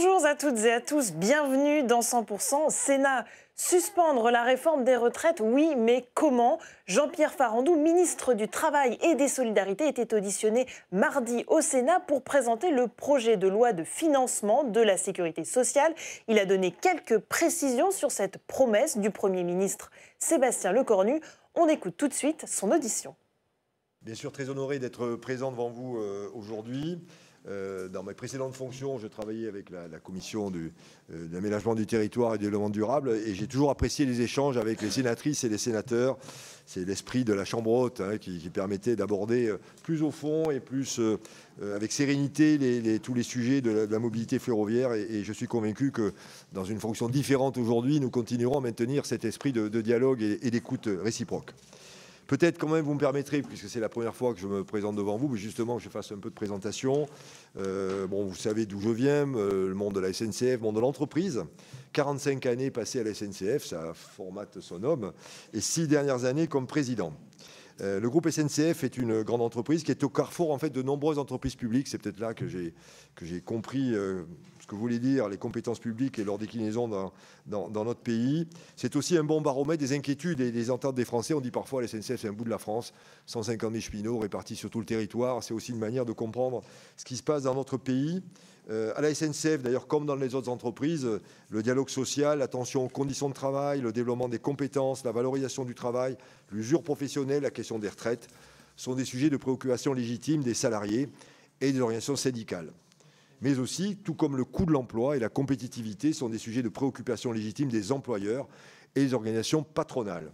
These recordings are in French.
Bonjour à toutes et à tous, bienvenue dans 100%. Sénat, suspendre la réforme des retraites, oui, mais comment? Jean-Pierre Farandou, ministre du Travail et des Solidarités, était auditionné mardi au Sénat pour présenter le projet de loi de financement de la sécurité sociale. Il a donné quelques précisions sur cette promesse du Premier ministre Sébastien Lecornu. On écoute tout de suite son audition. Bien sûr, très honoré d'être présent devant vous aujourd'hui. Dans mes précédentes fonctions, je travaillais avec la commission de l'aménagement du territoire et du développement durable et j'ai toujours apprécié les échanges avec les sénatrices et les sénateurs. C'est l'esprit de la Chambre haute qui permettait d'aborder plus au fond et plus avec sérénité tous les sujets de la mobilité ferroviaire. Et je suis convaincu que dans une fonction différente aujourd'hui, nous continuerons à maintenir cet esprit de dialogue et d'écoute réciproque. Peut-être quand même, vous me permettrez, puisque c'est la première fois que je me présente devant vous, mais justement que je fasse un peu de présentation. Bon, vous savez d'où je viens, le monde de la SNCF, le monde de l'entreprise. 45 années passées à la SNCF, ça formate son homme, et 6 dernières années comme président. Le groupe SNCF est une grande entreprise qui est au carrefour en fait, de nombreuses entreprises publiques. C'est peut-être là que j'ai compris ce que voulaient dire les compétences publiques et leur déclinaison dans notre pays. C'est aussi un bon baromètre des inquiétudes et des attentes des Français. On dit parfois la SNCF, c'est un bout de la France, 150 000 cheminots répartis sur tout le territoire. C'est aussi une manière de comprendre ce qui se passe dans notre pays. À la SNCF, d'ailleurs, comme dans les autres entreprises, le dialogue social, l'attention aux conditions de travail, le développement des compétences, la valorisation du travail, l'usure professionnelle, la question des retraites, sont des sujets de préoccupation légitimes des salariés et des organisations syndicales. Mais aussi, tout comme le coût de l'emploi et la compétitivité, sont des sujets de préoccupation légitime des employeurs et des organisations patronales.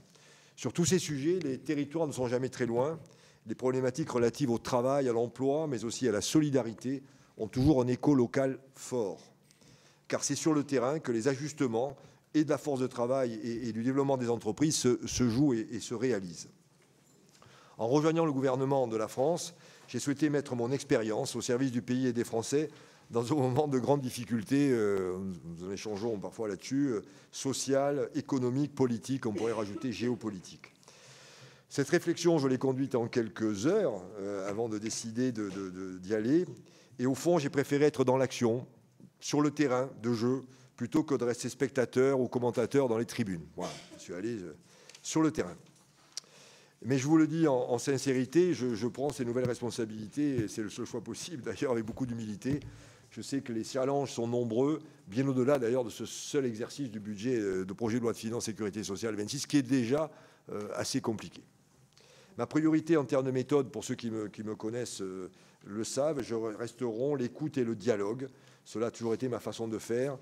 Sur tous ces sujets, les territoires ne sont jamais très loin. Les problématiques relatives au travail, à l'emploi, mais aussi à la solidarité, ont toujours un écho local fort. Car c'est sur le terrain que les ajustements et de la force de travail et du développement des entreprises se jouent et se réalisent. En rejoignant le gouvernement de la France, j'ai souhaité mettre mon expérience au service du pays et des Français dans un moment de grandes difficultés, nous en échangeons parfois là-dessus, sociales, économiques, politiques, on pourrait rajouter géopolitiques. Cette réflexion, je l'ai conduite en quelques heures avant de décider d'y aller. Et au fond, j'ai préféré être dans l'action, sur le terrain de jeu, plutôt que de rester spectateur ou commentateur dans les tribunes. Voilà, je suis allé sur le terrain. Mais je vous le dis en sincérité, je prends ces nouvelles responsabilités, et c'est le seul choix possible, d'ailleurs, avec beaucoup d'humilité. Je sais que les challenges sont nombreux, bien au-delà d'ailleurs de ce seul exercice du budget de projet de loi de finances sécurité sociale 26, qui est déjà assez compliqué. Ma priorité en termes de méthode, pour ceux qui me connaissent le savent, resteront l'écoute et le dialogue. Cela a toujours été ma façon de faire.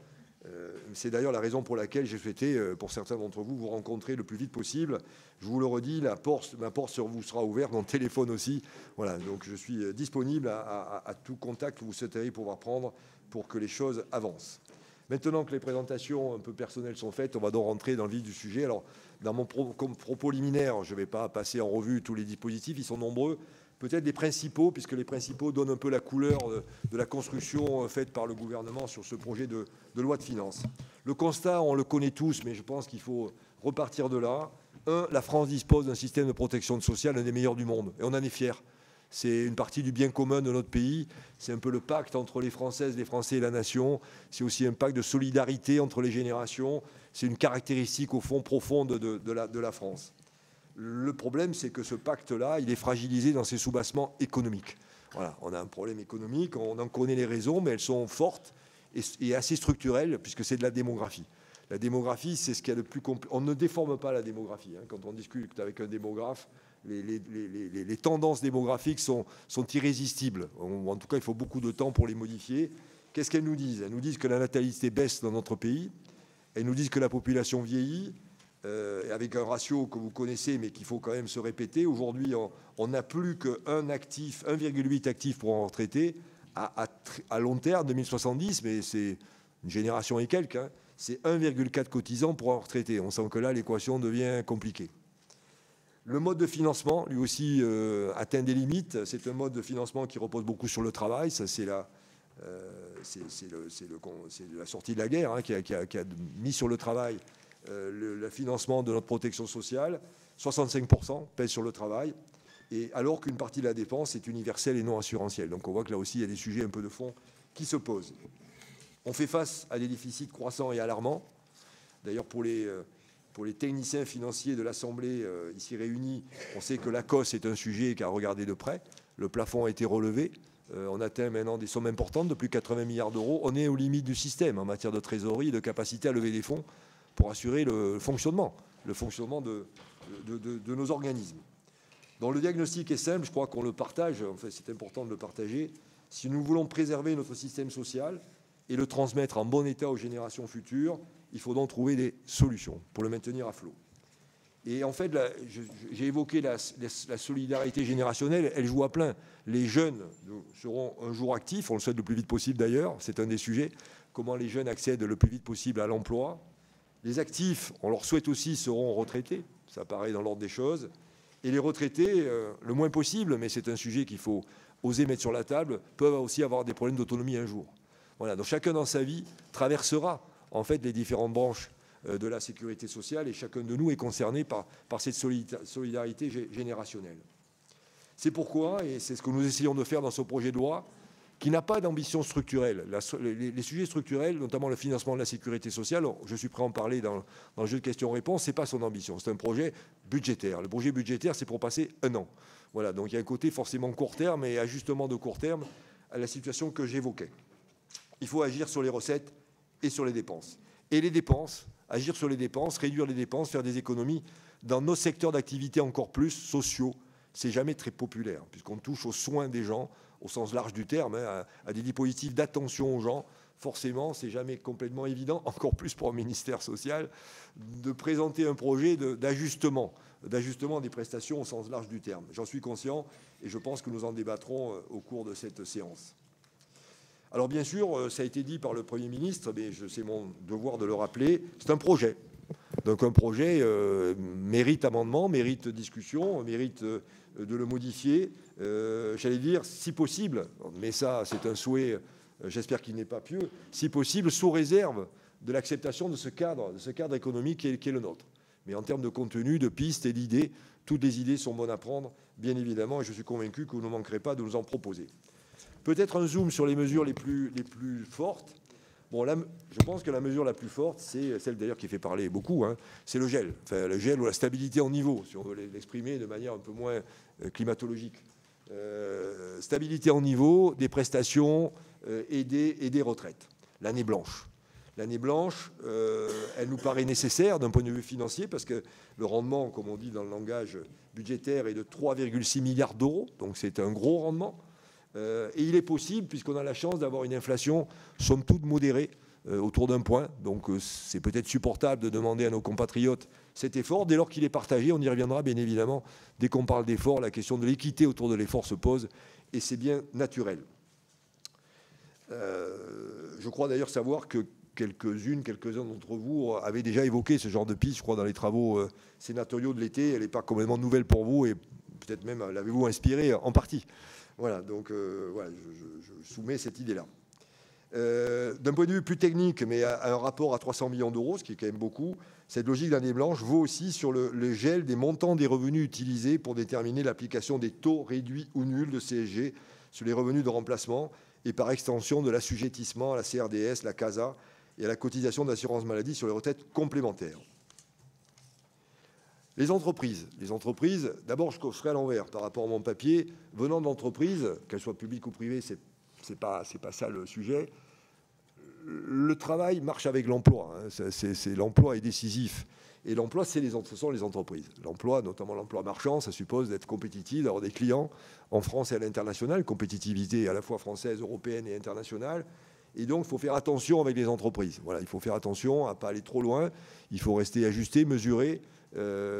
C'est d'ailleurs la raison pour laquelle j'ai souhaité, pour certains d'entre vous, vous rencontrer le plus vite possible. Je vous le redis, ma porte sur vous sera ouverte, mon téléphone aussi. Voilà, donc je suis disponible à tout contact que vous souhaiteriez pouvoir prendre pour que les choses avancent. Maintenant que les présentations un peu personnelles sont faites, on va donc rentrer dans le vif du sujet. Alors, dans mon propos liminaire, je ne vais pas passer en revue tous les dispositifs, ils sont nombreux. Peut-être les principaux, puisque les principaux donnent un peu la couleur de la construction faite par le gouvernement sur ce projet de loi de finances. Le constat, on le connaît tous, mais je pense qu'il faut repartir de là. La France dispose d'un système de protection sociale, l'un des meilleurs du monde, et on en est fiers. C'est une partie du bien commun de notre pays. C'est un peu le pacte entre les Françaises, les Français et la nation. C'est aussi un pacte de solidarité entre les générations. C'est une caractéristique, au fond, profonde de la France. Le problème, c'est que ce pacte-là, il est fragilisé dans ses soubassements économiques. Voilà, on a un problème économique, on en connaît les raisons, mais elles sont fortes et assez structurelles, puisque c'est de la démographie. La démographie, c'est ce qu'il y a de plus compliqué. On ne déforme pas la démographie. Quand on discute avec un démographe, les tendances démographiques sont irrésistibles. En tout cas, il faut beaucoup de temps pour les modifier. Qu'est-ce qu'elles nous disent? Elles nous disent que la natalité baisse dans notre pays. Elles nous disent que la population vieillit. Avec un ratio que vous connaissez, mais qu'il faut quand même se répéter. Aujourd'hui, on n'a plus qu'un actif, 1,8 actifs pour en retraiter à long terme, 2070, mais c'est une génération et quelques. C'est 1,4 cotisants pour en retraiter. On sent que là, l'équation devient compliquée. Le mode de financement, lui aussi, atteint des limites. C'est un mode de financement qui repose beaucoup sur le travail. Ça, c'est la sortie de la guerre qui a mis sur le travail le financement de notre protection sociale. 65% pèse sur le travail, et alors qu'une partie de la dépense est universelle et non assurantielle. Donc on voit que là aussi, il y a des sujets un peu de fond qui se posent. On fait face à des déficits croissants et alarmants. D'ailleurs, pour les techniciens financiers de l'Assemblée ici réunis, on sait que l'ACOS est un sujet qu'à regarder de près. Le plafond a été relevé. On atteint maintenant des sommes importantes de plus de 80 milliards d'euros. On est aux limites du système en matière de trésorerie et de capacité à lever des fonds pour assurer le fonctionnement de nos organismes. Donc le diagnostic est simple, je crois qu'on le partage, en fait c'est important de le partager. Si nous voulons préserver notre système social et le transmettre en bon état aux générations futures, il faut donc trouver des solutions pour le maintenir à flot. Et en fait, j'ai évoqué la solidarité générationnelle, elle joue à plein. Les jeunes seront un jour actifs, on le souhaite le plus vite possible d'ailleurs, c'est un des sujets, comment les jeunes accèdent le plus vite possible à l'emploi. Les actifs, on leur souhaite aussi, seront retraités, ça paraît dans l'ordre des choses. Et les retraités, le moins possible, mais c'est un sujet qu'il faut oser mettre sur la table, peuvent aussi avoir des problèmes d'autonomie un jour. Voilà, donc chacun dans sa vie traversera en fait les différentes branches de la sécurité sociale et chacun de nous est concerné par cette solidarité générationnelle. C'est pourquoi, et c'est ce que nous essayons de faire dans ce projet de loi, qui n'a pas d'ambition structurelle. Les sujets structurels, notamment le financement de la sécurité sociale, je suis prêt à en parler dans le jeu de questions-réponses, ce n'est pas son ambition, c'est un projet budgétaire. Le projet budgétaire, c'est pour passer 1 an. Voilà, donc il y a un côté forcément court terme et ajustement de court terme à la situation que j'évoquais. Il faut agir sur les recettes et sur les dépenses. Et les dépenses, agir sur les dépenses, réduire les dépenses, faire des économies dans nos secteurs d'activité encore plus sociaux, c'est jamais très populaire, puisqu'on touche aux soins des gens, au sens large du terme, hein, à des dispositifs d'attention aux gens. Forcément, c'est jamais complètement évident, encore plus pour un ministère social, de présenter un projet d'ajustement des prestations au sens large du terme. J'en suis conscient et je pense que nous en débattrons au cours de cette séance. Alors bien sûr, ça a été dit par le Premier ministre, mais c'est mon devoir de le rappeler, c'est un projet. Donc un projet mérite amendement, mérite discussion, mérite de le modifier. J'allais dire, si possible, mais ça c'est un souhait, j'espère qu'il n'est pas pieux, si possible, sous réserve de l'acceptation de ce cadre économique qui est le nôtre. Mais en termes de contenu, de pistes et d'idées, toutes les idées sont bonnes à prendre, bien évidemment, et je suis convaincu que vous ne manquerez pas de nous en proposer. Peut-être un zoom sur les mesures les plus fortes. Bon, là, je pense que la mesure la plus forte, c'est celle d'ailleurs qui fait parler beaucoup, hein, c'est le gel. Enfin, le gel ou la stabilité en niveau, si on veut l'exprimer de manière un peu moins climatologique. Stabilité en niveau, des prestations et des retraites. L'année blanche. L'année blanche, elle nous paraît nécessaire d'un point de vue financier parce que le rendement, comme on dit dans le langage budgétaire, est de 3,6 milliards d'euros. Donc c'est un gros rendement. Et il est possible, puisqu'on a la chance d'avoir une inflation somme toute modérée, autour d'un point. Donc c'est peut-être supportable de demander à nos compatriotes cet effort. Dès lors qu'il est partagé, on y reviendra bien évidemment. Dès qu'on parle d'effort, la question de l'équité autour de l'effort se pose. Et c'est bien naturel. Je crois d'ailleurs savoir que quelques-uns d'entre vous avaient déjà évoqué ce genre de piste, je crois, dans les travaux sénatoriaux de l'été. Elle n'est pas complètement nouvelle pour vous et peut-être même l'avez-vous inspiré en partie. Voilà, donc voilà, je soumets cette idée-là. D'un point de vue plus technique, mais à un rapport à 300 millions d'euros, ce qui est quand même beaucoup, cette logique d'année blanche vaut aussi sur le gel des montants des revenus utilisés pour déterminer l'application des taux réduits ou nuls de CSG sur les revenus de remplacement et par extension de l'assujettissement à la CRDS, la CASA et à la cotisation d'assurance maladie sur les retraites complémentaires. Les entreprises, d'abord je serai à l'envers par rapport à mon papier, venant d'entreprises, qu'elles soient publiques ou privées, c'est pas ça le sujet. Le travail marche avec l'emploi, hein. L'emploi est décisif. Et l'emploi, ce sont les entreprises. L'emploi, notamment l'emploi marchand, ça suppose d'être compétitif, d'avoir des clients en France et à l'international, compétitivité à la fois française, européenne et internationale. Et donc, il faut faire attention avec les entreprises. Voilà, il faut faire attention à ne pas aller trop loin. Il faut rester ajusté, mesuré,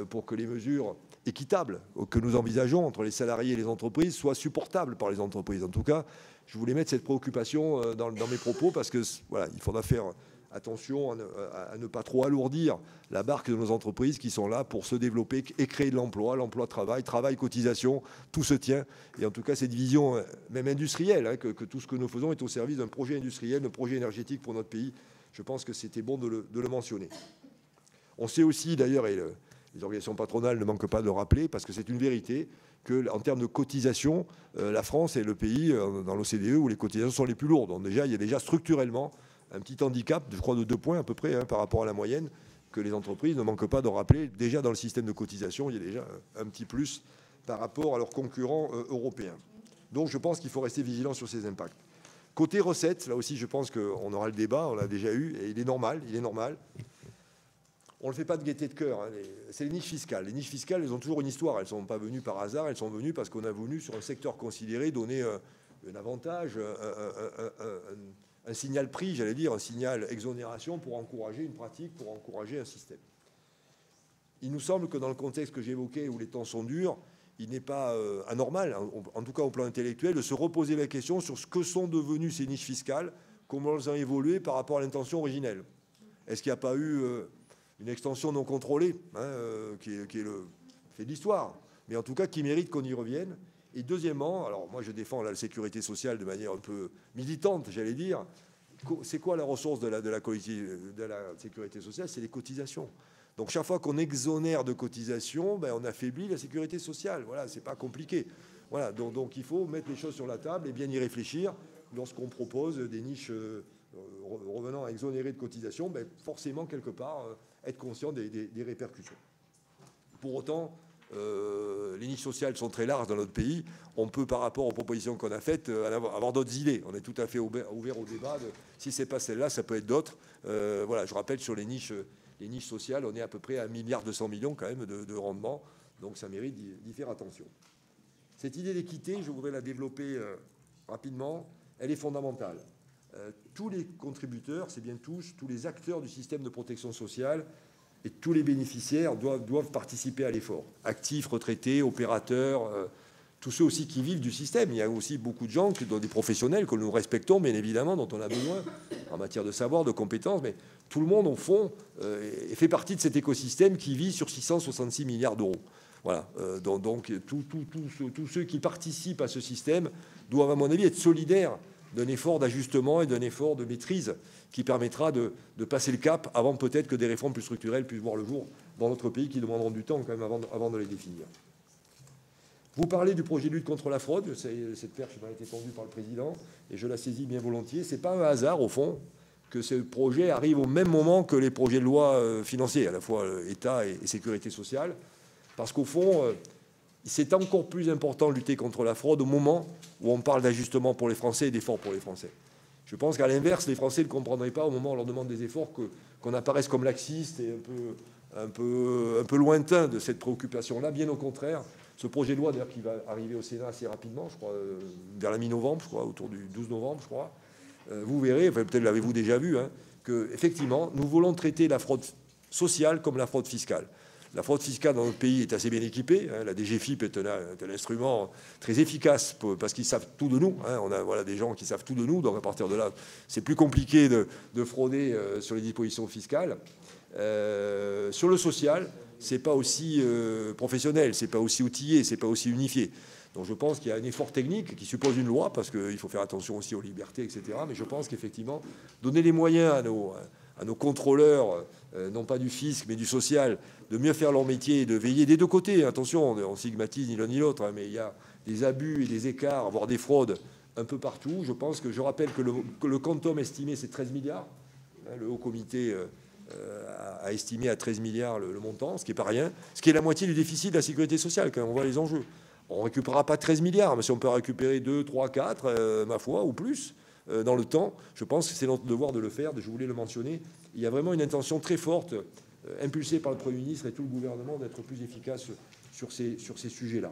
pour que les mesures équitables que nous envisageons entre les salariés et les entreprises soient supportables par les entreprises. En tout cas, je voulais mettre cette préoccupation dans mes propos parce que voilà, il faudra faire attention à ne pas trop alourdir la barque de nos entreprises qui sont là pour se développer et créer de l'emploi, travail, cotisation, tout se tient. Et en tout cas, cette vision même industrielle, hein, que tout ce que nous faisons est au service d'un projet industriel, d'un projet énergétique pour notre pays. Je pense que c'était bon de le mentionner. On sait aussi d'ailleurs, et les organisations patronales ne manquent pas de le rappeler, parce que c'est une vérité, qu'en termes de cotisation, la France est le pays dans l'OCDE où les cotisations sont les plus lourdes. Donc déjà, il y a déjà structurellement un petit handicap, je crois, de 2 points à peu près par rapport à la moyenne, que les entreprises ne manquent pas de rappeler. Déjà dans le système de cotisation, il y a déjà un petit plus par rapport à leurs concurrents européens. Donc je pense qu'il faut rester vigilant sur ces impacts. Côté recettes, là aussi je pense qu'on aura le débat, on l'a déjà eu, et il est normal. On ne le fait pas de gaieté de cœur, hein. C'est les niches fiscales. Les niches fiscales, elles ont toujours une histoire, elles ne sont pas venues par hasard, elles sont venues parce qu'on a voulu, sur un secteur considéré, donner un avantage, un signal prix, j'allais dire, un signal exonération pour encourager une pratique, pour encourager un système. Il nous semble que dans le contexte que j'évoquais, où les temps sont durs, il n'est pas anormal, en tout cas au plan intellectuel, de se reposer la question sur ce que sont devenues ces niches fiscales, comment elles ont évolué par rapport à l'intention originelle. Est-ce qu'il n'y a pas eu une extension non contrôlée, hein, qui est le fait de l'histoire, mais en tout cas qui mérite qu'on y revienne. Et deuxièmement, alors moi je défends la sécurité sociale de manière un peu militante, j'allais dire. C'est quoi la ressource de la sécurité sociale? C'est les cotisations. Donc chaque fois qu'on exonère de cotisations, ben, on affaiblit la sécurité sociale. Voilà, c'est pas compliqué. Voilà, donc il faut mettre les choses sur la table et bien y réfléchir lorsqu'on propose des niches revenant à exonérer de cotisations. Ben, forcément, quelque part, être conscient des répercussions. Pour autant, les niches sociales sont très larges dans notre pays. On peut, par rapport aux propositions qu'on a faites, avoir d'autres idées. On est tout à fait ouvert au débat. Si ce n'est pas celle-là, ça peut être d'autres. Voilà, je rappelle, sur les niches sociales, on est à peu près à 1,2 milliard quand même de rendement. Donc ça mérite d'y faire attention. Cette idée d'équité, je voudrais la développer rapidement. Elle est fondamentale. Tous les contributeurs, c'est bien tous les acteurs du système de protection sociale et tous les bénéficiaires doivent participer à l'effort. Actifs, retraités, opérateurs, tous ceux aussi qui vivent du système. Il y a aussi beaucoup de gens, des professionnels que nous respectons, bien évidemment, dont on a besoin en matière de savoir, de compétences, mais tout le monde, au fond, fait partie de cet écosystème qui vit sur 666 milliards d'euros. Voilà. Donc tous ceux qui participent à ce système doivent, à mon avis, être solidaires d'un effort d'ajustement et d'un effort de maîtrise qui permettra de passer le cap avant peut-être que des réformes plus structurelles puissent voir le jour dans notre pays, qui demanderont du temps quand même avant de les définir. Vous parlez du projet de lutte contre la fraude. Cette perche m'a été tendue par le président et je la saisis bien volontiers. Ce n'est pas un hasard, au fond, que ce projet arrive au même moment que les projets de loi financiers, à la fois État et Sécurité sociale, parce qu'au fond, c'est encore plus important de lutter contre la fraude au moment où on parle d'ajustement pour les Français et d'efforts pour les Français. Je pense qu'à l'inverse, les Français ne comprendraient pas au moment où on leur demande des efforts qu'on apparaisse comme laxiste et un peu lointain de cette préoccupation-là. Bien au contraire, ce projet de loi, d'ailleurs, qui va arriver au Sénat assez rapidement, je crois, vers la mi-novembre, je crois, autour du 12 novembre, je crois, vous verrez, enfin, peut-être l'avez-vous déjà vu, hein, qu'effectivement, nous voulons traiter la fraude sociale comme la fraude fiscale. La fraude fiscale dans notre pays est assez bien équipée. Hein. La DGFiP est un instrument très efficace parce qu'ils savent tout de nous. Hein. On a des gens qui savent tout de nous. Donc à partir de là, c'est plus compliqué de frauder sur les dispositions fiscales. Sur le social, c'est pas aussi professionnel, c'est pas aussi outillé, c'est pas aussi unifié. Donc je pense qu'il y a un effort technique qui suppose une loi parce qu'il faut faire attention aussi aux libertés, etc. Mais je pense qu'effectivement, donner les moyens à nos contrôleurs, non pas du fisc, mais du social, de mieux faire leur métier et de veiller des deux côtés. Attention, on stigmatise ni l'un ni l'autre, hein, mais il y a des abus et des écarts, voire des fraudes un peu partout. Je rappelle que le quantum estimé, c'est 13 milliards. Hein, le Haut Comité a estimé à 13 milliards le montant, ce qui n'est pas rien, ce qui est la moitié du déficit de la sécurité sociale, quand on voit les enjeux. On ne récupérera pas 13 milliards, mais si on peut récupérer 2, 3, 4, ma foi, ou plus, dans le temps, je pense que c'est notre devoir de le faire. Je voulais le mentionner. Il y a vraiment une intention très forte, impulsée par le Premier ministre et tout le gouvernement, d'être plus efficace sur ces sujets-là.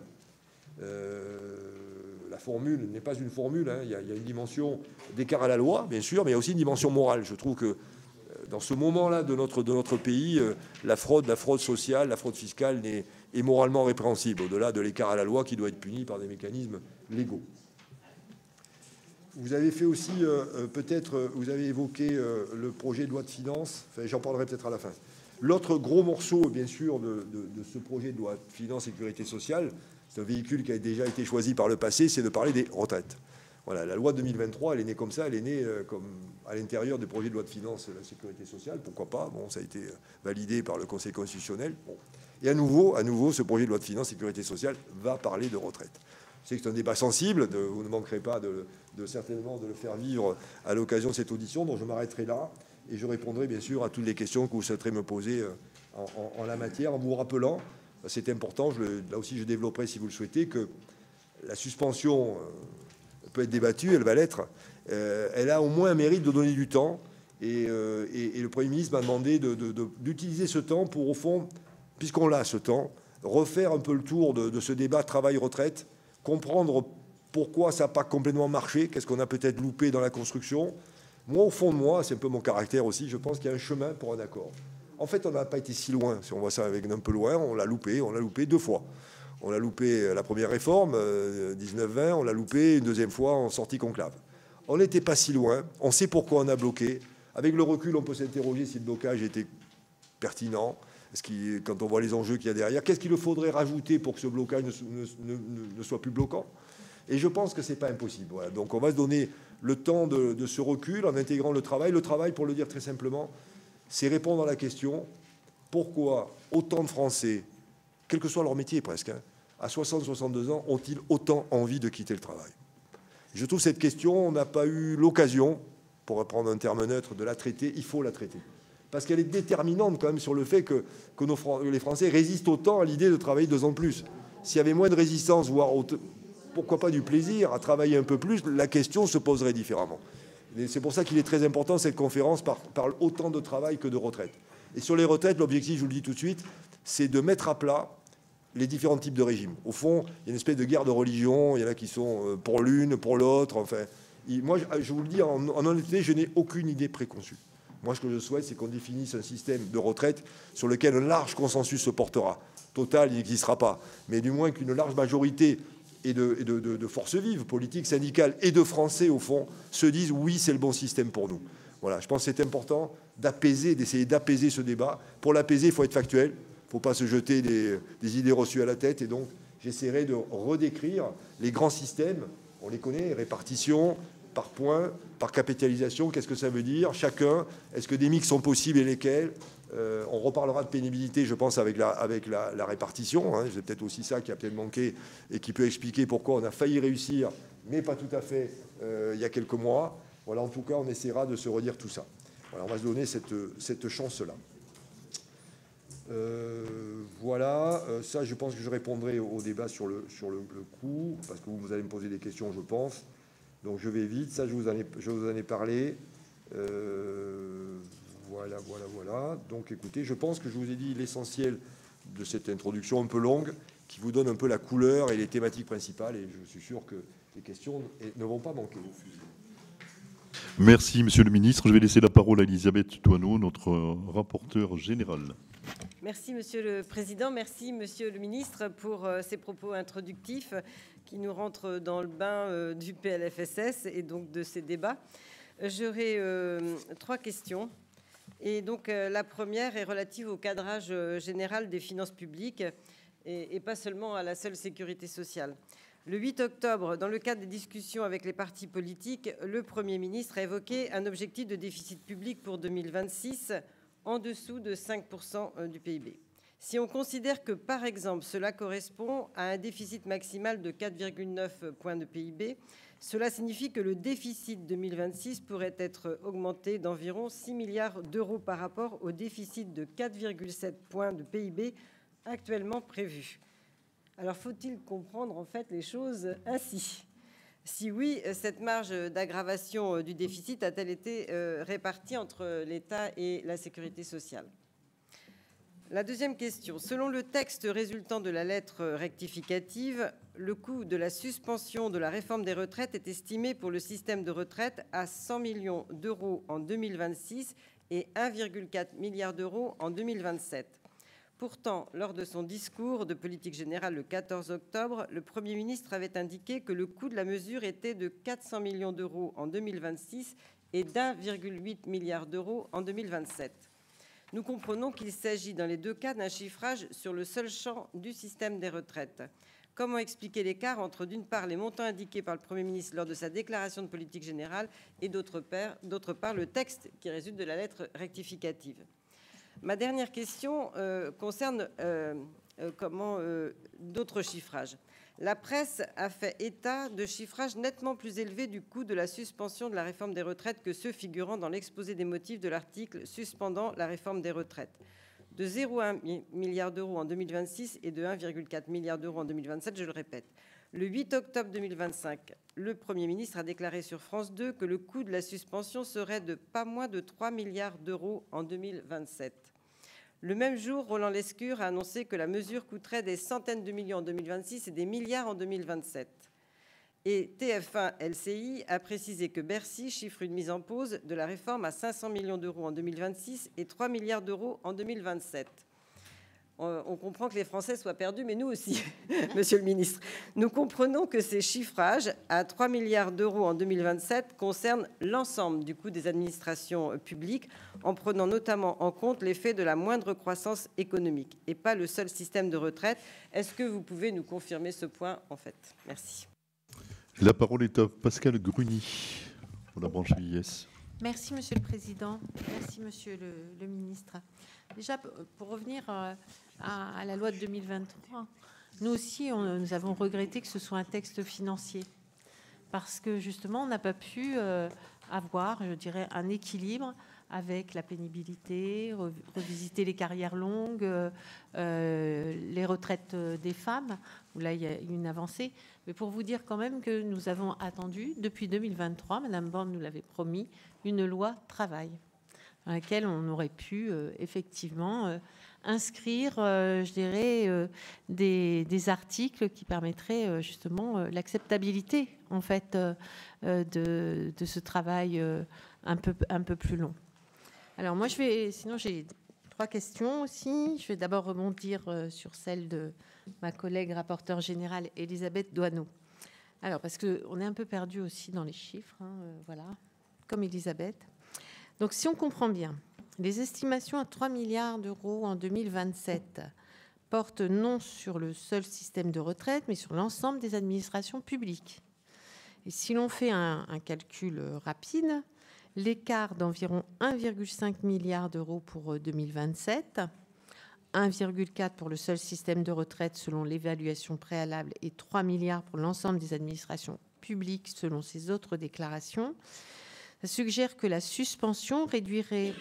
La formule n'est pas une formule. Hein. Il y a une dimension d'écart à la loi, bien sûr, mais il y a aussi une dimension morale. Je trouve que dans ce moment-là de notre pays, la fraude sociale, la fraude fiscale est moralement répréhensible, au-delà de l'écart à la loi qui doit être puni par des mécanismes légaux. Vous avez fait aussi, vous avez évoqué le projet de loi de finances, enfin, j'en parlerai peut-être à la fin. L'autre gros morceau, bien sûr, de ce projet de loi de finances et sécurité sociale, c'est un véhicule qui a déjà été choisi par le passé, c'est de parler des retraites. Voilà, la loi de 2023, elle est née comme ça, elle est née comme à l'intérieur des projets de loi de finances et de la sécurité sociale, pourquoi pas, bon, ça a été validé par le Conseil constitutionnel. Bon. Et à nouveau, ce projet de loi de finances et sécurité sociale va parler de retraite. Je sais que c'est un débat sensible, vous ne manquerez pas certainement de le faire vivre à l'occasion de cette audition, donc je m'arrêterai là et je répondrai bien sûr à toutes les questions que vous souhaiterez me poser en la matière, en vous rappelant, c'est important, là aussi je développerai si vous le souhaitez, que la suspension peut être débattue, elle va l'être, elle a au moins un mérite de donner du temps, et le Premier ministre m'a demandé d'utiliser ce temps pour, au fond, puisqu'on l'a ce temps, refaire un peu le tour de ce débat travail-retraite, comprendre pourquoi ça n'a pas complètement marché, qu'est-ce qu'on a peut-être loupé dans la construction. Moi, au fond de moi, c'est un peu mon caractère aussi, je pense qu'il y a un chemin pour un accord. En fait, on n'a pas été si loin, si on voit ça avec un peu loin, on l'a loupé 2 fois. On l'a loupé la première réforme, 19-20, on l'a loupé une deuxième fois en sortie conclave. On n'était pas si loin, on sait pourquoi on a bloqué. Avec le recul, on peut s'interroger si le blocage était pertinent. Quand on voit les enjeux qu'il y a derrière, qu'est-ce qu'il faudrait rajouter pour que ce blocage ne soit plus bloquant? Et je pense que ce n'est pas impossible. Voilà. Donc on va se donner le temps de ce recul en intégrant le travail. Le travail, pour le dire très simplement, c'est répondre à la question pourquoi autant de Français, quel que soit leur métier presque, à 60-62 ans, ont-ils autant envie de quitter le travail? Je trouve cette question, on n'a pas eu l'occasion, pour reprendre un terme neutre, de la traiter. Il faut la traiter. Parce qu'elle est déterminante quand même sur le fait que les Français résistent autant à l'idée de travailler 2 ans de plus. S'il y avait moins de résistance, voire pourquoi pas du plaisir à travailler un peu plus, la question se poserait différemment. C'est pour ça qu'il est très important, cette conférence parle autant de travail que de retraite. Et sur les retraites, l'objectif, je vous le dis tout de suite, c'est de mettre à plat les différents types de régimes. Au fond, il y a une espèce de guerre de religion, il y en a qui sont pour l'une, pour l'autre, enfin. Moi, je vous le dis en honnêteté, je n'ai aucune idée préconçue. Moi, ce que je souhaite, c'est qu'on définisse un système de retraite sur lequel un large consensus se portera. Total, il n'existera pas. Mais du moins qu'une large majorité et de forces vives, politiques, syndicales et de Français, au fond, se disent oui, c'est le bon système pour nous. Voilà, je pense que c'est important d'essayer d'apaiser ce débat. Pour l'apaiser, il faut être factuel. Il ne faut pas se jeter des idées reçues à la tête. Et donc, j'essaierai de redécrire les grands systèmes. On les connaît, répartition, par points, par capitalisation, qu'est-ce que ça veut dire? Chacun, est-ce que des mix sont possibles et lesquels? On reparlera de pénibilité, je pense, avec la répartition. Hein. C'est peut-être aussi ça qui a peut-être manqué et qui peut expliquer pourquoi on a failli réussir, mais pas tout à fait, il y a quelques mois. Voilà, en tout cas, on essaiera de se redire tout ça. Voilà, on va se donner cette chance-là. Voilà, ça, je pense que je répondrai au débat sur le coup, parce que vous allez me poser des questions, je pense. Donc je vais vite, ça je vous en ai parlé. Voilà. Donc écoutez, je pense que je vous ai dit l'essentiel de cette introduction un peu longue, qui vous donne un peu la couleur et les thématiques principales, et je suis sûr que les questions ne vont pas manquer. Merci, Monsieur le Ministre. Je vais laisser la parole à Elisabeth Thoineau, notre rapporteure générale. Merci, Monsieur le Président. Merci, Monsieur le Ministre, pour ces propos introductifs qui nous rentrent dans le bain du PLFSS et donc de ces débats. J'aurai 3 questions. Et donc, la première est relative au cadrage général des finances publiques et pas seulement à la seule sécurité sociale. Le 8 octobre, dans le cadre des discussions avec les partis politiques, le Premier ministre a évoqué un objectif de déficit public pour 2026 en dessous de 5% du PIB. Si on considère que, par exemple, cela correspond à un déficit maximal de 4,9 points de PIB, cela signifie que le déficit 2026 pourrait être augmenté d'environ 6 milliards d'euros par rapport au déficit de 4,7 points de PIB actuellement prévu. Alors, faut-il comprendre en fait les choses ainsi? Si oui, cette marge d'aggravation du déficit a-t-elle été répartie entre l'État et la sécurité sociale? La deuxième question. Selon le texte résultant de la lettre rectificative, le coût de la suspension de la réforme des retraites est estimé pour le système de retraite à 100 millions d'euros en 2026 et 1,4 milliard d'euros en 2027. Pourtant, lors de son discours de politique générale le 14 octobre, le Premier ministre avait indiqué que le coût de la mesure était de 400 millions d'euros en 2026 et d'1,8 milliard d'euros en 2027. Nous comprenons qu'il s'agit dans les 2 cas d'un chiffrage sur le seul champ du système des retraites. Comment expliquer l'écart entre, d'une part, les montants indiqués par le Premier ministre lors de sa déclaration de politique générale et, d'autre part, le texte qui résulte de la lettre rectificative? Ma dernière question concerne d'autres chiffrages. La presse a fait état de chiffrages nettement plus élevés du coût de la suspension de la réforme des retraites que ceux figurant dans l'exposé des motifs de l'article suspendant la réforme des retraites. De 0,1 milliard d'euros en 2026 et de 1,4 milliard d'euros en 2027, je le répète. Le 8 octobre 2025, le Premier ministre a déclaré sur France 2 que le coût de la suspension serait de pas moins de 3 milliards d'euros en 2027. Le même jour, Roland Lescure a annoncé que la mesure coûterait des centaines de millions en 2026 et des milliards en 2027. Et TF1 LCI a précisé que Bercy chiffre une mise en pause de la réforme à 500 millions d'euros en 2026 et 3 milliards d'euros en 2027. On comprend que les Français soient perdus, mais nous aussi, Monsieur le ministre. Nous comprenons que ces chiffrages à 3 milliards d'euros en 2027 concernent l'ensemble du coût des administrations publiques, en prenant notamment en compte l'effet de la moindre croissance économique et pas le seul système de retraite. Est-ce que vous pouvez nous confirmer ce point, en fait? Merci. La parole est à Pascale Gruny pour la branche vieillesse. Merci, Monsieur le Président. Merci, Monsieur le Ministre. Déjà, pour revenir à la loi de 2023, nous aussi, nous avons regretté que ce soit un texte financier. Parce que, justement, on n'a pas pu avoir, je dirais, un équilibre avec la pénibilité, revisiter les carrières longues, les retraites des femmes, où là, il y a eu une avancée. Mais pour vous dire quand même que nous avons attendu, depuis 2023, Madame Borne nous l'avait promis, une loi travail, dans laquelle on aurait pu effectivement inscrire, je dirais, des articles qui permettraient justement l'acceptabilité, en fait, de ce travail un peu plus long. Alors moi, sinon j'ai 3 questions aussi. Je vais d'abord rebondir sur celle de ma collègue rapporteure générale Elisabeth Doineau. Alors, parce qu'on est un peu perdu aussi dans les chiffres, hein, voilà, comme Elisabeth. Donc, si on comprend bien, les estimations à 3 milliards d'euros en 2027 portent non sur le seul système de retraite, mais sur l'ensemble des administrations publiques. Et si l'on fait un calcul rapide, l'écart d'environ 1,5 milliard d'euros pour 2027, 1,4 pour le seul système de retraite selon l'évaluation préalable et 3 milliards pour l'ensemble des administrations publiques selon ces autres déclarations, ça suggère que la suspension réduirait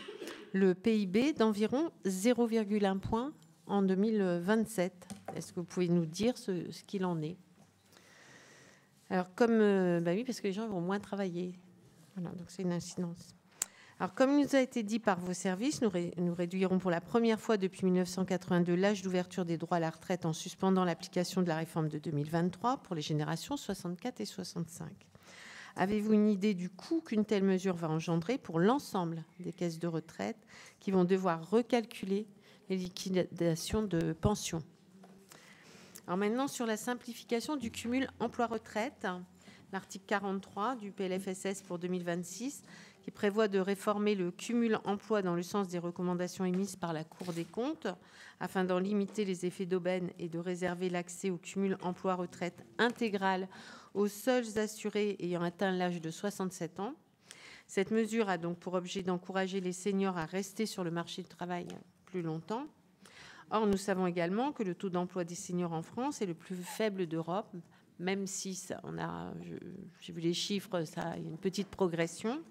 le PIB d'environ 0,1 point en 2027. Est-ce que vous pouvez nous dire ce qu'il en est? Alors, comme... oui, parce que les gens vont moins travailler. Voilà, donc c'est une incidence. Alors, comme il nous a été dit par vos services, nous réduirons pour la première fois depuis 1982 l'âge d'ouverture des droits à la retraite en suspendant l'application de la réforme de 2023 pour les générations 64 et 65. Avez-vous une idée du coût qu'une telle mesure va engendrer pour l'ensemble des caisses de retraite qui vont devoir recalculer les liquidations de pensions? Alors maintenant, sur la simplification du cumul emploi-retraite, l'article 43 du PLFSS pour 2026, qui prévoit de réformer le cumul emploi dans le sens des recommandations émises par la Cour des comptes, afin d'en limiter les effets d'aubaine et de réserver l'accès au cumul emploi-retraite intégral aux seuls assurés ayant atteint l'âge de 67 ans. Cette mesure a donc pour objet d'encourager les seniors à rester sur le marché du travail plus longtemps. Or, nous savons également que le taux d'emploi des seniors en France est le plus faible d'Europe, même si j'ai vu les chiffres, ça a une petite progression.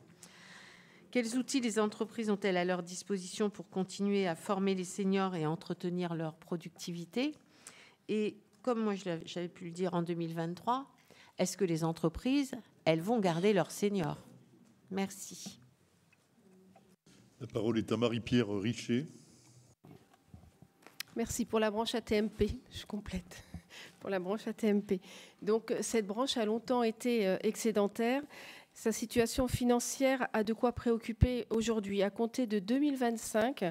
Quels outils les entreprises ont-elles à leur disposition pour continuer à former les seniors et à entretenir leur productivité? Et comme moi j'avais pu le dire en 2023, est-ce que les entreprises, elles vont garder leurs seniors? Merci. La parole est à Marie-Pierre Richer. Merci. Pour la branche AT-MP, je complète. Pour la branche AT-MP. Donc, cette branche a longtemps été excédentaire. Sa situation financière a de quoi préoccuper aujourd'hui. À compter de 2025,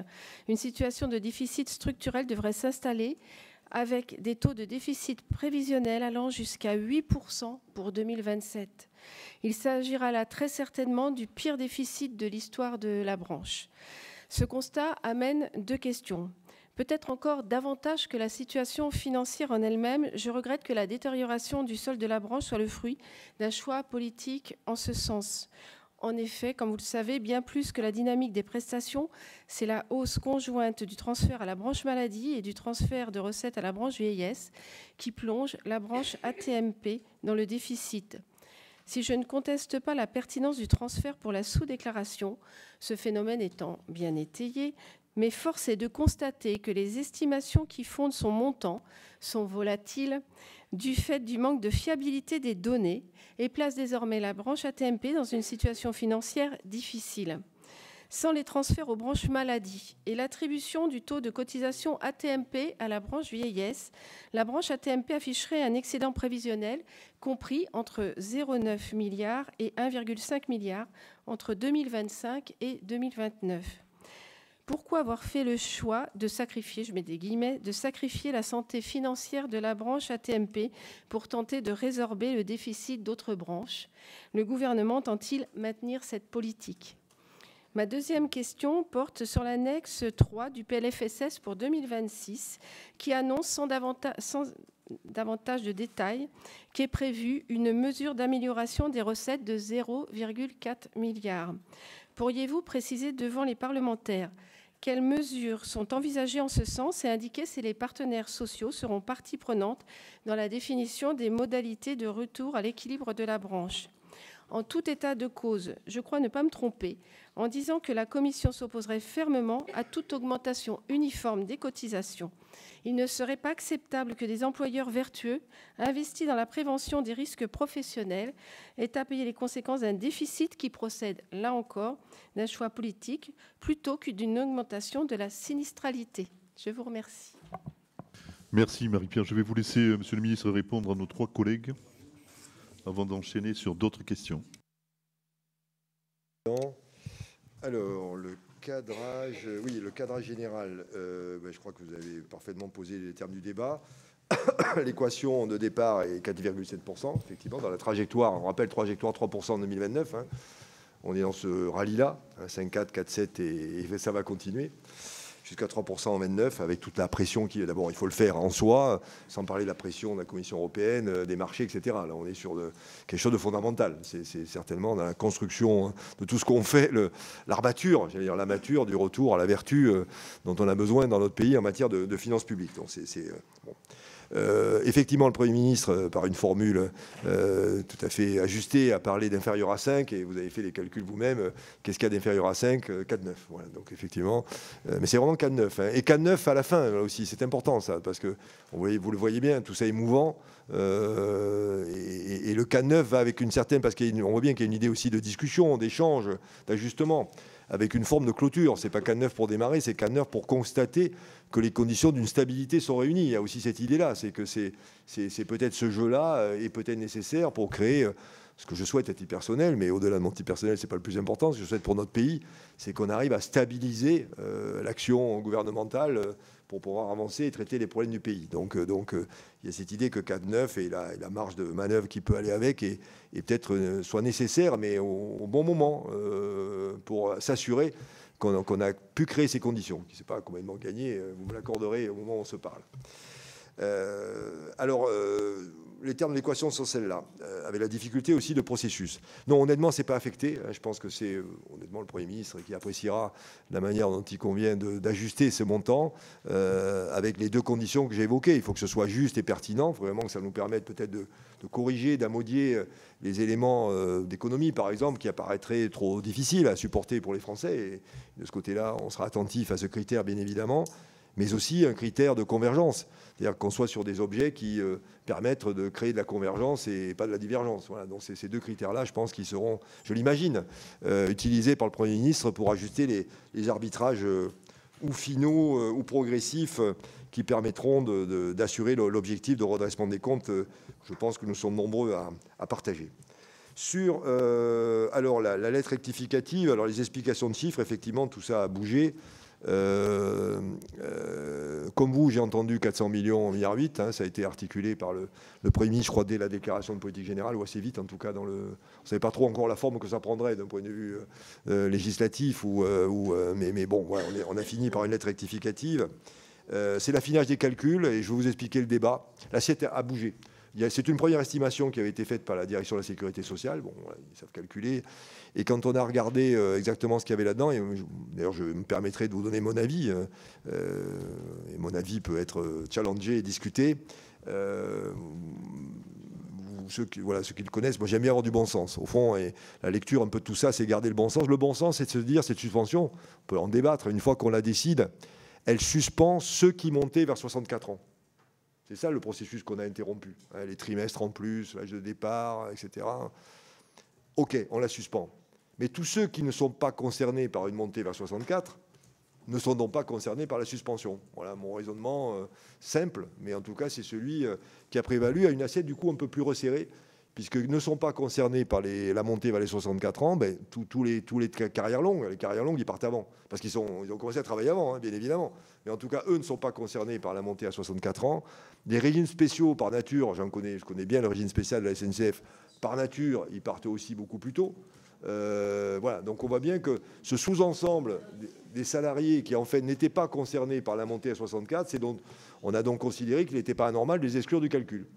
une situation de déficit structurel devrait s'installer avec des taux de déficit prévisionnels allant jusqu'à 8% pour 2027. Il s'agira là très certainement du pire déficit de l'histoire de la branche. Ce constat amène 2 questions. Peut-être encore davantage que la situation financière en elle-même, je regrette que la détérioration du solde de la branche soit le fruit d'un choix politique en ce sens. En effet, comme vous le savez, bien plus que la dynamique des prestations, c'est la hausse conjointe du transfert à la branche maladie et du transfert de recettes à la branche vieillesse qui plonge la branche AT-MP dans le déficit. Si je ne conteste pas la pertinence du transfert pour la sous-déclaration, ce phénomène étant bien étayé, mais force est de constater que les estimations qui fondent son montant sont volatiles du fait du manque de fiabilité des données et placent désormais la branche AT-MP dans une situation financière difficile. Sans les transferts aux branches maladie et l'attribution du taux de cotisation AT-MP à la branche vieillesse, la branche AT-MP afficherait un excédent prévisionnel compris entre 0,9 milliard et 1,5 milliard entre 2025 et 2029. Pourquoi avoir fait le choix de sacrifier, je mets des guillemets, de sacrifier la santé financière de la branche AT-MP pour tenter de résorber le déficit d'autres branches? Le gouvernement entend-il maintenir cette politique? Ma deuxième question porte sur l'annexe 3 du PLFSS pour 2026 qui annonce sans davantage de détails qu'est prévue une mesure d'amélioration des recettes de 0,4 milliard. Pourriez-vous préciser devant les parlementaires quelles mesures sont envisagées en ce sens et indiquer si les partenaires sociaux seront partie prenante dans la définition des modalités de retour à l'équilibre de la branche? En tout état de cause, je crois ne pas me tromper en disant que la Commission s'opposerait fermement à toute augmentation uniforme des cotisations. Il ne serait pas acceptable que des employeurs vertueux, investis dans la prévention des risques professionnels, aient à payer les conséquences d'un déficit qui procède, là encore, d'un choix politique plutôt que d'une augmentation de la sinistralité. Je vous remercie. Merci Marie-Pierre. Je vais vous laisser, Monsieur le ministre, répondre à nos 3 collègues avant d'enchaîner sur d'autres questions. Alors, le cadrage général, je crois que vous avez parfaitement posé les termes du débat. L'équation de départ est 4,7%, effectivement, dans la trajectoire. On rappelle, trajectoire 3% en 2029. Hein. On est dans ce rallye-là, 5,4, 4,7, et ça va continuer jusqu'à 3% en 29, avec toute la pression qui est d'abord, il faut le faire en soi, sans parler de la pression de la Commission européenne, des marchés, etc. Là, on est sur quelque chose de fondamental. C'est certainement dans la construction de tout ce qu'on fait, l'armature, j'allais dire l'armature du retour à la vertu dont on a besoin dans notre pays en matière de finances publiques. Donc, bon. Effectivement, le Premier ministre, par une formule tout à fait ajustée, a parlé d'inférieur à 5, et vous avez fait les calculs vous-même. Qu'est-ce qu'il y a d'inférieur à 5 ? 4,9. Voilà, donc effectivement, mais c'est vraiment 4,9. Hein. Et 4,9 à la fin, là aussi, c'est important ça, parce que vous le voyez bien, tout ça est mouvant. Et le 4,9 va avec une certaine, parce qu'on voit bien qu'il y a une idée aussi de discussion, d'échange, d'ajustement, avec une forme de clôture. C'est pas 4,9 pour démarrer, c'est 4,9 pour constater que les conditions d'une stabilité sont réunies. Il y a aussi cette idée-là, c'est que c'est peut-être ce jeu-là est peut-être nécessaire pour créer ce que je souhaite à titre personnel, mais au-delà de mon titre personnel, c'est pas le plus important. Ce que je souhaite pour notre pays, c'est qu'on arrive à stabiliser l'action gouvernementale pour pouvoir avancer et traiter les problèmes du pays. Donc il y a cette idée que 4,9 et la marge de manœuvre qui peut aller avec et peut-être soit nécessaire, mais au bon moment pour s'assurer qu'on a pu créer ces conditions, qui ne sont pas complètement gagné, vous me l'accorderez au moment où on se parle. Les termes de l'équation sont celles-là, avec la difficulté aussi de processus. Non, honnêtement, ce n'est pas affecté. Je pense que c'est honnêtement le Premier ministre qui appréciera la manière dont il convient d'ajuster ce montant, avec les 2 conditions que j'ai évoquées. Il faut que ce soit juste et pertinent. Il faut vraiment que ça nous permette peut-être de corriger, d'amodier les éléments d'économie, par exemple, qui apparaîtraient trop difficiles à supporter pour les Français. Et de ce côté-là, on sera attentif à ce critère, bien évidemment, mais aussi un critère de convergence. C'est-à-dire qu'on soit sur des objets qui permettent de créer de la convergence et pas de la divergence. Voilà, donc c'est ces 2 critères-là, je pense, qui seront, je l'imagine, utilisés par le Premier ministre pour ajuster les arbitrages ou finaux ou progressifs qui permettront d'assurer l'objectif de redressement des comptes. Je pense que nous sommes nombreux à partager. Sur alors la lettre rectificative, alors les explications de chiffres, effectivement, tout ça a bougé. Comme vous, j'ai entendu 400 millions, 1,8 milliard, hein, ça a été articulé par le Premier ministre, je crois, dès la déclaration de politique générale, ou assez vite en tout cas. On ne savait pas trop encore la forme que ça prendrait d'un point de vue législatif, mais bon, ouais, on a fini par une lettre rectificative. C'est l'affinage des calculs, et je vais vous expliquer le débat. L'assiette a bougé. C'est une première estimation qui avait été faite par la direction de la sécurité sociale. Bon, voilà, ils savent calculer. Et quand on a regardé exactement ce qu'il y avait là-dedans, et d'ailleurs je me permettrai de vous donner mon avis, et mon avis peut être challengé et discuté. Ceux qui le connaissent, moi j'aime bien avoir du bon sens. Au fond, et la lecture un peu de tout ça, c'est garder le bon sens. Le bon sens, c'est de se dire, cette suspension, on peut en débattre, une fois qu'on la décide, elle suspend ceux qui montaient vers 64 ans. C'est ça le processus qu'on a interrompu. Les trimestres en plus, l'âge de départ, etc. OK, on la suspend. Mais tous ceux qui ne sont pas concernés par une montée vers 64 ne sont donc pas concernés par la suspension. Voilà mon raisonnement simple, mais en tout cas, c'est celui qui a prévalu à une assiette du coup un peu plus resserrée, puisqu'ils ne sont pas concernés par la montée vers les 64 ans, ben, tous les carrières longues, ils partent avant, parce qu'ils ont commencé à travailler avant, hein, bien évidemment. Mais en tout cas, eux ne sont pas concernés par la montée à 64 ans. Des régimes spéciaux, par nature, je connais bien le régime spécial de la SNCF, par nature, ils partent aussi beaucoup plus tôt. Voilà, donc on voit bien que ce sous-ensemble des salariés qui en fait n'étaient pas concernés par la montée à 64, on a donc considéré qu'il n'était pas anormal de les exclure du calcul.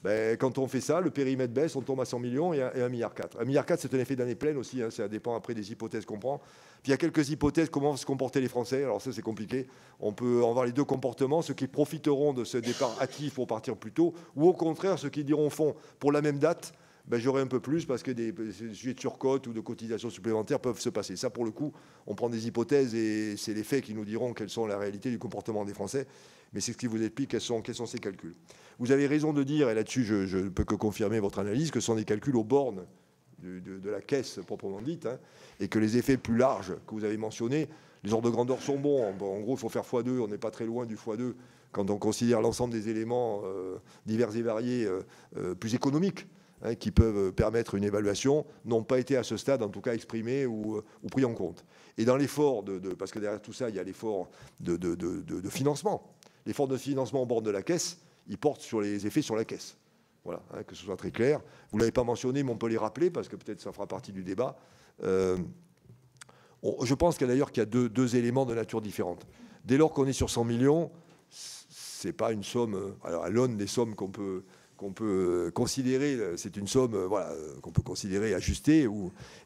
Ben, quand on fait ça, le périmètre baisse, on tombe à 100 millions et 1,4 milliard. 1,4 milliard, c'est un effet d'année pleine aussi, hein, ça dépend après des hypothèses qu'on prend. Puis il y a quelques hypothèses, comment vont se comporter les Français, alors ça c'est compliqué. On peut avoir les deux comportements, ceux qui profiteront de ce départ hâtif pour partir plus tôt, ou au contraire ceux qui diront au fond, pour la même date, ben, j'aurai un peu plus parce que des sujets de surcote ou de cotisations supplémentaires peuvent se passer. Ça, pour le coup, on prend des hypothèses et c'est les faits qui nous diront quelles sont la réalité du comportement des Français. Mais c'est ce qui vous explique quels sont ces calculs. Vous avez raison de dire, et là-dessus, je ne peux que confirmer votre analyse, que ce sont des calculs aux bornes de la caisse proprement dite, hein, et que les effets plus larges que vous avez mentionnés, les ordres de grandeur sont bons. En gros, il faut faire x2, on n'est pas très loin du x2 quand on considère l'ensemble des éléments divers et variés plus économiques, hein, qui peuvent permettre une évaluation, n'ont pas été à ce stade, en tout cas, exprimés ou pris en compte. Et dans l'effort, parce que derrière tout ça, il y a l'effort de financement. L'effort de financement au bord de la caisse, il porte sur les effets sur la caisse. Voilà, hein, que ce soit très clair. Vous ne l'avez pas mentionné, mais on peut les rappeler, parce que peut-être ça fera partie du débat. Je pense d'ailleurs qu'il y a deux éléments de nature différente. Dès lors qu'on est sur 100 millions, ce n'est pas une somme... Alors, à l'aune des sommes qu'on peut considérer, c'est une somme voilà, qu'on peut considérer ajustée.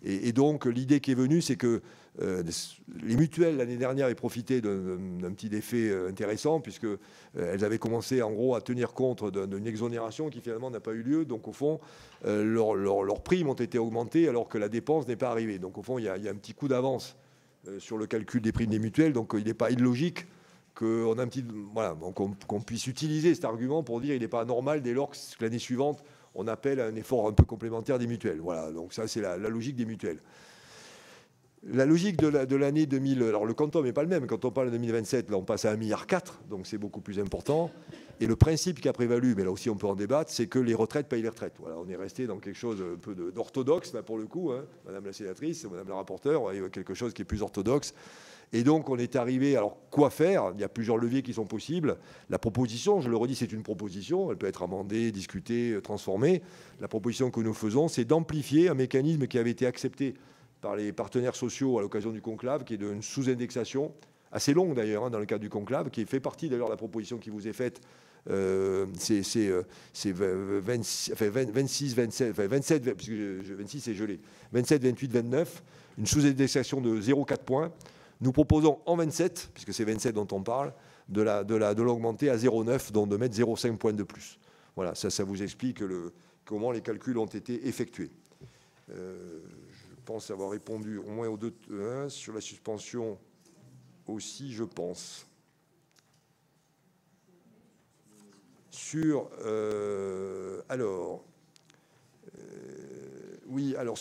Et donc, l'idée qui est venue, c'est que les mutuelles, l'année dernière, avaient profité d'un petit effet intéressant, puisqu'elles avaient commencé, en gros, à tenir compte d'une exonération qui, finalement, n'a pas eu lieu. Donc, au fond, leurs primes ont été augmentées alors que la dépense n'est pas arrivée. Donc, au fond, il y a un petit coup d'avance sur le calcul des primes des mutuelles. Donc, il n'est pas illogique qu'on a qu'on puisse utiliser cet argument pour dire qu'il n'est pas normal dès lors que l'année suivante, on appelle à un effort un peu complémentaire des mutuelles. Voilà, donc ça, c'est la logique des mutuelles. La logique de l'année 2000, alors le quantum n'est pas le même. Quand on parle de 2027, là, on passe à 1,4 milliard, donc c'est beaucoup plus important. Et le principe qui a prévalu, mais là aussi on peut en débattre, c'est que les retraites payent les retraites. Voilà, on est resté dans quelque chose un peu d'orthodoxe, là, pour le coup, hein, Madame la sénatrice, Madame la rapporteure, il y a quelque chose qui est plus orthodoxe. Et donc, on est arrivé... Alors, quoi faire? Il y a plusieurs leviers qui sont possibles. La proposition, je le redis, c'est une proposition. Elle peut être amendée, discutée, transformée. La proposition que nous faisons, c'est d'amplifier un mécanisme qui avait été accepté par les partenaires sociaux à l'occasion du conclave, qui est d'une sous-indexation, assez longue d'ailleurs, hein, dans le cadre du conclave, qui fait partie d'ailleurs de la proposition qui vous est faite. C'est 26, 27, 27, puisque 26 est gelé. 27, 28, 29, une sous-indexation de 0,4 points. Nous proposons en 27, puisque c'est 27 dont on parle, de l'augmenter à 0,9, donc de mettre 0,5 points de plus. Voilà, ça vous explique comment les calculs ont été effectués. Je pense avoir répondu au moins aux deux. Sur la suspension aussi, je pense. Oui, alors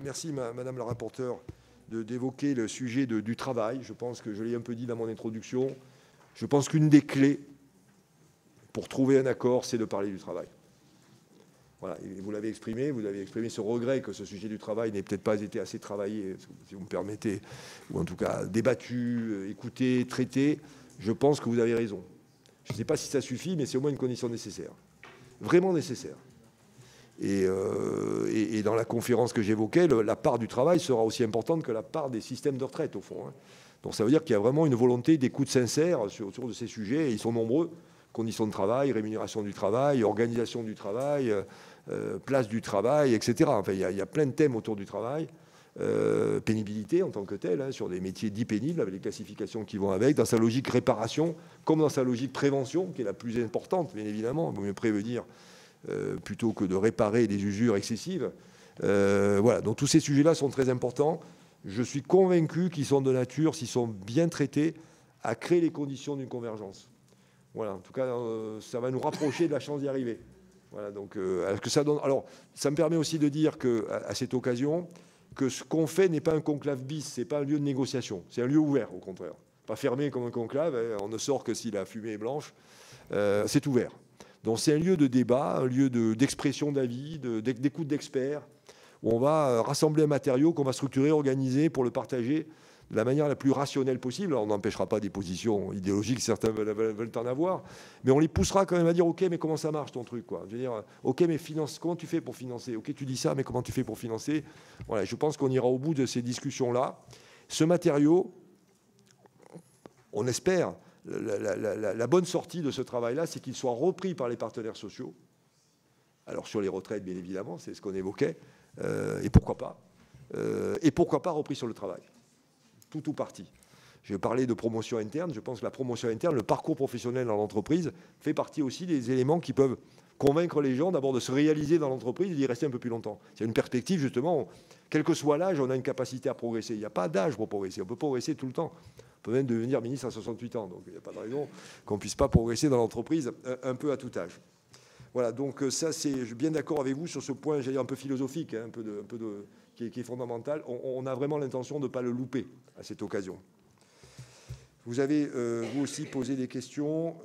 merci Madame la rapporteure d'évoquer le sujet du travail. Je pense que je l'ai un peu dit dans mon introduction. Je pense qu'une des clés pour trouver un accord, c'est de parler du travail. Voilà, et vous l'avez exprimé ce regret que ce sujet du travail n'ait peut-être pas été assez travaillé, si vous me permettez, ou en tout cas débattu, écouté, traité. Je pense que vous avez raison. Je ne sais pas si ça suffit, mais c'est au moins une condition nécessaire. Vraiment nécessaire. Et dans la conférence que j'évoquais, la part du travail sera aussi importante que la part des systèmes de retraite, au fond. Hein. Donc ça veut dire qu'il y a vraiment une volonté d'écoute sincère autour de ces sujets, et ils sont nombreux, conditions de travail, rémunération du travail, organisation du travail, place du travail, etc. Enfin, il y a plein de thèmes autour du travail. Pénibilité en tant que telle, hein, sur des métiers dits pénibles, avec les classifications qui vont avec, dans sa logique réparation, comme dans sa logique prévention, qui est la plus importante, bien évidemment. Il vaut mieux prévenir plutôt que de réparer des usures excessives. Voilà, donc tous ces sujets-là sont très importants. Je suis convaincu qu'ils sont de nature, s'ils sont bien traités, à créer les conditions d'une convergence. Voilà, en tout cas, ça va nous rapprocher de la chance d'y arriver. Voilà, donc, que ça donne... Alors, ça me permet aussi de dire qu'à cette occasion, que ce qu'on fait n'est pas un conclave bis, ce n'est pas un lieu de négociation, c'est un lieu ouvert, au contraire. Pas fermé comme un conclave, hein, on ne sort que si la fumée est blanche, c'est ouvert. Donc c'est un lieu de débat, un lieu d'expression d'avis, d'écoute d'experts, où on va rassembler un matériau qu'on va structurer, organiser pour le partager de la manière la plus rationnelle possible. Alors, on n'empêchera pas des positions idéologiques, certains veulent en avoir, mais on les poussera quand même à dire « Ok, mais comment ça marche ton truc quoi ?» Je veux dire « Ok, mais comment tu fais pour financer ? Ok, tu dis ça, mais comment tu fais pour financer ?» Voilà, je pense qu'on ira au bout de ces discussions-là. Ce matériau, on espère, la bonne sortie de ce travail-là, c'est qu'il soit repris par les partenaires sociaux. Alors sur les retraites, bien évidemment, c'est ce qu'on évoquait, et pourquoi pas repris sur le travail. Tout ou partie. Je parlais de promotion interne. Je pense que la promotion interne, le parcours professionnel dans l'entreprise, fait partie aussi des éléments qui peuvent convaincre les gens d'abord de se réaliser dans l'entreprise et d'y rester un peu plus longtemps. C'est une perspective, justement, quel que soit l'âge, on a une capacité à progresser. Il n'y a pas d'âge pour progresser. On peut progresser tout le temps. On peut même devenir ministre à 68 ans. Donc il n'y a pas de raison qu'on ne puisse pas progresser dans l'entreprise un peu à tout âge. Voilà, donc ça, je suis bien d'accord avec vous sur ce point, j'allais dire un peu philosophique, hein, qui est fondamental. On a vraiment l'intention de ne pas le louper à cette occasion. Vous avez, vous aussi, posé des questions.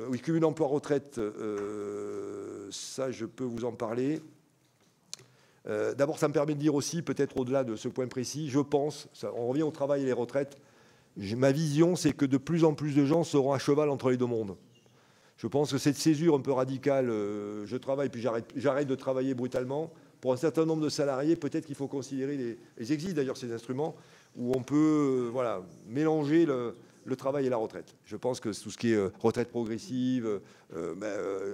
Oui, cumul emploi-retraite, ça, je peux vous en parler. D'abord, ça me permet de dire aussi, peut-être au-delà de ce point précis, je pense, on revient au travail et les retraites, ma vision, c'est que de plus en plus de gens seront à cheval entre les deux mondes. Je pense que cette césure un peu radicale, je travaille puis j'arrête de travailler brutalement, pour un certain nombre de salariés, peut-être qu'il faut considérer, ils existent d'ailleurs ces instruments, où on peut mélanger le travail et la retraite. Je pense que tout ce qui est retraite progressive,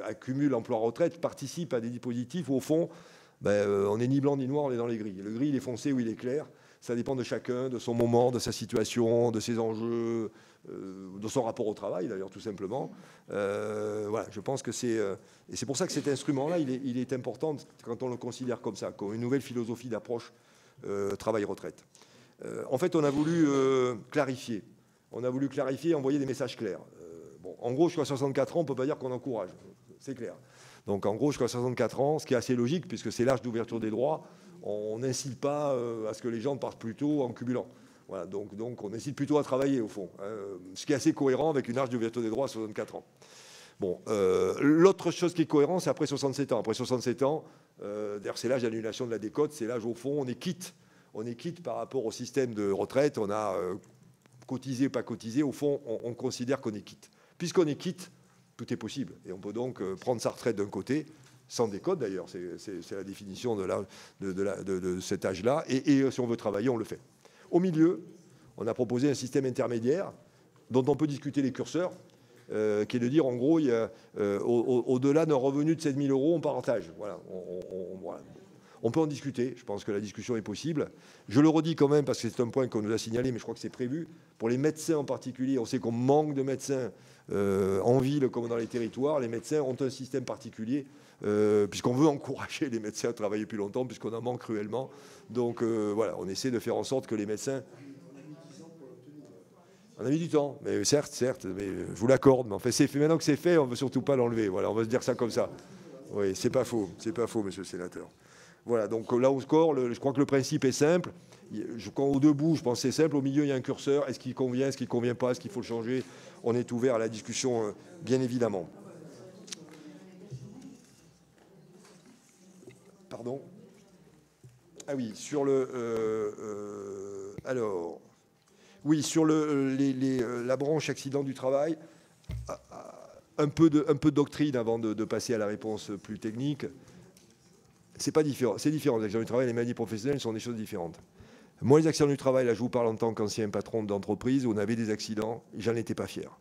accumule emploi-retraite, participe à des dispositifs où au fond, on n'est ni blanc ni noir, on est dans les grilles. Le gris, il est foncé ou il est clair. Ça dépend de chacun, de son moment, de sa situation, de ses enjeux, de son rapport au travail, d'ailleurs, tout simplement. Voilà, je pense que c'est... et c'est pour ça que cet instrument-là, il est important quand on le considère comme ça, comme une nouvelle philosophie d'approche travail-retraite. En fait, on a voulu clarifier. On a voulu clarifier et envoyer des messages clairs. Bon, en gros, jusqu'à 64 ans, on ne peut pas dire qu'on encourage. C'est clair. Donc, en gros, jusqu'à 64 ans, ce qui est assez logique, puisque c'est l'âge d'ouverture des droits, on n'incite pas à ce que les gens partent plus tôt en cumulant. Voilà, donc on incite plutôt à travailler, au fond. Hein, ce qui est assez cohérent avec une âge d'ouverture des droits à 64 ans. Bon, l'autre chose qui est cohérent, c'est après 67 ans. Après 67 ans, d'ailleurs, c'est l'âge d'annulation de la décote, c'est l'âge, au fond, on est quitte. On est quitte par rapport au système de retraite. On a cotisé ou pas cotisé. Au fond, on considère qu'on est quitte. Puisqu'on est quitte, tout est possible. Et on peut donc prendre sa retraite d'un côté, sans décote d'ailleurs, c'est la définition de cet âge-là. Et si on veut travailler, on le fait. Au milieu, on a proposé un système intermédiaire dont on peut discuter les curseurs, qui est de dire, en gros, au-delà d'un revenu de 7 000 €, on partage. Voilà, voilà. On peut en discuter, je pense que la discussion est possible. Je le redis quand même, parce que c'est un point qu'on nous a signalé, mais je crois que c'est prévu. Pour les médecins en particulier, on sait qu'on manque de médecins en ville comme dans les territoires. Les médecins ont un système particulier, puisqu'on veut encourager les médecins à travailler plus longtemps, puisqu'on en manque cruellement. Donc voilà, on essaie de faire en sorte que les médecins... On a mis du temps, mais certes, mais je vous l'accorde. Mais en fait, maintenant que c'est fait, on ne veut surtout pas l'enlever. Voilà, on va se dire ça comme ça. Oui, c'est pas faux, monsieur le sénateur. Voilà, donc là au score, je crois que le principe est simple. Au debout, je pense que c'est simple. Au milieu, il y a un curseur. Est-ce qu'il convient, est-ce qu'il ne convient pas, est-ce qu'il faut le changer? On est ouvert à la discussion, bien évidemment. Pardon? Ah oui, sur le... alors... Oui, sur la branche accident du travail, un peu de doctrine avant de passer à la réponse plus technique. C'est pas différent. C'est différent. Les accidents du travail et les maladies professionnelles sont des choses différentes. Moi, les accidents du travail, là, je vous parle en tant qu'ancien patron d'entreprise, on avait des accidents, j'en étais pas fier.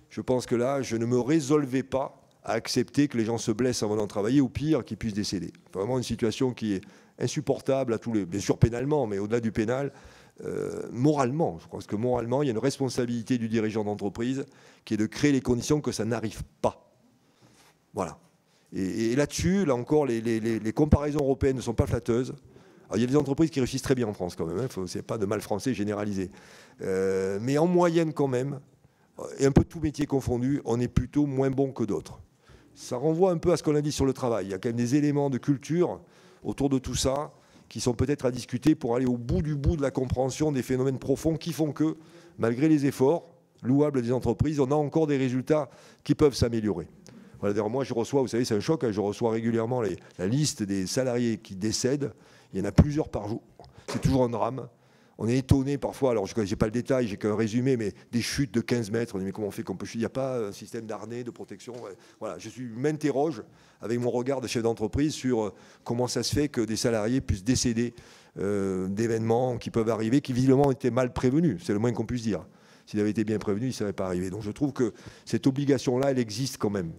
Je pense que là, je ne me résolvais pas à accepter que les gens se blessent en venant travailler, ou pire, qu'ils puissent décéder. Vraiment une situation qui est insupportable à tous les... Bien sûr pénalement, mais au-delà du pénal, moralement. Je pense que moralement, il y a une responsabilité du dirigeant d'entreprise qui est de créer les conditions que ça n'arrive pas. Voilà. Et là-dessus, là encore, les comparaisons européennes ne sont pas flatteuses. Alors, il y a des entreprises qui réussissent très bien en France quand même, hein, c'est pas de mal français généralisé. Mais en moyenne quand même, et un peu tout métier confondu, on est plutôt moins bon que d'autres. Ça renvoie un peu à ce qu'on a dit sur le travail. Il y a quand même des éléments de culture autour de tout ça qui sont peut-être à discuter pour aller au bout de la compréhension des phénomènes profonds qui font que, malgré les efforts louables des entreprises, on a encore des résultats qui peuvent s'améliorer. Voilà, d'ailleurs, moi, je reçois, vous savez, c'est un choc, hein, je reçois régulièrement la liste des salariés qui décèdent. Il y en a plusieurs par jour. C'est toujours un drame. On est étonné parfois, alors je n'ai pas le détail, j'ai qu'un résumé, mais des chutes de 15 mètres. On dit mais comment on fait qu'on peut chuter? Il n'y a pas un système d'harnais, de protection. Voilà, je m'interroge avec mon regard de chef d'entreprise sur comment ça se fait que des salariés puissent décéder d'événements qui peuvent arriver, qui visiblement étaient mal prévenus. C'est le moins qu'on puisse dire. S'ils avaient été bien prévenus, ils ne seraient pas arrivés. Donc je trouve que cette obligation-là, elle existe quand même.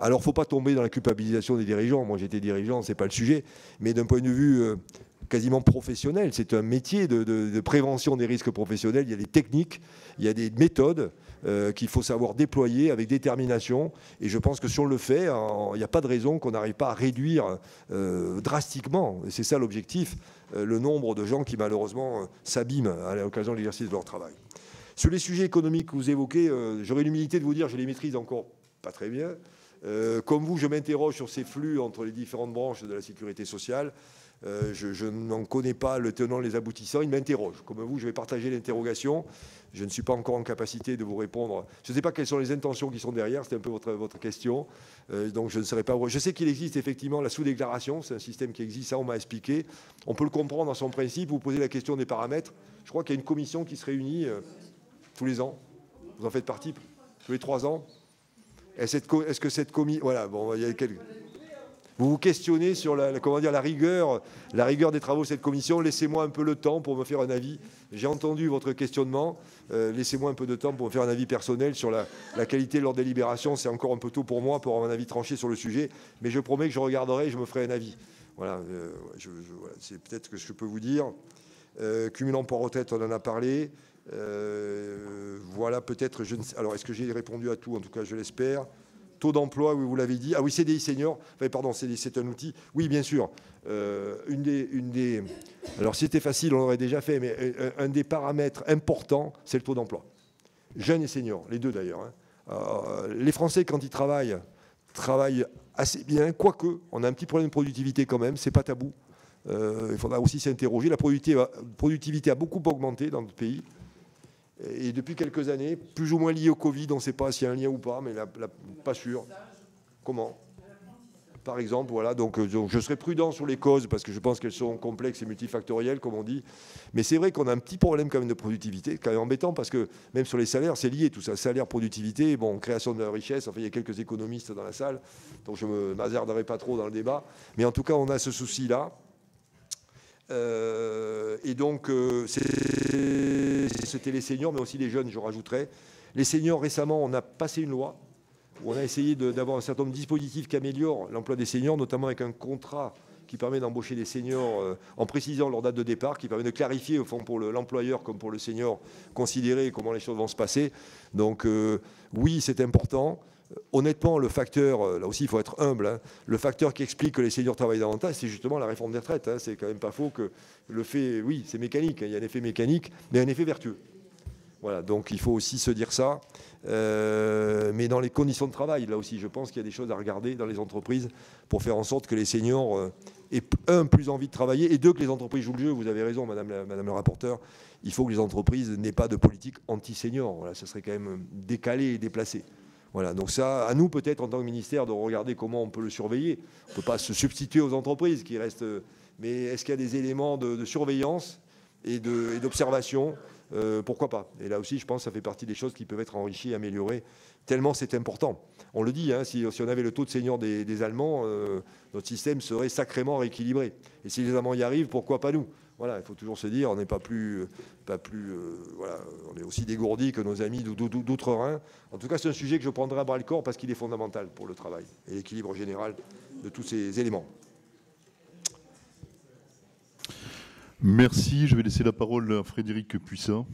Alors, il ne faut pas tomber dans la culpabilisation des dirigeants. Moi, j'étais dirigeant, ce n'est pas le sujet. Mais d'un point de vue quasiment professionnel, c'est un métier de prévention des risques professionnels. Il y a des techniques, il y a des méthodes qu'il faut savoir déployer avec détermination. Et je pense que si on le fait, il n'y a pas de raison qu'on n'arrive pas à réduire drastiquement, et c'est ça l'objectif, le nombre de gens qui malheureusement s'abîment à l'occasion de l'exercice de leur travail. Sur les sujets économiques que vous évoquez, j'aurais l'humilité de vous dire que je les maîtrise encore pas très bien. Comme vous, je m'interroge sur ces flux entre les différentes branches de la sécurité sociale. Je n'en connais pas le tenant, les aboutissants. Ils m'interrogent. Comme vous, je vais partager l'interrogation. Je ne suis pas encore en capacité de vous répondre. Je ne sais pas quelles sont les intentions qui sont derrière. C'était un peu votre question. Donc je ne saurais pas. Je sais qu'il existe effectivement la sous-déclaration. C'est un système qui existe. Ça, on m'a expliqué. On peut le comprendre dans son principe. Vous posez la question des paramètres. Je crois qu'il y a une commission qui se réunit tous les ans. Vous en faites partie tous les 3 ans. Est-ce que cette commission... Voilà, bon, il y a quelques... Vous vous questionnez sur la rigueur des travaux de cette commission. Laissez-moi un peu le temps pour me faire un avis. J'ai entendu votre questionnement. Laissez-moi un peu de temps pour me faire un avis personnel sur la qualité de leur délibération. C'est encore un peu tôt pour moi pour avoir un avis tranché sur le sujet. Mais je promets que je regarderai et je me ferai un avis. Voilà, voilà, c'est peut-être ce que je peux vous dire. Cumul emploi-retraite, on en a parlé. Voilà, peut-être, alors est-ce que j'ai répondu à tout? En tout cas, je l'espère. Taux d'emploi, oui, vous l'avez dit. Ah oui, CDI senior. Enfin, pardon, c'est un outil. Oui, bien sûr. Alors, si c'était facile, on l'aurait déjà fait, mais un des paramètres importants, c'est le taux d'emploi. Jeunes et seniors, les deux d'ailleurs. Hein. Les Français, quand ils travaillent assez bien, quoique, on a un petit problème de productivité quand même, c'est pas tabou. Il faudra aussi s'interroger. La productivité a beaucoup augmenté dans notre pays. Et depuis quelques années, plus ou moins lié au Covid, on ne sait pas s'il y a un lien ou pas, mais pas sûr. Comment? Par exemple, voilà, donc je serai prudent sur les causes parce que je pense qu'elles sont complexes et multifactorielles, comme on dit. Mais c'est vrai qu'on a un petit problème quand même de productivité, quand même embêtant, parce que même sur les salaires, c'est lié tout ça. Salaire, productivité, bon, création de la richesse, enfin, il y a quelques économistes dans la salle, donc je ne m'hasarderai pas trop dans le débat. Mais en tout cas, on a ce souci-là. Et donc, c'était les seniors, mais aussi les jeunes, je rajouterais. Les seniors, récemment, on a passé une loi où on a essayé d'avoir un certain nombre de dispositifs qui améliorent l'emploi des seniors, notamment avec un contrat qui permet d'embaucher des seniors en précisant leur date de départ, qui permet de clarifier, au fond, pour l'employeur comme pour le senior, considérer comment les choses vont se passer. Donc, oui, c'est important. Honnêtement, le facteur, là aussi il faut être humble, hein, le facteur qui explique que les seniors travaillent davantage, c'est justement la réforme des retraites. Hein, c'est quand même pas faux que le fait, oui, c'est mécanique, hein, il y a un effet mécanique, mais un effet vertueux. Voilà, donc il faut aussi se dire ça. Mais dans les conditions de travail, là aussi, je pense qu'il y a des choses à regarder dans les entreprises pour faire en sorte que les seniors aient, un, plus envie de travailler, et deux, que les entreprises jouent le jeu. Vous avez raison, madame la rapporteure, il faut que les entreprises n'aient pas de politique anti-seniors. Voilà, ça serait quand même décalé et déplacé. Voilà, donc ça, à nous peut-être en tant que ministère de regarder comment on peut le surveiller. On ne peut pas se substituer aux entreprises qui restent... Mais est-ce qu'il y a des éléments de surveillance et d'observation? Pourquoi pas? Et là aussi, je pense que ça fait partie des choses qui peuvent être enrichies et améliorées, tellement c'est important. On le dit, hein, si on avait le taux de seniors des Allemands, notre système serait sacrément rééquilibré. Et si les Allemands y arrivent, pourquoi pas nous? Voilà, il faut toujours se dire, on n'est pas plus voilà, on est aussi dégourdi que nos amis d'outre-Rhin. En tout cas, c'est un sujet que je prendrai à bras-le-corps parce qu'il est fondamental pour le travail et l'équilibre général de tous ces éléments. Merci. Je vais laisser la parole à Frédérique Puissat.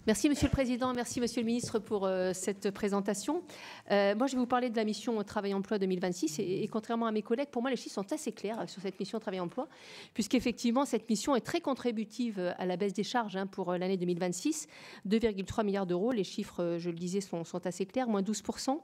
Merci Monsieur le Président, merci Monsieur le Ministre pour cette présentation. Moi, je vais vous parler de la mission Travail-Emploi 2026 et contrairement à mes collègues, pour moi, les chiffres sont assez clairs sur cette mission Travail-Emploi, puisqu'effectivement, cette mission est très contributive à la baisse des charges pour l'année 2026, 2,3 milliards d'euros. Les chiffres, je le disais, sont assez clairs, moins 12%,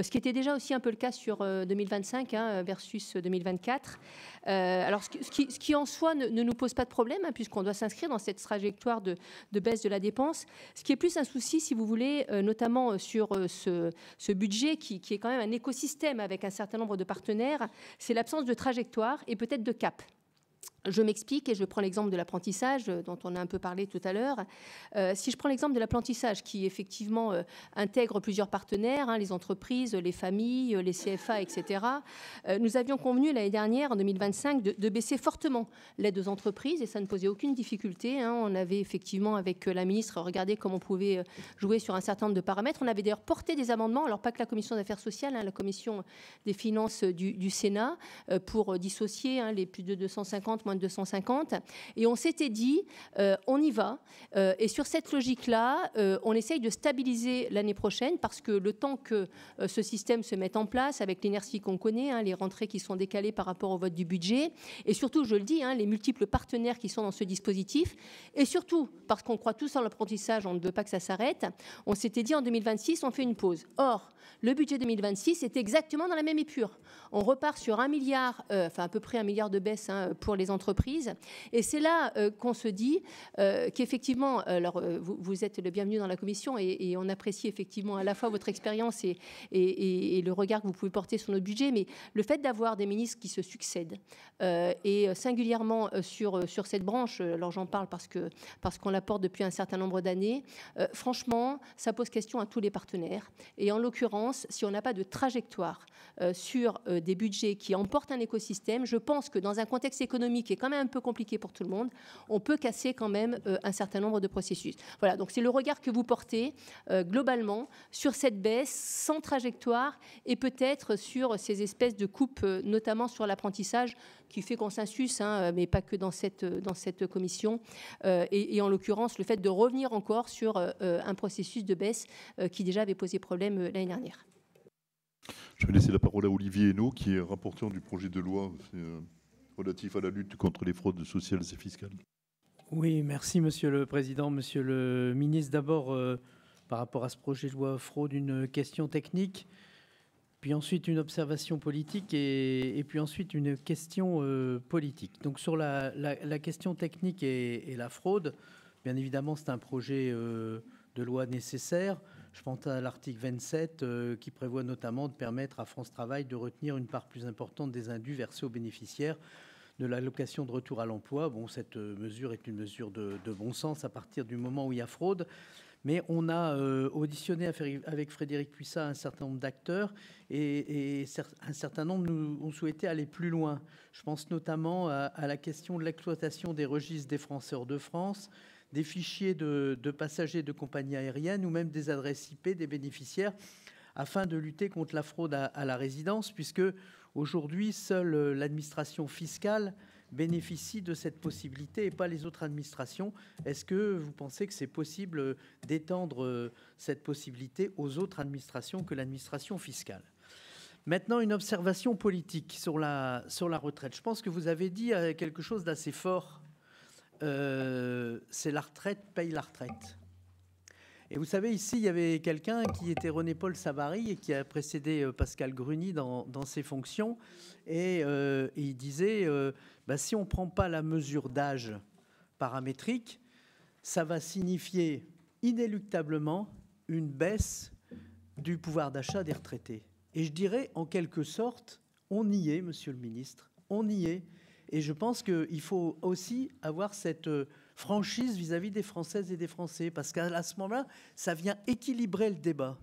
ce qui était déjà aussi un peu le cas sur 2025 versus 2024. Alors, ce qui en soi ne nous pose pas de problème, puisqu'on doit s'inscrire dans cette trajectoire de baisse de la dépense. Ce qui est plus un souci, si vous voulez, notamment sur ce budget qui est quand même un écosystème avec un certain nombre de partenaires, c'est l'absence de trajectoire et peut-être de cap. Je m'explique et je prends l'exemple de l'apprentissage dont on a un peu parlé tout à l'heure. Si je prends l'exemple de l'apprentissage qui effectivement intègre plusieurs partenaires, les entreprises, les familles, les CFA, etc. Nous avions convenu l'année dernière, en 2025, de baisser fortement l'aide aux entreprises et ça ne posait aucune difficulté. On avait effectivement avec la ministre regardé comment on pouvait jouer sur un certain nombre de paramètres. On avait d'ailleurs porté des amendements, alors pas que la commission des affaires sociales, la commission des finances du Sénat, pour dissocier les plus de 250, moins de 250. Et on s'était dit, on y va. Et sur cette logique-là, on essaye de stabiliser l'année prochaine parce que le temps que ce système se mette en place, avec l'inertie qu'on connaît, les rentrées qui sont décalées par rapport au vote du budget, et surtout, je le dis, les multiples partenaires qui sont dans ce dispositif, et surtout, parce qu'on croit tous en l'apprentissage, on ne veut pas que ça s'arrête, on s'était dit en 2026, on fait une pause. Or, le budget 2026 est exactement dans la même épure. On repart sur 1 milliard, enfin à peu près 1 milliard de baisse pour les entreprises. Et c'est là qu'on se dit qu'effectivement, alors vous êtes le bienvenu dans la commission et on apprécie effectivement à la fois votre expérience et le regard que vous pouvez porter sur notre budget, mais le fait d'avoir des ministres qui se succèdent et singulièrement sur cette branche, alors j'en parle parce qu'on la porte depuis un certain nombre d'années, franchement, ça pose question à tous les partenaires. Et en l'occurrence, si on n'a pas de trajectoire sur des budgets qui emportent un écosystème, je pense que dans un contexte économique qui est quand même un peu compliqué pour tout le monde, on peut casser quand même un certain nombre de processus. Voilà, donc c'est le regard que vous portez globalement sur cette baisse sans trajectoire et peut-être sur ces espèces de coupes, notamment sur l'apprentissage, qui fait consensus, mais pas que dans cette commission. Et en l'occurrence, le fait de revenir encore sur un processus de baisse qui déjà avait posé problème l'année dernière. Je vais laisser la parole à Olivier Hennaut, qui est rapporteur du projet de loi relatif à la lutte contre les fraudes sociales et fiscales. Oui, merci Monsieur le Président. Monsieur le Ministre, d'abord, par rapport à ce projet de loi fraude, une question technique, puis ensuite une observation politique et puis ensuite une question politique. Donc sur la question technique et la fraude, bien évidemment, c'est un projet de loi nécessaire. Je pense à l'article 27 qui prévoit notamment de permettre à France Travail de retenir une part plus importante des indus versés aux bénéficiaires de l'allocation de retour à l'emploi. Bon, cette mesure est une mesure de bon sens à partir du moment où il y a fraude. Mais on a auditionné avec Frédérique Puissat un certain nombre d'acteurs et un certain nombre ont souhaité aller plus loin. Je pense notamment à la question de l'exploitation des registres des Français hors de France, des fichiers de passagers de compagnies aériennes ou même des adresses IP des bénéficiaires afin de lutter contre la fraude à la résidence, puisque aujourd'hui, seule l'administration fiscale bénéficie de cette possibilité et pas les autres administrations. Est-ce que vous pensez que c'est possible d'étendre cette possibilité aux autres administrations que l'administration fiscale ? Maintenant, une observation politique sur la retraite. Je pense que vous avez dit quelque chose d'assez fort. C'est la retraite paye la retraite. Et vous savez, ici, il y avait quelqu'un qui était René-Paul Savary et qui a précédé Pascal Gruny dans ses fonctions. Et il disait, si on ne prend pas la mesure d'âge paramétrique, ça va signifier inéluctablement une baisse du pouvoir d'achat des retraités. Et je dirais, en quelque sorte, on y est, Monsieur le Ministre, on y est. Et je pense qu'il faut aussi avoir cette franchise vis-à-vis des Françaises et des Français, parce qu'à ce moment-là, ça vient équilibrer le débat.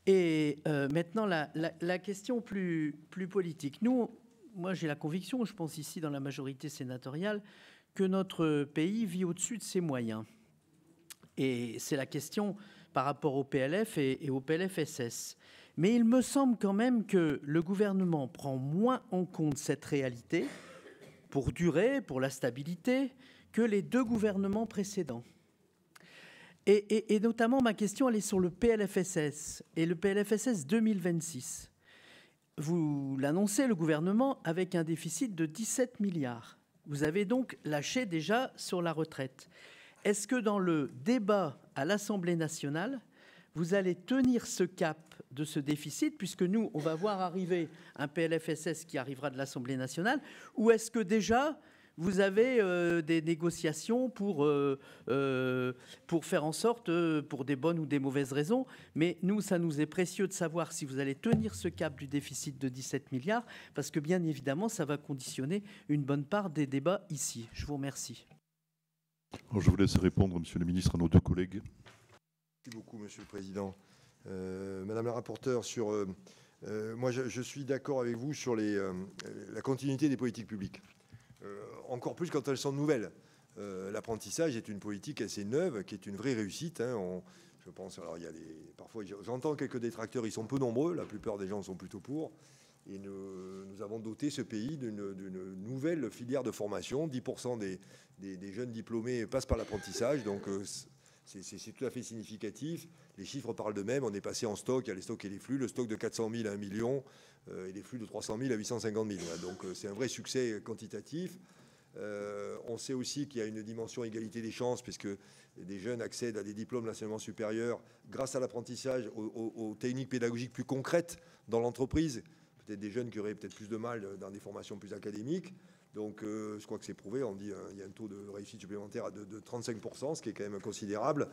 Et maintenant, la question plus politique. Moi, j'ai la conviction, je pense ici dans la majorité sénatoriale, que notre pays vit au-dessus de ses moyens. Et c'est la question par rapport au PLF et au PLFSS. Mais il me semble quand même que le gouvernement prend moins en compte cette réalité pour durer, pour la stabilité, que les deux gouvernements précédents. Et notamment, ma question, elle est sur le PLFSS et le PLFSS 2026. Vous l'annoncez, le gouvernement, avec un déficit de 17 milliards. Vous avez donc lâché déjà sur la retraite. Est-ce que dans le débat à l'Assemblée nationale, vous allez tenir ce cap de ce déficit, puisque nous, on va voir arriver un PLFSS qui arrivera de l'Assemblée nationale, ou est-ce que déjà vous avez des négociations pour faire en sorte, pour des bonnes ou des mauvaises raisons, mais nous, ça nous est précieux de savoir si vous allez tenir ce cap du déficit de 17 milliards, parce que bien évidemment, ça va conditionner une bonne part des débats ici. Je vous remercie. Alors, je vous laisse répondre, Monsieur le ministre, à nos deux collègues. Merci beaucoup, Monsieur le Président. Madame la rapporteure, moi, je suis d'accord avec vous sur la continuité des politiques publiques. Encore plus quand elles sont nouvelles. L'apprentissage est une politique assez neuve, qui est une vraie réussite. Je pense. Alors, parfois, j'entends quelques détracteurs. Ils sont peu nombreux. La plupart des gens sont plutôt pour. Et nous avons doté ce pays d'une nouvelle filière de formation. 10% des jeunes diplômés passent par l'apprentissage. Donc, c'est tout à fait significatif. Les chiffres parlent d'eux-mêmes. On est passé en stock. Il y a les stocks et les flux. Le stock de 400 000 à 1 million et les flux de 300 000 à 850 000. Donc, c'est un vrai succès quantitatif. On sait aussi qu'il y a une dimension égalité des chances, puisque des jeunes accèdent à des diplômes de l'enseignement supérieur grâce à l'apprentissage, aux techniques pédagogiques plus concrètes dans l'entreprise. Peut-être des jeunes qui auraient peut-être plus de mal dans des formations plus académiques. Donc, je crois que c'est prouvé. On dit il y a un taux de réussite supplémentaire de 35%, ce qui est quand même considérable.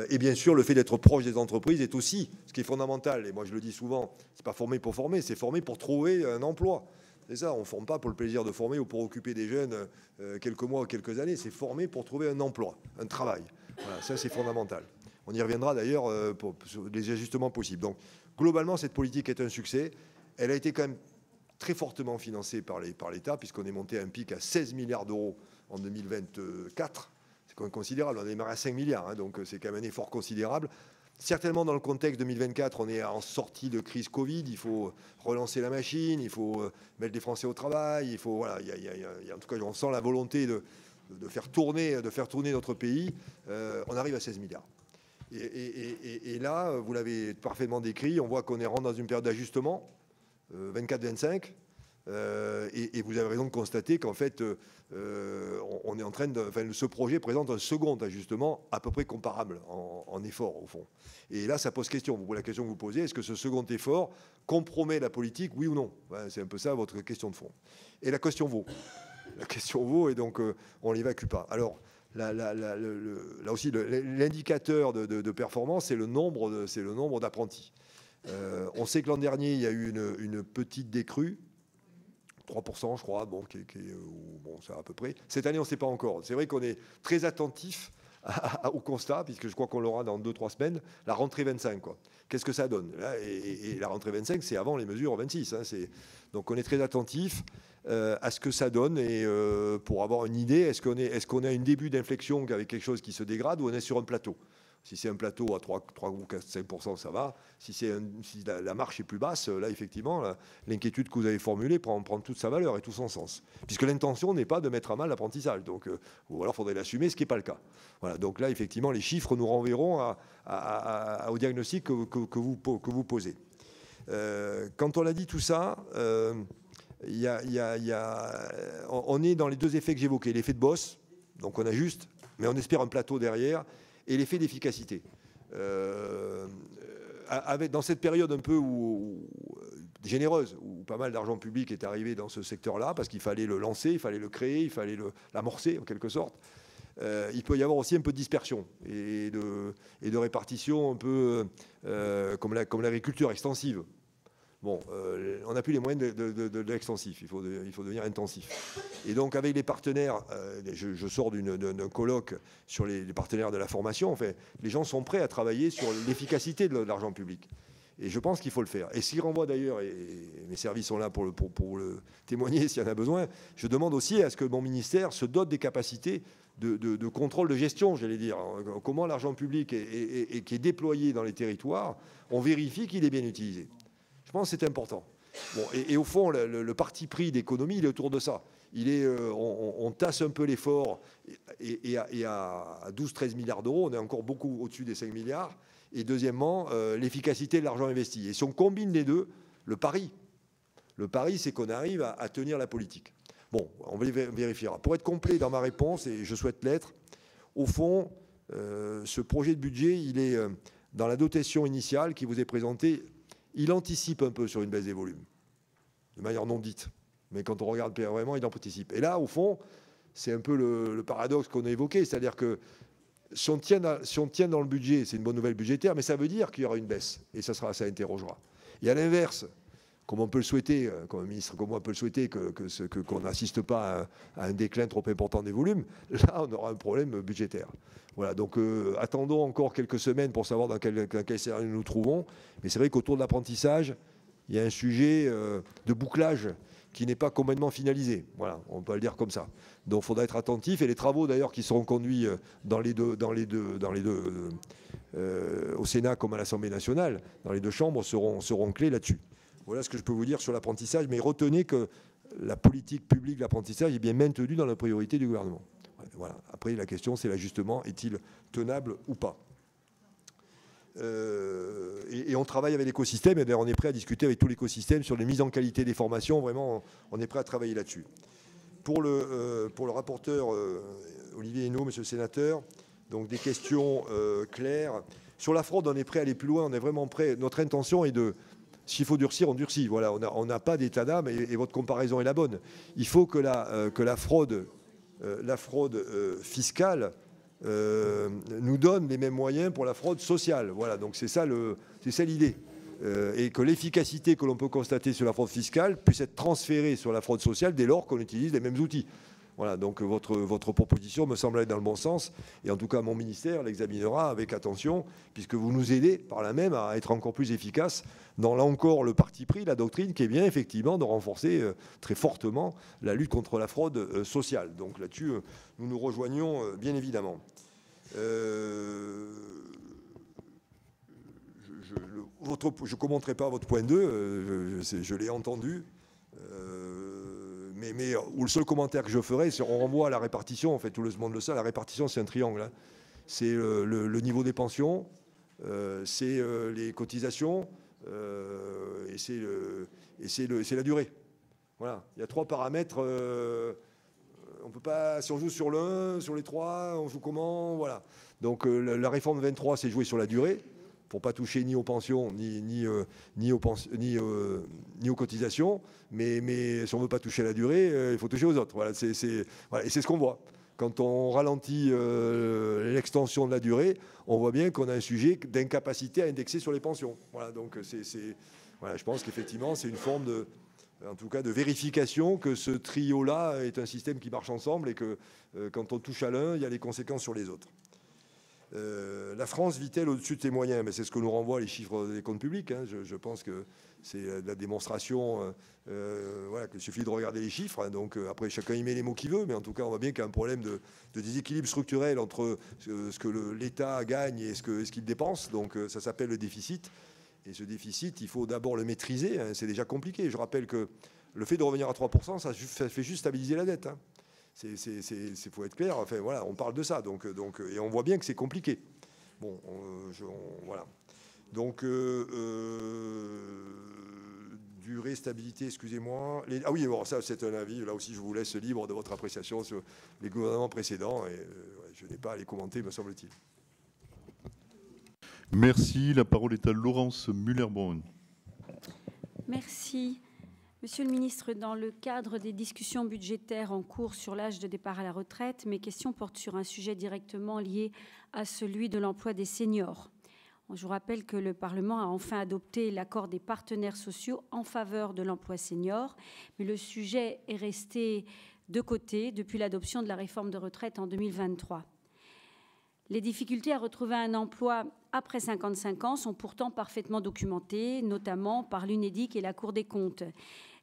Et bien sûr, le fait d'être proche des entreprises est aussi ce qui est fondamental. Et moi, je le dis souvent, c'est pas former pour former, c'est former pour trouver un emploi. C'est ça, on ne forme pas pour le plaisir de former ou pour occuper des jeunes quelques mois ou quelques années. C'est former pour trouver un emploi, un travail. Voilà, ça, c'est fondamental. On y reviendra d'ailleurs pour les ajustements possibles. Donc, globalement, cette politique est un succès. Elle a été quand même très fortement financée par l'État, puisqu'on est monté à un pic à 16 milliards d'euros en 2024. C'est quand même considérable. On a démarré à 5 milliards, donc c'est quand même un effort considérable. Certainement, dans le contexte 2024, on est en sortie de crise Covid. Il faut relancer la machine, il faut mettre les Français au travail. Il faut, voilà, en tout cas, on sent la volonté de faire tourner notre pays. On arrive à 16 milliards. Et là, vous l'avez parfaitement décrit, on voit qu'on est rentré dans une période d'ajustement, 24-25. Et vous avez raison de constater qu'en fait, on est en train ce projet présente un second ajustement à peu près comparable en effort, au fond. Et là, ça pose question. La question que vous posez, est-ce que ce second effort compromet la politique, oui ou non? C'est un peu ça votre question de fond. Et la question vaut. La question vaut, et donc on ne l'évacue pas. Alors, là aussi, l'indicateur de performance, c'est le nombre d'apprentis. On sait que l'an dernier, il y a eu une petite décrue, 3%, je crois, bon, c'est à peu près. Cette année, on ne sait pas encore. C'est vrai qu'on est très attentif au constat, puisque je crois qu'on l'aura dans 2-3 semaines, la rentrée 25. Qu'est-ce que ça donne là, et la rentrée 25, c'est avant les mesures 26. Donc on est très attentif à ce que ça donne, et pour avoir une idée, est-ce qu'on a un début d'inflexion avec quelque chose qui se dégrade, ou on est sur un plateau? Si c'est un plateau à 3 ou 5%, ça va. Si la marche est plus basse, là, effectivement, l'inquiétude que vous avez formulée prend toute sa valeur et tout son sens. Puisque l'intention n'est pas de mettre à mal l'apprentissage. Donc, ou alors, il faudrait l'assumer, ce qui n'est pas le cas. Voilà, donc là, effectivement, les chiffres nous renverront au diagnostic que vous posez. Quand on a dit tout ça, on est dans les deux effets que j'évoquais. L'effet de bosse, donc on ajuste, mais on espère un plateau derrière, et l'effet d'efficacité. Dans cette période un peu généreuse, où pas mal d'argent public est arrivé dans ce secteur-là, parce qu'il fallait le lancer, il fallait le créer, il fallait l'amorcer en quelque sorte, il peut y avoir aussi un peu de dispersion et de répartition un peu comme l'agriculture extensive. Bon, on n'a plus les moyens de l'extensif, il faut devenir intensif. Et donc avec les partenaires, je sors d'un colloque sur les partenaires de la formation, enfin, les gens sont prêts à travailler sur l'efficacité de l'argent public. Et je pense qu'il faut le faire. Et s'il renvoie d'ailleurs, et mes services sont là pour le témoigner s'il y en a besoin, je demande aussi à ce que mon ministère se dote des capacités de contrôle de gestion, j'allais dire. Comment l'argent public qui est déployé dans les territoires, on vérifie qu'il est bien utilisé. Je pense que c'est important. Bon, et au fond, le parti pris d'économie, il est autour de ça. On tasse un peu l'effort et à 12-13 milliards d'euros, on est encore beaucoup au-dessus des 5 milliards. Et deuxièmement, l'efficacité de l'argent investi. Et si on combine les deux, le pari, c'est qu'on arrive à tenir la politique. Bon, on vérifiera. Pour être complet dans ma réponse, et je souhaite l'être, au fond, ce projet de budget, il est dans la dotation initiale qui vous est présentée, il anticipe un peu sur une baisse des volumes, de manière non dite. Mais quand on regarde vraiment, il anticipe. Et là, au fond, c'est un peu le paradoxe qu'on a évoqué, c'est-à-dire que si on tient dans le budget, c'est une bonne nouvelle budgétaire, mais ça veut dire qu'il y aura une baisse, et ça interrogera. Et à l'inverse, comme on peut le souhaiter, comme un ministre comme moi peut le souhaiter, qu'on n'assiste pas à un déclin trop important des volumes, là, on aura un problème budgétaire. Voilà, donc attendons encore quelques semaines pour savoir dans quel scénario nous nous trouvons. Mais c'est vrai qu'autour de l'apprentissage, il y a un sujet de bouclage qui n'est pas complètement finalisé. Voilà, on peut le dire comme ça. Donc il faudra être attentif. Et les travaux d'ailleurs qui seront conduits au Sénat comme à l'Assemblée nationale, dans les deux chambres, seront clés là-dessus. Voilà ce que je peux vous dire sur l'apprentissage. Mais retenez que la politique publique de l'apprentissage est bien maintenue dans la priorité du gouvernement. Voilà. Après, la question, c'est l'ajustement. Est-il tenable ou pas ? Et on travaille avec l'écosystème. Et d'ailleurs, on est prêt à discuter avec tout l'écosystème sur les mises en qualité des formations. Vraiment, on est prêt à travailler là-dessus. Pour le rapporteur Olivier Henno, monsieur le sénateur, donc des questions claires. Sur la fraude, on est prêt à aller plus loin. On est vraiment prêt. Notre intention est de... S'il faut durcir, on durcit. Voilà, on n'a pas d'état d'âme et votre comparaison est la bonne. Il faut que la fraude fiscale nous donne les mêmes moyens pour la fraude sociale. Voilà, donc c'est ça l'idée. Et que l'efficacité que l'on peut constater sur la fraude fiscale puisse être transférée sur la fraude sociale dès lors qu'on utilise les mêmes outils. Voilà, donc votre proposition me semble aller dans le bon sens. Et en tout cas, mon ministère l'examinera avec attention, puisque vous nous aidez par là même à être encore plus efficace dans, là encore, le parti pris, la doctrine, qui est bien effectivement de renforcer très fortement la lutte contre la fraude sociale. Donc là-dessus, nous nous rejoignons bien évidemment. Je ne commenterai pas votre point 2, je l'ai entendu. Mais le seul commentaire que je ferai, c'est qu'on renvoie à la répartition. En fait, tout le monde le sait, la répartition, c'est un triangle. Hein. C'est le niveau des pensions, c'est les cotisations et c'est la durée. Voilà. Il y a 3 paramètres. On peut pas, si on joue sur l'un, sur les 3, on joue comment? Voilà. Donc la réforme 23, c'est jouer sur la durée, pour pas toucher ni aux pensions ni aux cotisations, mais si on veut pas toucher à la durée, il faut toucher aux autres. Voilà, voilà, et c'est ce qu'on voit. Quand on ralentit l'extension de la durée, on voit bien qu'on a un sujet d'incapacité à indexer sur les pensions. Voilà, donc voilà, je pense qu'effectivement c'est une forme en tout cas de vérification que ce trio-là est un système qui marche ensemble et que quand on touche à l'un, il y a les conséquences sur les autres. La France vit-elle au-dessus de ses moyens? Mais c'est ce que nous renvoient les chiffres des comptes publics. Hein. Je pense que c'est la démonstration voilà, qu'il suffit de regarder les chiffres. Hein. Donc après, chacun y met les mots qu'il veut, mais en tout cas, on voit bien qu'il y a un problème de déséquilibre structurel entre ce que l'État gagne et ce qu'il dépense. Donc ça s'appelle le déficit. Et ce déficit, il faut d'abord le maîtriser. Hein. C'est déjà compliqué. Je rappelle que le fait de revenir à 3%, ça fait juste stabiliser la dette. Hein. Il faut être clair, enfin, voilà, on parle de ça, et on voit bien que c'est compliqué. Bon, voilà. Donc, durée, stabilité, excusez-moi. Ah oui, bon, ça c'est un avis, là aussi je vous laisse libre de votre appréciation sur les gouvernements précédents, et je n'ai pas à les commenter, me semble-t-il. Merci, la parole est à Laurence Muller-Bronn. Merci. Monsieur le ministre, dans le cadre des discussions budgétaires en cours sur l'âge de départ à la retraite, mes questions portent sur un sujet directement lié à celui de l'emploi des seniors. Je vous rappelle que le Parlement a enfin adopté l'accord des partenaires sociaux en faveur de l'emploi senior, mais le sujet est resté de côté depuis l'adoption de la réforme de retraite en 2023. Les difficultés à retrouver un emploi après 55 ans sont pourtant parfaitement documentées, notamment par l'UNEDIC et la Cour des comptes.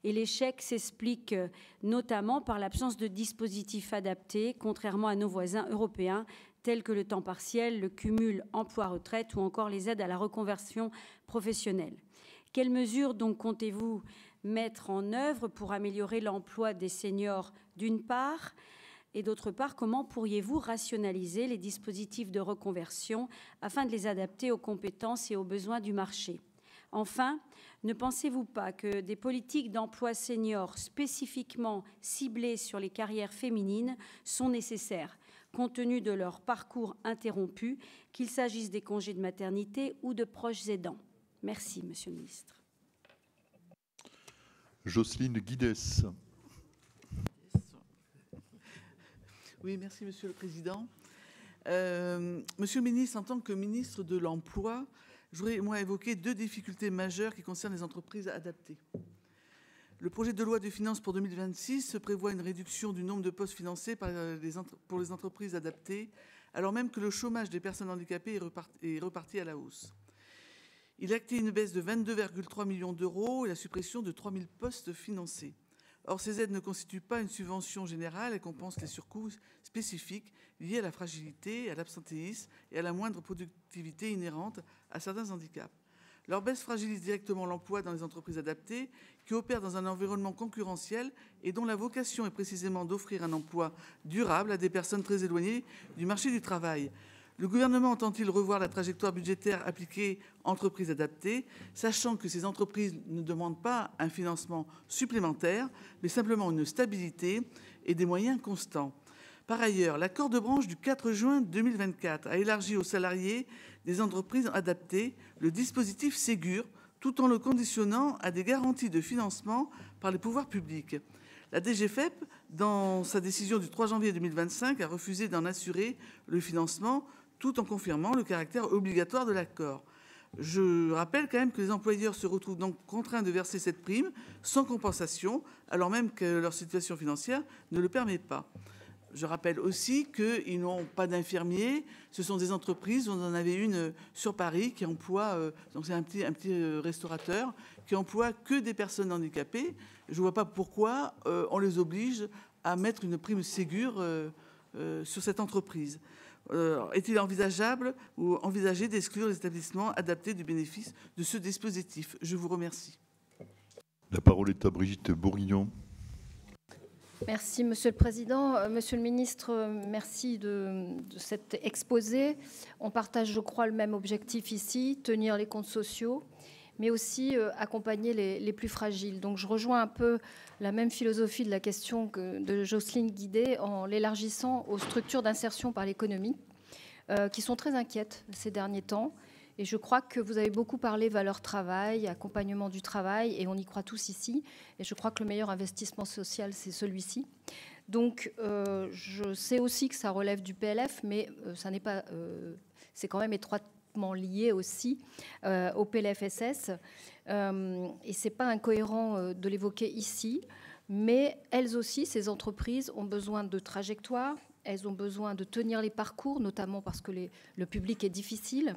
Et l'échec s'explique notamment par l'absence de dispositifs adaptés, contrairement à nos voisins européens, tels que le temps partiel, le cumul emploi-retraite ou encore les aides à la reconversion professionnelle. Quelles mesures donc comptez-vous mettre en œuvre pour améliorer l'emploi des seniors d'une part, et d'autre part, comment pourriez-vous rationaliser les dispositifs de reconversion afin de les adapter aux compétences et aux besoins du marché? Enfin, ne pensez-vous pas que des politiques d'emploi senior spécifiquement ciblées sur les carrières féminines sont nécessaires, compte tenu de leur parcours interrompu, qu'il s'agisse des congés de maternité ou de proches aidants? Merci, Monsieur le Ministre. Jocelyne Guidès. Oui, merci Monsieur le Président. Monsieur le Ministre, en tant que ministre de l'Emploi, je voudrais moi évoquer deux difficultés majeures qui concernent les entreprises adaptées. Le projet de loi de finances pour 2026 prévoit une réduction du nombre de postes financés pour les entreprises adaptées, alors même que le chômage des personnes handicapées est reparti à la hausse. Il acte une baisse de 22,3 millions d'euros et la suppression de 3 000 postes financés. Or, ces aides ne constituent pas une subvention générale et compensent les surcoûts spécifiques liés à la fragilité, à l'absentéisme et à la moindre productivité inhérente à certains handicaps. Leur baisse fragilise directement l'emploi dans les entreprises adaptées qui opèrent dans un environnement concurrentiel et dont la vocation est précisément d'offrir un emploi durable à des personnes très éloignées du marché du travail. Le gouvernement entend-il revoir la trajectoire budgétaire appliquée entreprises adaptées, sachant que ces entreprises ne demandent pas un financement supplémentaire, mais simplement une stabilité et des moyens constants? Par ailleurs, l'accord de branche du 4 juin 2024 a élargi aux salariés des entreprises adaptées le dispositif Ségur, tout en le conditionnant à des garanties de financement par les pouvoirs publics. La DGFEP, dans sa décision du 3 janvier 2025, a refusé d'en assurer le financement, tout en confirmant le caractère obligatoire de l'accord. Je rappelle quand même que les employeurs se retrouvent donc contraints de verser cette prime sans compensation, alors même que leur situation financière ne le permet pas. Je rappelle aussi qu'ils n'ont pas d'infirmiers. Ce sont des entreprises, on en avait une sur Paris qui emploie, donc c'est un petit restaurateur, qui emploie que des personnes handicapées. Je ne vois pas pourquoi on les oblige à mettre une prime Ségur sur cette entreprise. Est-il envisageable ou envisagé d'exclure les établissements adaptés du bénéfice de ce dispositif? Je vous remercie. La parole est à Brigitte Bourguignon. Merci, Monsieur le Président. Monsieur le Ministre, merci de cet exposé. On partage, je crois, le même objectif ici, tenir les comptes sociaux, mais aussi accompagner les plus fragiles. Donc je rejoins un peu la même philosophie de la question de Jocelyne Guidez en l'élargissant aux structures d'insertion par l'économie, qui sont très inquiètes ces derniers temps. Et je crois que vous avez beaucoup parlé valeur travail, accompagnement du travail, et on y croit tous ici. Et je crois que le meilleur investissement social, c'est celui-ci. Donc, je sais aussi que ça relève du PLF, mais ça n'est pas, c'est quand même étroitement lié aussi au PLFSS. Et c'est pas incohérent de l'évoquer ici. Mais elles aussi, ces entreprises, ont besoin de trajectoires. Elles ont besoin de tenir les parcours, notamment parce que le public est difficile.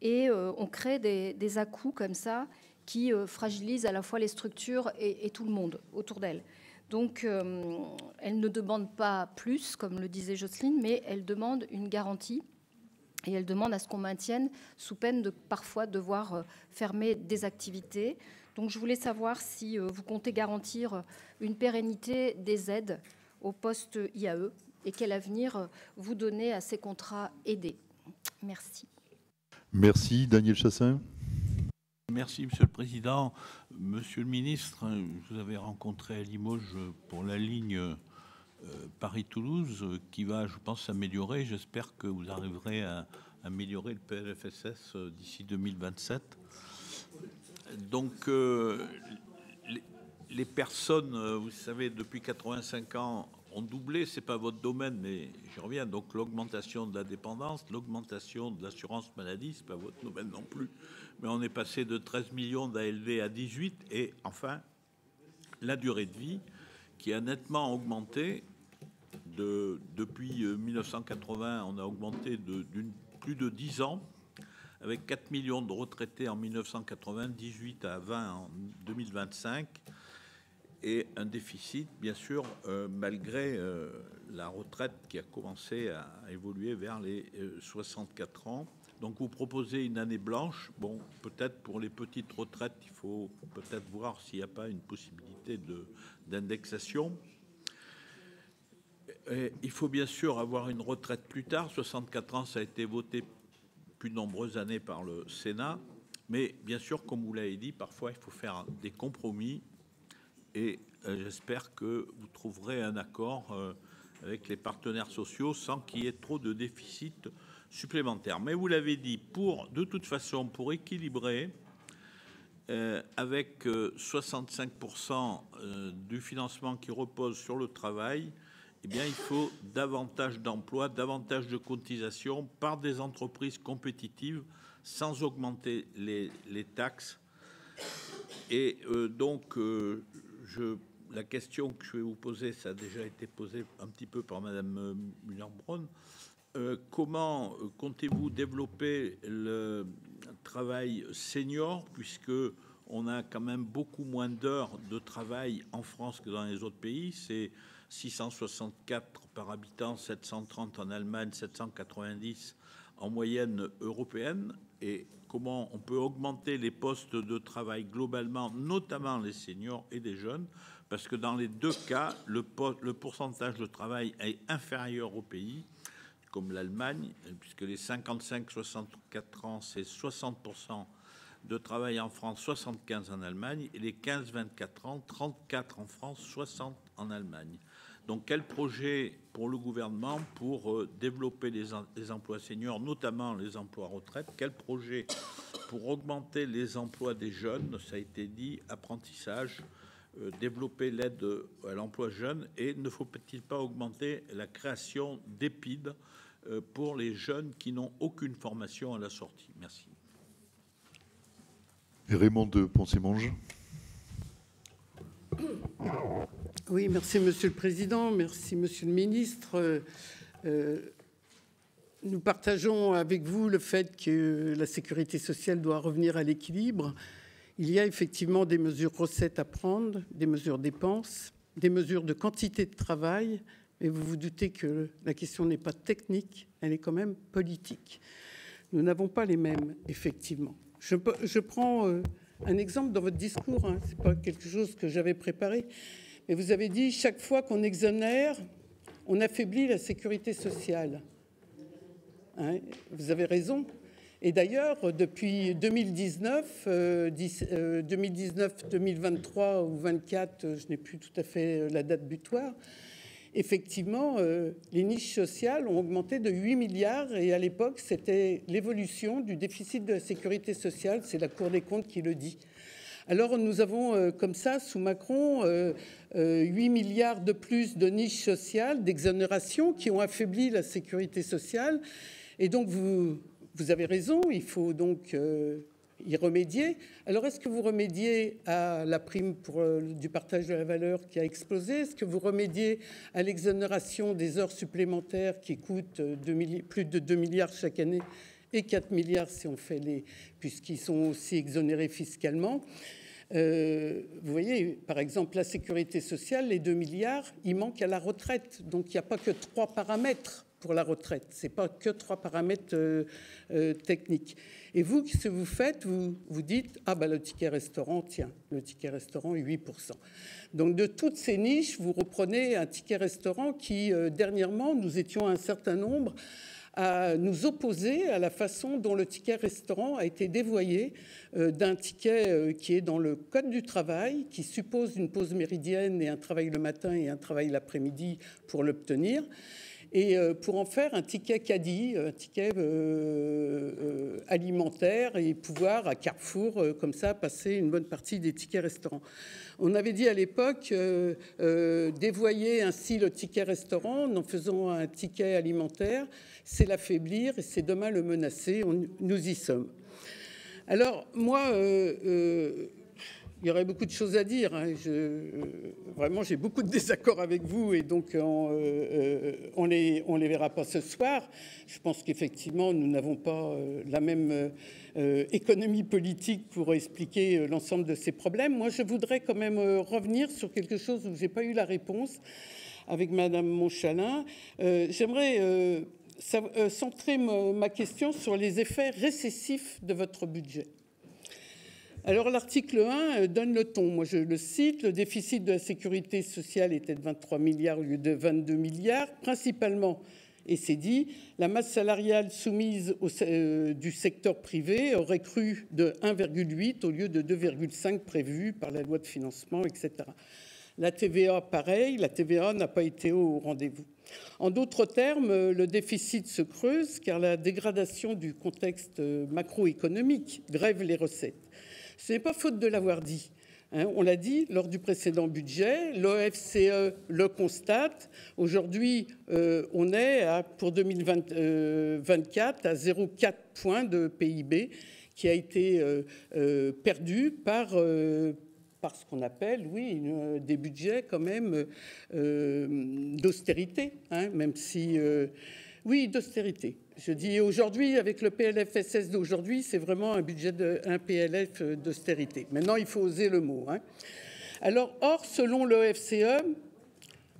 Et on crée des à-coups comme ça qui fragilisent à la fois les structures et tout le monde autour d'elles. Donc, elles ne demandent pas plus, comme le disait Jocelyne, mais elles demandent une garantie et elles demandent à ce qu'on maintienne sous peine de parfois devoir fermer des activités. Donc, je voulais savoir si vous comptez garantir une pérennité des aides au poste IAE et quel avenir vous donnez à ces contrats aidés. Merci. Merci. Daniel Chassaing. Merci, Monsieur le Président. Monsieur le Ministre, vous avez rencontré à Limoges pour la ligne Paris-Toulouse qui va, je pense, s'améliorer. J'espère que vous arriverez à améliorer le PLFSS d'ici 2027. Donc, les personnes, vous savez, depuis 85 ans, ont doublé, ce n'est pas votre domaine, mais j'y reviens. Donc l'augmentation de la dépendance, l'augmentation de l'assurance maladie, ce n'est pas votre domaine non plus. Mais on est passé de 13 millions d'ALD à 18. Et enfin, la durée de vie qui a nettement augmenté depuis 1980, on a augmenté plus de 10 ans, avec 4 millions de retraités en 1980, 18 à 20 en 2025, et un déficit, bien sûr, malgré la retraite qui a commencé à évoluer vers les 64 ans. Donc vous proposez une année blanche. Bon, peut-être pour les petites retraites, il faut peut-être voir s'il n'y a pas une possibilité d'indexation. Il faut bien sûr avoir une retraite plus tard. 64 ans, ça a été voté depuis de nombreuses années par le Sénat. Mais bien sûr, comme vous l'avez dit, parfois il faut faire des compromis. Et j'espère que vous trouverez un accord avec les partenaires sociaux sans qu'il y ait trop de déficit supplémentaire. Mais vous l'avez dit, de toute façon, pour équilibrer, avec 65% du financement qui repose sur le travail, eh bien, il faut davantage d'emplois, davantage de cotisations par des entreprises compétitives sans augmenter les taxes. Et donc, la question que je vais vous poser, ça a déjà été posé un petit peu par Madame Müller-Bronn. Comment comptez-vous développer le travail senior, puisque on a quand même beaucoup moins d'heures de travail en France que dans les autres pays. C'est 664 par habitant, 730 en Allemagne, 790 en moyenne européenne. Et comment on peut augmenter les postes de travail globalement, notamment les seniors et les jeunes, parce que dans les deux cas, le pourcentage de travail est inférieur au pays, comme l'Allemagne, puisque les 55-64 ans, c'est 60% de travail en France, 75 en Allemagne, et les 15-24 ans, 34 en France, 60 en Allemagne. Donc, quel projet pour le gouvernement pour développer les emplois seniors, notamment les emplois retraite? Quel projet pour augmenter les emplois des jeunes? Ça a été dit, apprentissage, développer l'aide à l'emploi jeune, et ne faut-il pas augmenter la création d'EPID pour les jeunes qui n'ont aucune formation à la sortie? Merci. Et Raymond de Poncé-Monge. Oui, merci Monsieur le Président, merci Monsieur le Ministre. Nous partageons avec vous le fait que la sécurité sociale doit revenir à l'équilibre. Il y a effectivement des mesures recettes à prendre, des mesures dépenses, des mesures de quantité de travail, mais vous vous doutez que la question n'est pas technique, elle est quand même politique. Nous n'avons pas les mêmes, effectivement. Je prends un exemple dans votre discours, hein, ce n'est pas quelque chose que j'avais préparé, mais vous avez dit chaque fois qu'on exonère, on affaiblit la sécurité sociale. Hein, vous avez raison. Et d'ailleurs, depuis 2019, 2023 ou 24, je n'ai plus tout à fait la date butoir, effectivement, les niches sociales ont augmenté de 8 milliards et à l'époque, c'était l'évolution du déficit de la sécurité sociale. C'est la Cour des comptes qui le dit. Alors, nous avons comme ça, sous Macron, 8 milliards de plus de niches sociales, d'exonérations qui ont affaibli la sécurité sociale. Et donc, vous avez raison, il faut donc y remédier. Alors, est-ce que vous remédiez à la prime du partage de la valeur qui a explosé? Est-ce que vous remédiez à l'exonération des heures supplémentaires qui coûtent plus de 2 milliards chaque année et 4 milliards si on fait puisqu'ils sont aussi exonérés fiscalement? Vous voyez, par exemple, la sécurité sociale, les 2 milliards, il manque à la retraite. Donc, il n'y a pas que 3 paramètres pour la retraite. Ce n'est pas que 3 paramètres techniques. Et vous, ce que vous faites, vous dites, ah ben le ticket restaurant, tiens, le ticket restaurant, 8%. Donc de toutes ces niches, vous reprenez un ticket restaurant qui, dernièrement, nous étions un certain nombre à nous opposer à la façon dont le ticket restaurant a été dévoyé d'un ticket qui est dans le Code du travail, qui suppose une pause méridienne et un travail le matin et un travail l'après-midi pour l'obtenir. Et pour en faire un ticket caddie, un ticket alimentaire et pouvoir à Carrefour, comme ça, passer une bonne partie des tickets restaurants. On avait dit à l'époque dévoyer ainsi le ticket restaurant en faisant un ticket alimentaire, c'est l'affaiblir et c'est demain le menacer. Nous y sommes. Alors moi, il y aurait beaucoup de choses à dire. Hein. Vraiment, j'ai beaucoup de désaccords avec vous et donc on les verra pas ce soir. Je pense qu'effectivement, nous n'avons pas la même économie politique pour expliquer l'ensemble de ces problèmes. Moi, je voudrais quand même revenir sur quelque chose où j'ai pas eu la réponse avec Madame Montchalin. J'aimerais centrer ma question sur les effets récessifs de votre budget. Alors l'article 1 donne le ton. Moi je le cite, le déficit de la sécurité sociale était de 23 milliards au lieu de 22 milliards, principalement, et c'est dit, la masse salariale soumise du secteur privé aurait cru de 1,8 au lieu de 2,5 prévu par la loi de financement, etc. La TVA, pareil, la TVA n'a pas été au rendez-vous. En d'autres termes, le déficit se creuse car la dégradation du contexte macroéconomique grève les recettes. Ce n'est pas faute de l'avoir dit. Hein, on l'a dit lors du précédent budget, l'OFCE le constate. Aujourd'hui, on est pour 2024 à 0,4 points de PIB qui a été perdu par ce qu'on appelle, oui, des budgets quand même d'austérité, hein, même si... oui, d'austérité. Je dis aujourd'hui, avec le PLFSS d'aujourd'hui, c'est vraiment un budget, un PLF d'austérité. Maintenant, il faut oser le mot. Hein. Alors, or, selon l'OFCE,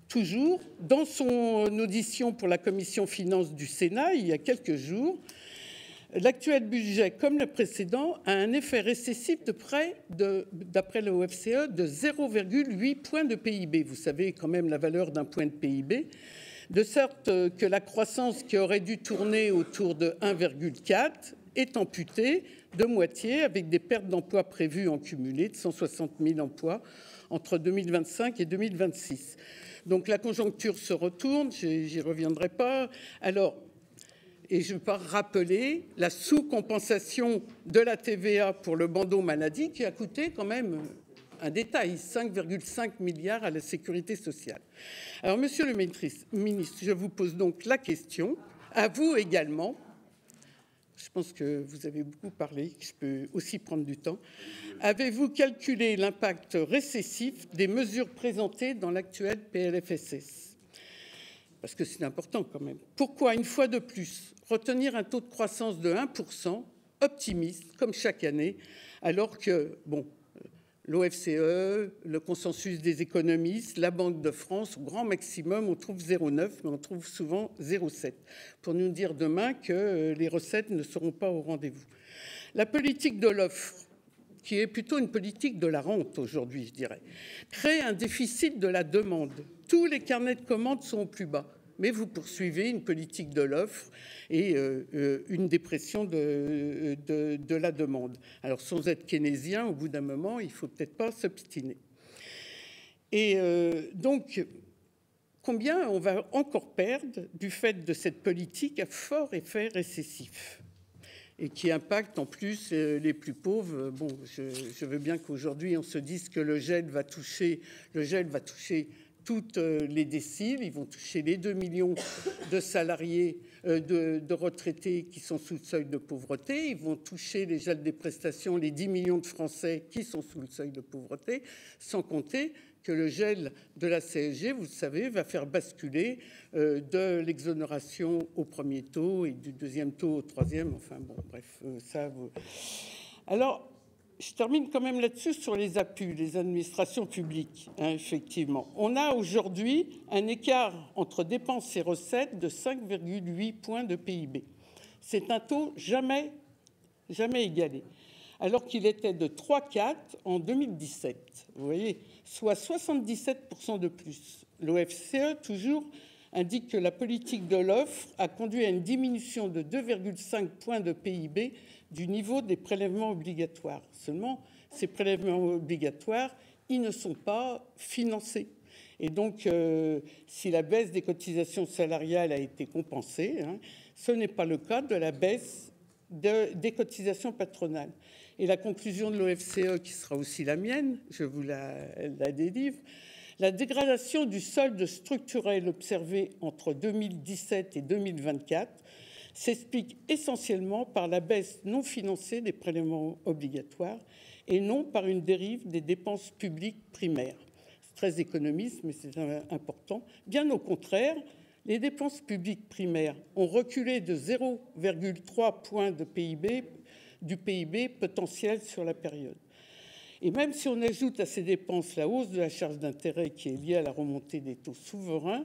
toujours, dans son audition pour la commission finances du Sénat, il y a quelques jours, l'actuel budget, comme le précédent, a un effet récessif d'après l'OFCE, de 0,8 points de PIB. Vous savez quand même la valeur d'un point de PIB. De sorte que la croissance qui aurait dû tourner autour de 1,4 est amputée de moitié avec des pertes d'emplois prévues en cumulé de 160 000 emplois entre 2025 et 2026. Donc la conjoncture se retourne, j'y reviendrai pas. Alors, et je veux pas rappeler la sous-compensation de la TVA pour le bandeau maladie qui a coûté quand même un détail, 5,5 milliards à la sécurité sociale. Alors, monsieur le ministre, je vous pose donc la question, à vous également. Je pense que vous avez beaucoup parlé, je peux aussi prendre du temps. Avez-vous calculé l'impact récessif des mesures présentées dans l'actuel PLFSS? Parce que c'est important quand même. Pourquoi, une fois de plus, retenir un taux de croissance de 1%, optimiste, comme chaque année, alors que, bon, l'OFCE, le consensus des économistes, la Banque de France, au grand maximum, on trouve 0,9, mais on trouve souvent 0,7, pour nous dire demain que les recettes ne seront pas au rendez-vous. La politique de l'offre, qui est plutôt une politique de la rente aujourd'hui, je dirais, crée un déficit de la demande. Tous les carnets de commandes sont au plus bas. Mais vous poursuivez une politique de l'offre et une dépression de la demande. Alors, sans être keynésien, au bout d'un moment, il ne faut peut-être pas s'obstiner. Et donc, combien on va encore perdre du fait de cette politique à fort effet récessif et qui impacte en plus les plus pauvres? Bon, je veux bien qu'aujourd'hui, on se dise que le gel va toucher toutes les déciles, ils vont toucher les 2 millions de salariés, de retraités qui sont sous le seuil de pauvreté, ils vont toucher les gels des prestations, les 10 millions de Français qui sont sous le seuil de pauvreté, sans compter que le gel de la CSG, vous le savez, va faire basculer de l'exonération au premier taux et du deuxième taux au troisième, enfin bon, bref, ça... Alors, je termine quand même là-dessus sur les APU, les administrations publiques, hein, effectivement. On a aujourd'hui un écart entre dépenses et recettes de 5,8 points de PIB. C'est un taux jamais égalé, alors qu'il était de 3,4 en 2017, vous voyez, soit 77% de plus. L'OFCE, toujours, indique que la politique de l'offre a conduit à une diminution de 2,5 points de PIB du niveau des prélèvements obligatoires. Seulement, ces prélèvements obligatoires, ils ne sont pas financés. Et donc, si la baisse des cotisations salariales a été compensée, hein, ce n'est pas le cas de la baisse des cotisations patronales. Et la conclusion de l'OFCE, qui sera aussi la mienne, je vous la délivre, la dégradation du solde structurel observée entre 2017 et 2024 s'explique essentiellement par la baisse non financée des prélèvements obligatoires et non par une dérive des dépenses publiques primaires. C'est très économiste, mais c'est important. Bien au contraire, les dépenses publiques primaires ont reculé de 0,3 points de PIB, du PIB potentiel sur la période. Et même si on ajoute à ces dépenses la hausse de la charge d'intérêt qui est liée à la remontée des taux souverains,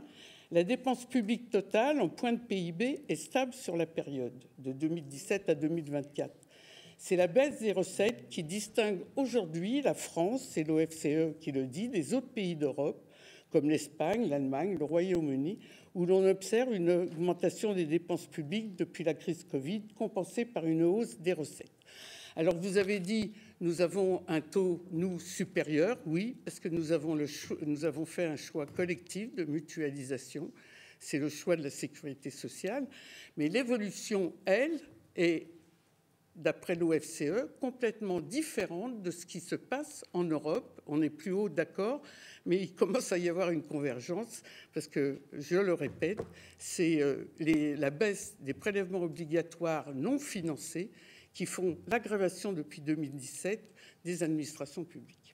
la dépense publique totale en point de PIB est stable sur la période de 2017 à 2024. C'est la baisse des recettes qui distingue aujourd'hui la France, c'est l'OFCE qui le dit, des autres pays d'Europe, comme l'Espagne, l'Allemagne, le Royaume-Uni, où l'on observe une augmentation des dépenses publiques depuis la crise Covid, compensée par une hausse des recettes. Alors vous avez dit, nous avons un taux, nous, supérieur, oui, parce que nous avons fait un choix collectif de mutualisation, c'est le choix de la sécurité sociale, mais l'évolution, elle, est, d'après l'OFCE, complètement différente de ce qui se passe en Europe. On est plus haut, d'accord, mais il commence à y avoir une convergence, parce que, je le répète, c'est la baisse des prélèvements obligatoires non financés qui font l'aggravation depuis 2017 des administrations publiques.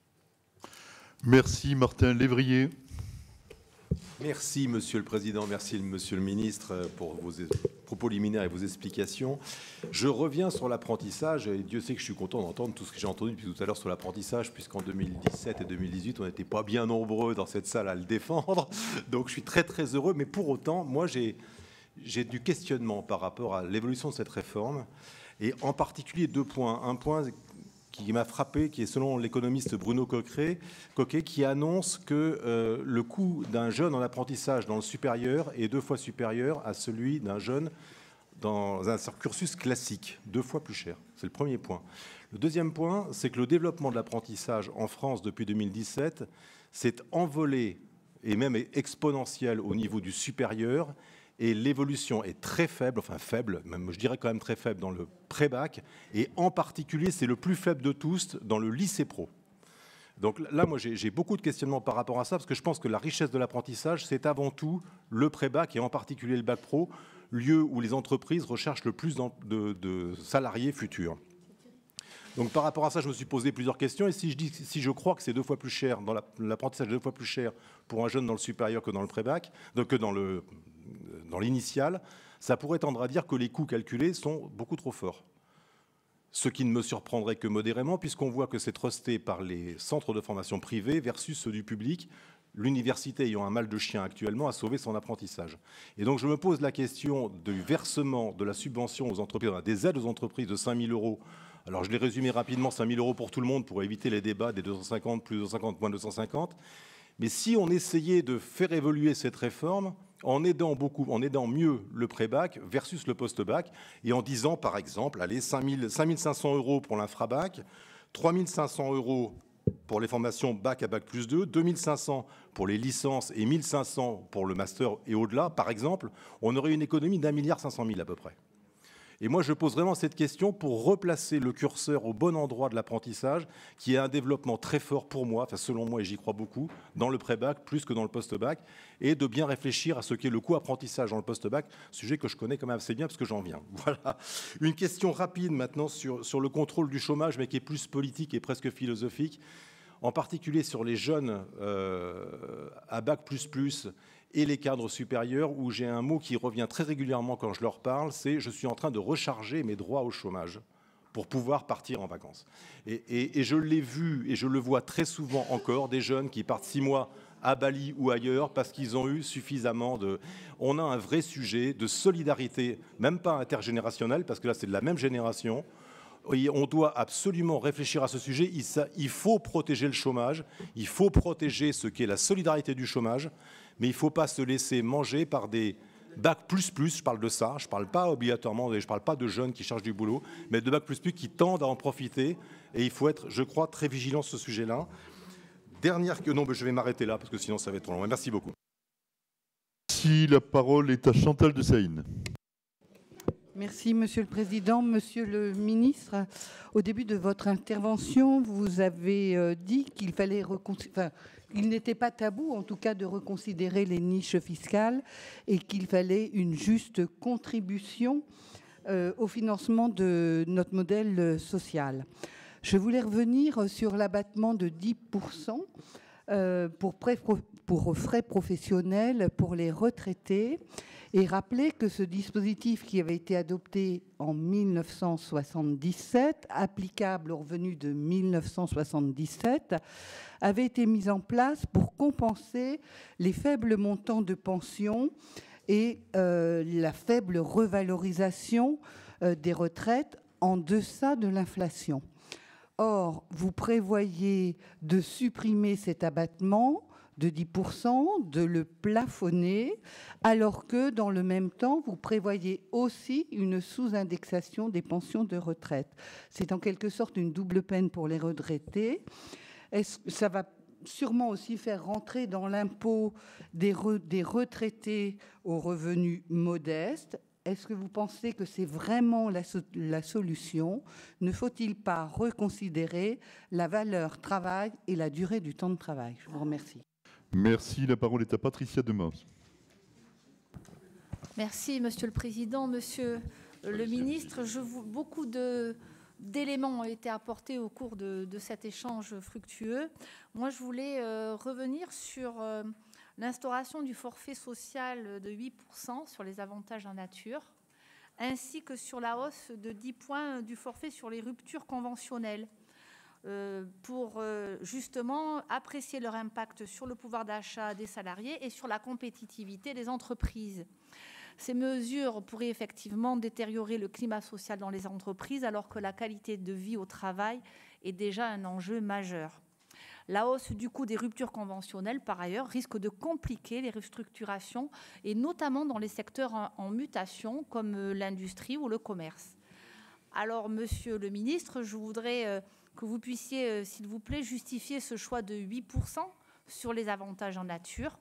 Merci Martin Lévrier. Merci Monsieur le Président, merci Monsieur le Ministre pour vos propos liminaires et vos explications. Je reviens sur l'apprentissage et Dieu sait que je suis content d'entendre tout ce que j'ai entendu depuis tout à l'heure sur l'apprentissage, puisqu'en 2017 et 2018, on n'était pas bien nombreux dans cette salle à le défendre. Donc je suis très très heureux, mais pour autant, moi j'ai du questionnement par rapport à l'évolution de cette réforme. Et en particulier deux points. Un point qui m'a frappé, qui est selon l'économiste Bruno Coquet, qui annonce que le coût d'un jeune en apprentissage dans le supérieur est 2 fois supérieur à celui d'un jeune dans un cursus classique, 2 fois plus cher. C'est le premier point. Le deuxième point, c'est que le développement de l'apprentissage en France depuis 2017 s'est envolé et même exponentiel au niveau du supérieur. Et l'évolution est très faible, enfin faible, même je dirais quand même très faible dans le pré-bac, et en particulier c'est le plus faible de tous dans le lycée pro. Donc là, moi j'ai beaucoup de questionnements par rapport à ça, parce que je pense que la richesse de l'apprentissage, c'est avant tout le pré-bac, et en particulier le bac pro, lieu où les entreprises recherchent le plus de salariés futurs. Donc par rapport à ça, je me suis posé plusieurs questions, et si je crois que c'est 2 fois plus cher, dans l'apprentissage 2 fois plus cher pour un jeune dans le supérieur que dans le pré-bac, que dans l'initial, ça pourrait tendre à dire que les coûts calculés sont beaucoup trop forts. Ce qui ne me surprendrait que modérément, puisqu'on voit que c'est trusté par les centres de formation privés versus ceux du public, l'université ayant un mal de chien actuellement à sauver son apprentissage. Et donc je me pose la question du versement de la subvention aux entreprises, des aides aux entreprises de 5 000 €. Alors je l'ai résumé rapidement, 5 000 € pour tout le monde pour éviter les débats des 250, plus 250, moins 250. Mais si on essayait de faire évoluer cette réforme en aidant mieux le pré-bac versus le post-bac, et en disant par exemple, allez, 5 500 € pour l'infra-bac, 3 500 € pour les formations bac à bac plus 2, 2 500 pour les licences et 1 500 pour le master et au-delà, par exemple, on aurait une économie d'1,5 milliard à peu près. Et moi, je pose vraiment cette question pour replacer le curseur au bon endroit de l'apprentissage, qui est un développement très fort pour moi, enfin selon moi, et j'y crois beaucoup, dans le pré-bac plus que dans le post-bac, et de bien réfléchir à ce qu'est le coût apprentissage dans le post-bac, sujet que je connais quand même assez bien parce que j'en viens. Voilà. Une question rapide maintenant sur le contrôle du chômage, mais qui est plus politique et presque philosophique, en particulier sur les jeunes à bac plus et les cadres supérieurs, où j'ai un mot qui revient très régulièrement quand je leur parle, c'est « je suis en train de recharger mes droits au chômage pour pouvoir partir en vacances ». Et je l'ai vu et je le vois très souvent encore, des jeunes qui partent 6 mois à Bali ou ailleurs parce qu'ils ont eu suffisamment de... On a un vrai sujet de solidarité, même pas intergénérationnelle, parce que là c'est de la même génération. Et on doit absolument réfléchir à ce sujet. Il faut protéger le chômage, il faut protéger ce qu'est la solidarité du chômage, mais il ne faut pas se laisser manger par des bac plus, je parle de ça, je ne parle pas obligatoirement, je ne parle pas de jeunes qui cherchent du boulot, mais de bac plus qui tendent à en profiter. Et il faut être, je crois, très vigilant sur ce sujet-là. Non, je vais m'arrêter là, parce que sinon ça va être trop long. Merci beaucoup. Merci, la parole est à Chantal de Saïne. Merci, Monsieur le Président. Monsieur le Ministre, au début de votre intervention, vous avez dit qu'il fallait il n'était pas tabou, en tout cas, de reconsidérer les niches fiscales et qu'il fallait une juste contribution au financement de notre modèle social. Je voulais revenir sur l'abattement de 10% pour frais professionnels pour les retraités et rappeler que ce dispositif qui avait été adopté en 1977, applicable aux revenus de 1977, avait été mis en place pour compenser les faibles montants de pension et la faible revalorisation des retraites en deçà de l'inflation. Or, vous prévoyez de supprimer cet abattement de 10%, de le plafonner, alors que dans le même temps, vous prévoyez aussi une sous-indexation des pensions de retraite. C'est en quelque sorte une double peine pour les retraités. Ça va sûrement aussi faire rentrer dans l'impôt des retraités aux revenus modestes. Est-ce que vous pensez que c'est vraiment la solution? Ne faut-il pas reconsidérer la valeur travail et la durée du temps de travail? Je vous remercie. Merci. La parole est à Patricia Demas. Merci, Monsieur le Président. Monsieur le Ministre, beaucoup d'éléments ont été apportés au cours de cet échange fructueux. Moi, je voulais revenir sur l'instauration du forfait social de 8% sur les avantages en nature, ainsi que sur la hausse de 10 points du forfait sur les ruptures conventionnelles, pour justement apprécier leur impact sur le pouvoir d'achat des salariés et sur la compétitivité des entreprises. Ces mesures pourraient effectivement détériorer le climat social dans les entreprises, alors que la qualité de vie au travail est déjà un enjeu majeur. La hausse du coût des ruptures conventionnelles, par ailleurs, risque de compliquer les restructurations, et notamment dans les secteurs en mutation, comme l'industrie ou le commerce. Alors, Monsieur le Ministre, je voudrais que vous puissiez, s'il vous plaît, justifier ce choix de 8% sur les avantages en nature,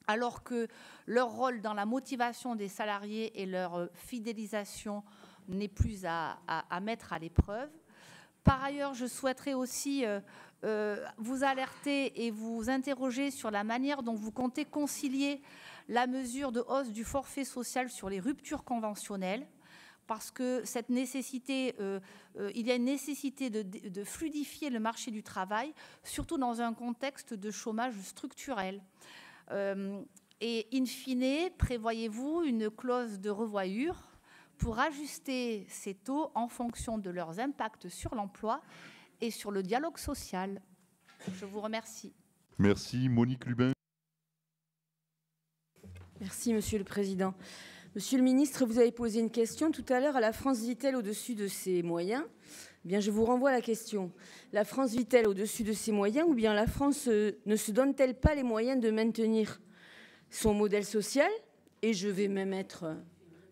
alors que leur rôle dans la motivation des salariés et leur fidélisation n'est plus à mettre à l'épreuve. Par ailleurs, je souhaiterais aussi vous alerter et vous interroger sur la manière dont vous comptez concilier la mesure de hausse du forfait social sur les ruptures conventionnelles, parce que cette nécessité, il y a une nécessité de fluidifier le marché du travail, surtout dans un contexte de chômage structurel. Et in fine, prévoyez-vous une clause de revoyure pour ajuster ces taux en fonction de leurs impacts sur l'emploi et sur le dialogue social? Je vous remercie. Merci. Monique Lubin. Merci, Monsieur le Président. Monsieur le Ministre, vous avez posé une question tout à l'heure à la France vit-elle au-dessus de ses moyens? Eh bien, je vous renvoie à la question. La France vit-elle au-dessus de ses moyens, ou bien la France ne se donne-t-elle pas les moyens de maintenir son modèle social? Et je vais même être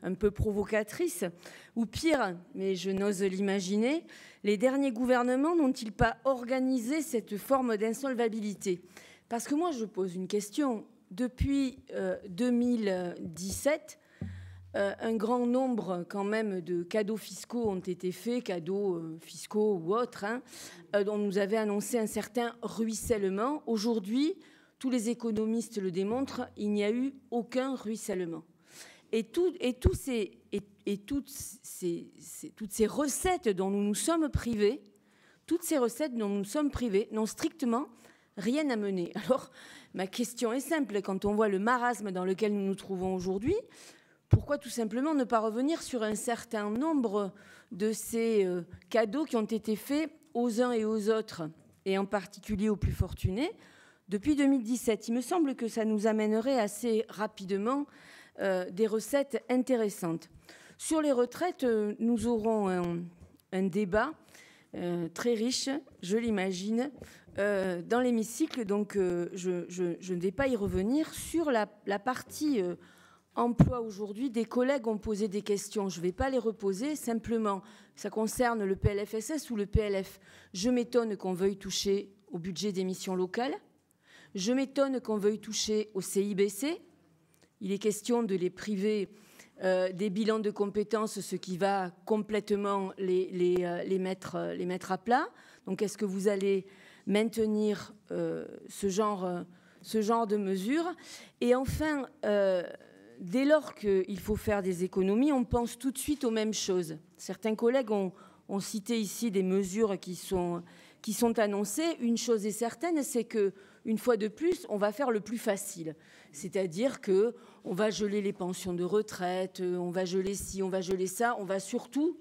un peu provocatrice, ou pire, mais je n'ose l'imaginer, les derniers gouvernements n'ont-ils pas organisé cette forme d'insolvabilité? Parce que moi, je pose une question. Depuis 2017, un grand nombre quand même de cadeaux fiscaux ont été faits, cadeaux fiscaux ou autres, dont nous avait annoncé un certain ruissellement. Aujourd'hui, tous les économistes le démontrent, il n'y a eu aucun ruissellement. Et toutes ces recettes dont nous nous sommes privés, n'ont strictement rien à mener. Alors, ma question est simple. Quand on voit le marasme dans lequel nous nous trouvons aujourd'hui, pourquoi tout simplement ne pas revenir sur un certain nombre de ces cadeaux qui ont été faits aux uns et aux autres, et en particulier aux plus fortunés, depuis 2017? Il me semble que ça nous amènerait assez rapidement des recettes intéressantes. Sur les retraites, nous aurons un débat très riche, je l'imagine, dans l'hémicycle, donc je ne vais pas y revenir. Sur la partie emploi aujourd'hui, des collègues ont posé des questions, je ne vais pas les reposer, simplement, ça concerne le PLFSS ou le PLF. Je m'étonne qu'on veuille toucher au budget des missions locales, je m'étonne qu'on veuille toucher au CIBC. Il est question de les priver des bilans de compétences, ce qui va complètement les mettre à plat. Donc, est-ce que vous allez maintenir ce genre de mesures? Et enfin, dès lors qu'il faut faire des économies, on pense tout de suite aux mêmes choses. Certains collègues ont on citait ici des mesures qui sont annoncées. Une chose est certaine, c'est que une fois de plus, on va faire le plus facile. C'est-à-dire que on va geler les pensions de retraite, on va geler ci, on va geler ça, on va surtout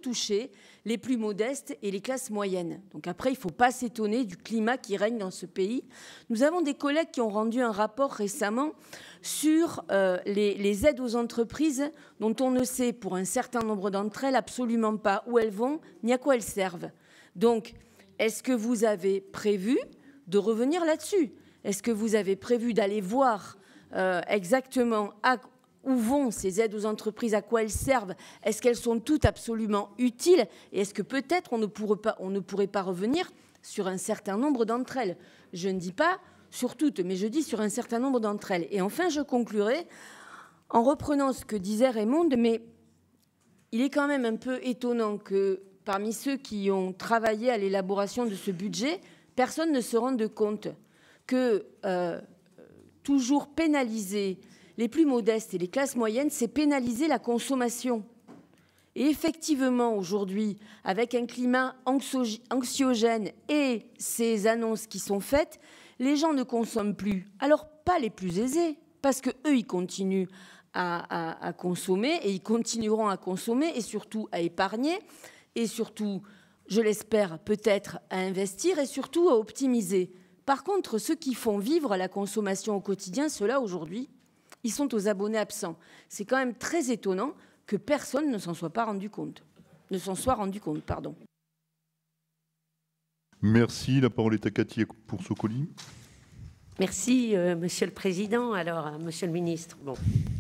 toucher les plus modestes et les classes moyennes. Donc après, il ne faut pas s'étonner du climat qui règne dans ce pays. Nous avons des collègues qui ont rendu un rapport récemment sur les aides aux entreprises dont on ne sait pour un certain nombre d'entre elles absolument pas où elles vont ni à quoi elles servent. Donc, est-ce que vous avez prévu de revenir là-dessus? Est-ce que vous avez prévu d'aller voir exactement où vont ces aides aux entreprises, à quoi elles servent? Est-ce qu'elles sont toutes absolument utiles? Et est-ce que peut-être on ne pourrait pas revenir sur un certain nombre d'entre elles? Je ne dis pas sur toutes, mais je dis sur un certain nombre d'entre elles. Et enfin, je conclurai en reprenant ce que disait Raymond, mais il est quand même un peu étonnant que parmi ceux qui ont travaillé à l'élaboration de ce budget, personne ne se rende compte que toujours pénaliser les plus modestes et les classes moyennes, c'est pénaliser la consommation. Et effectivement, aujourd'hui, avec un climat anxiogène et ces annonces qui sont faites, les gens ne consomment plus. Alors, pas les plus aisés, parce qu'eux, ils continuent à consommer et ils continueront à consommer et surtout à épargner et surtout, je l'espère, peut-être à investir et surtout à optimiser. Par contre, ceux qui font vivre la consommation au quotidien, ceux-là, aujourd'hui, ils sont aux abonnés absents. C'est quand même très étonnant que personne ne s'en soit rendu compte. Pardon. Merci. La parole est à Cathy pour Socoli. Merci, Monsieur le Président. Alors, Monsieur le Ministre, bon,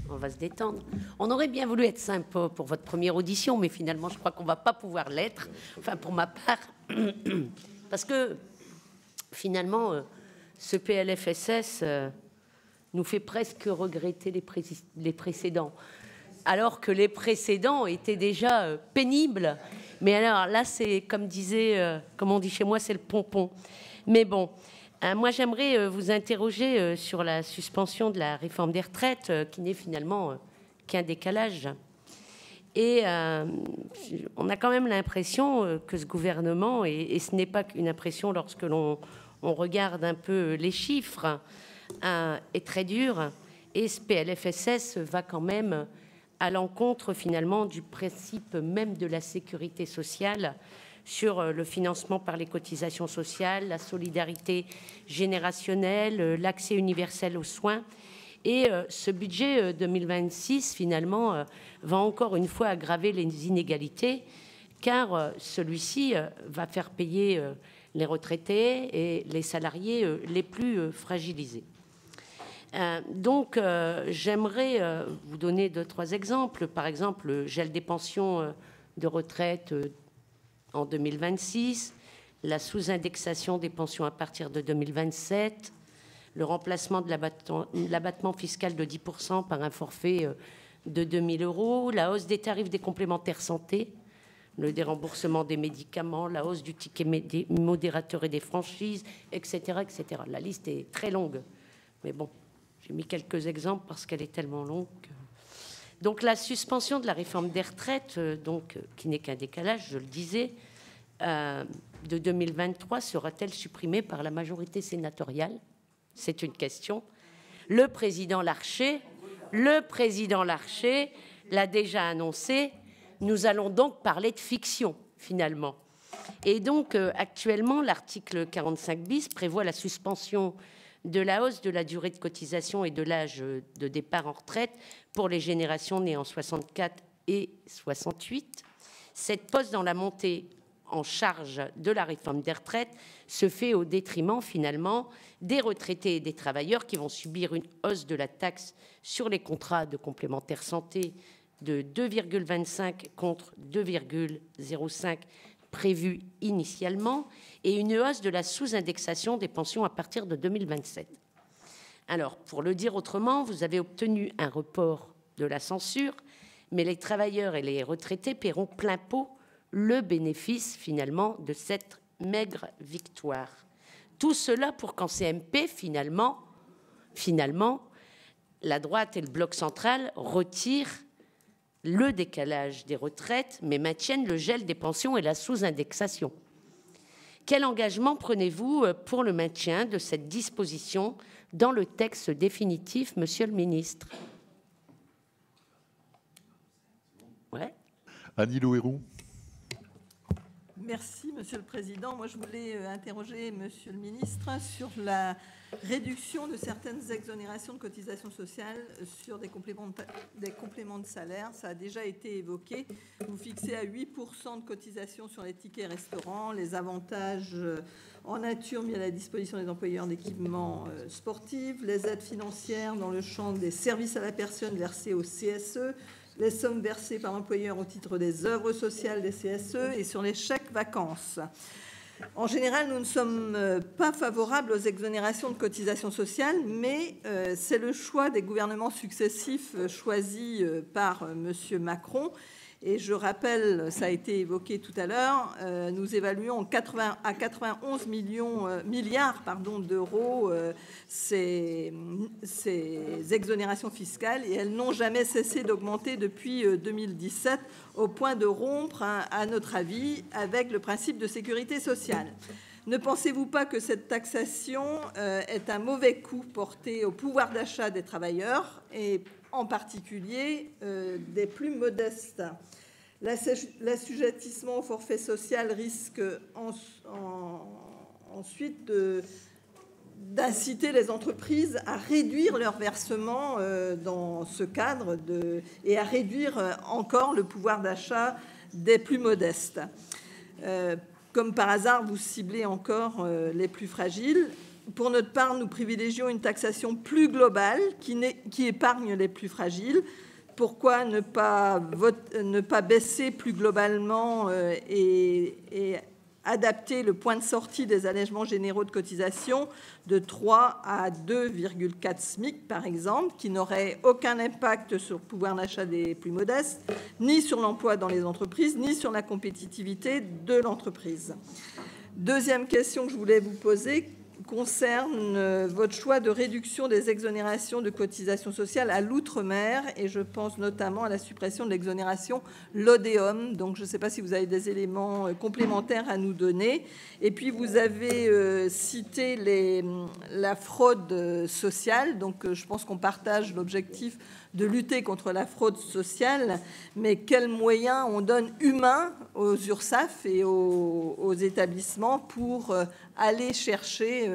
on va se détendre. On aurait bien voulu être sympa pour votre première audition, mais finalement, je crois qu'on ne va pas pouvoir l'être, enfin, pour ma part, parce que, finalement, ce PLFSS nous fait presque regretter les précédents, alors que les précédents étaient déjà pénibles. Mais alors là, c'est comme on dit chez moi, c'est le pompon. Mais bon, moi j'aimerais vous interroger sur la suspension de la réforme des retraites, qui n'est finalement qu'un décalage. Et on a quand même l'impression que ce gouvernement, et ce n'est pas qu'une impression lorsque l'on regarde un peu les chiffres, est très dur, et ce PLFSS va quand même à l'encontre finalement du principe même de la sécurité sociale sur le financement par les cotisations sociales, la solidarité générationnelle, l'accès universel aux soins. Et ce budget 2026 finalement va encore une fois aggraver les inégalités, car celui-ci va faire payer les retraités et les salariés les plus fragilisés. Donc, j'aimerais vous donner 2-3 exemples. Par exemple, le gel des pensions de retraite en 2026, la sous-indexation des pensions à partir de 2027, le remplacement de l'abattement fiscal de 10% par un forfait de 2 000 €, la hausse des tarifs des complémentaires santé, le déremboursement des médicaments, la hausse du ticket modérateur et des franchises, etc., etc. La liste est très longue, mais bon. J'ai mis quelques exemples parce qu'elle est tellement longue. Donc la suspension de la réforme des retraites, qui n'est qu'un décalage, je le disais, de 2023, sera-t-elle supprimée par la majorité sénatoriale? C'est une question. Le président Larcher l'a déjà annoncé. Nous allons donc parler de fiction, finalement. Et donc, actuellement, l'article 45 bis prévoit la suspension de la hausse de la durée de cotisation et de l'âge de départ en retraite pour les générations nées en 64 et 68. Cette pause dans la montée en charge de la réforme des retraites se fait au détriment, finalement, des retraités et des travailleurs qui vont subir une hausse de la taxe sur les contrats de complémentaire santé de 2,25 contre 2,05 prévu initialement, et une hausse de la sous-indexation des pensions à partir de 2027. Alors, pour le dire autrement, vous avez obtenu un report de la censure, mais les travailleurs et les retraités paieront plein pot le bénéfice, finalement, de cette maigre victoire. Tout cela pour qu'en CMP, finalement, la droite et le bloc central retirent le décalage des retraites, mais maintiennent le gel des pensions et la sous-indexation. Quel engagement prenez-vous pour le maintien de cette disposition dans le texte définitif, Monsieur le ministre? Annie Le Héroux. Merci, Monsieur le Président. Moi, je voulais interroger Monsieur le ministre sur la réduction de certaines exonérations de cotisations sociales sur des compléments de salaire. Ça a déjà été évoqué. Vous fixez à 8% de cotisations sur les tickets restaurants, les avantages en nature mis à la disposition des employeurs d'équipements sportifs, les aides financières dans le champ des services à la personne versés au CSE, les sommes versées par l'employeur au titre des œuvres sociales des CSE et sur les chèques vacances. En général, nous ne sommes pas favorables aux exonérations de cotisations sociales, mais c'est le choix des gouvernements successifs choisis par M. Macron. Et je rappelle, ça a été évoqué tout à l'heure, nous évaluons à 91 milliards d'euros ces exonérations fiscales, et elles n'ont jamais cessé d'augmenter depuis 2017, au point de rompre, à notre avis, avec le principe de sécurité sociale. Ne pensez-vous pas que cette taxation est un mauvais coup porté au pouvoir d'achat des travailleurs, et en particulier des plus modestes? L'assujettissement au forfait social risque ensuite d'inciter les entreprises à réduire leurs versements dans ce cadre et à réduire encore le pouvoir d'achat des plus modestes. Comme par hasard, vous ciblez encore les plus fragiles. Pour notre part, nous privilégions une taxation plus globale qui épargne les plus fragiles. Pourquoi ne pas baisser plus globalement et adapter le point de sortie des allègements généraux de cotisation de 3 à 2,4 SMIC, par exemple, qui n'aurait aucun impact sur le pouvoir d'achat des plus modestes, ni sur l'emploi dans les entreprises, ni sur la compétitivité de l'entreprise. Deuxième question que je voulais vous poser concerne votre choix de réduction des exonérations de cotisations sociales à l'outre-mer, et je pense notamment à la suppression de l'exonération Lodéum. Donc je ne sais pas si vous avez des éléments complémentaires à nous donner. Et puis vous avez cité la fraude sociale, donc je pense qu'on partage l'objectif de lutter contre la fraude sociale, mais quels moyens on donne humains aux URSSAF et aux établissements pour aller chercher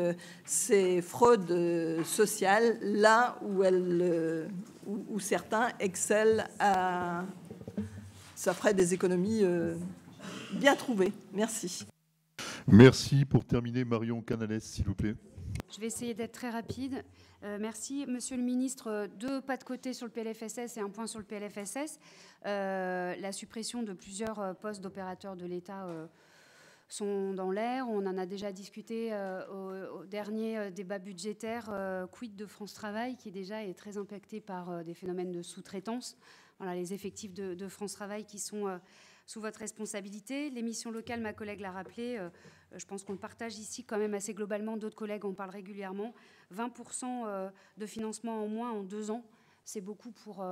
ces fraudes sociales là où certains excellent à... Ça ferait des économies bien trouvées. Merci. Merci. Pour terminer, Marion Canales, s'il vous plaît. Je vais essayer d'être très rapide. Merci, Monsieur le Ministre. 2 pas de côté sur le PLFSS et un point sur le PLFSS. La suppression de plusieurs postes d'opérateurs de l'État sont dans l'air. On en a déjà discuté au dernier débat budgétaire. Quid de France Travail, qui déjà est très impacté par des phénomènes de sous-traitance. Voilà, les effectifs de France Travail qui sont sous votre responsabilité. Les missions locales, ma collègue l'a rappelé, je pense qu'on le partage ici quand même assez globalement. D'autres collègues en parlent régulièrement. 20% de financement en moins en 2 ans. C'est beaucoup pour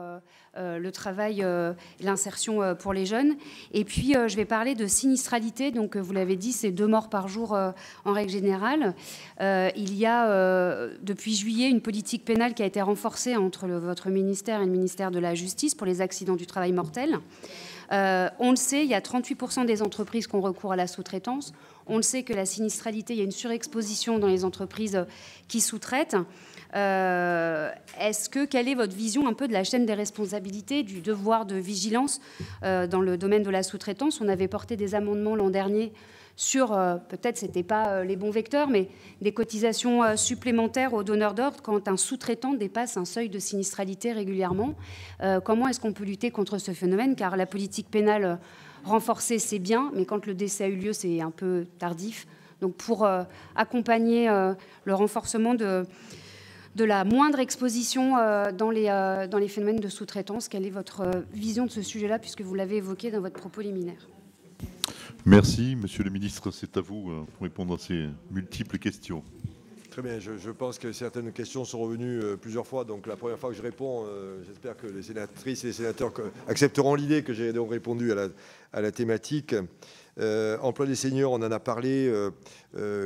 le travail et l'insertion pour les jeunes. Et puis, je vais parler de sinistralité. Donc, vous l'avez dit, c'est 2 morts par jour en règle générale. Il y a, depuis juillet, une politique pénale qui a été renforcée entre votre ministère et le ministère de la Justice pour les accidents du travail mortels. On le sait, il y a 38% des entreprises qui ont recours à la sous-traitance. On le sait que la sinistralité, il y a une surexposition dans les entreprises qui sous-traitent. Quelle est votre vision un peu de la chaîne des responsabilités, du devoir de vigilance dans le domaine de la sous-traitance? On avait porté des amendements l'an dernier sur, peut-être ce n'était pas les bons vecteurs, mais des cotisations supplémentaires aux donneurs d'ordre quand un sous-traitant dépasse un seuil de sinistralité régulièrement. Comment est-ce qu'on peut lutter contre ce phénomène? Car la politique pénale renforcée, c'est bien, mais quand le décès a eu lieu, c'est un peu tardif. Donc pour accompagner le renforcement de la moindre exposition dans les phénomènes de sous-traitance, quelle est votre vision de ce sujet-là, puisque vous l'avez évoqué dans votre propos liminaire? Merci. Monsieur le ministre, c'est à vous pour répondre à ces multiples questions. Très bien, je pense que certaines questions sont revenues plusieurs fois. Donc la première fois que je réponds, j'espère que les sénatrices et les sénateurs accepteront l'idée que j'ai donc répondu à la thématique. Emploi des seniors, on en a parlé.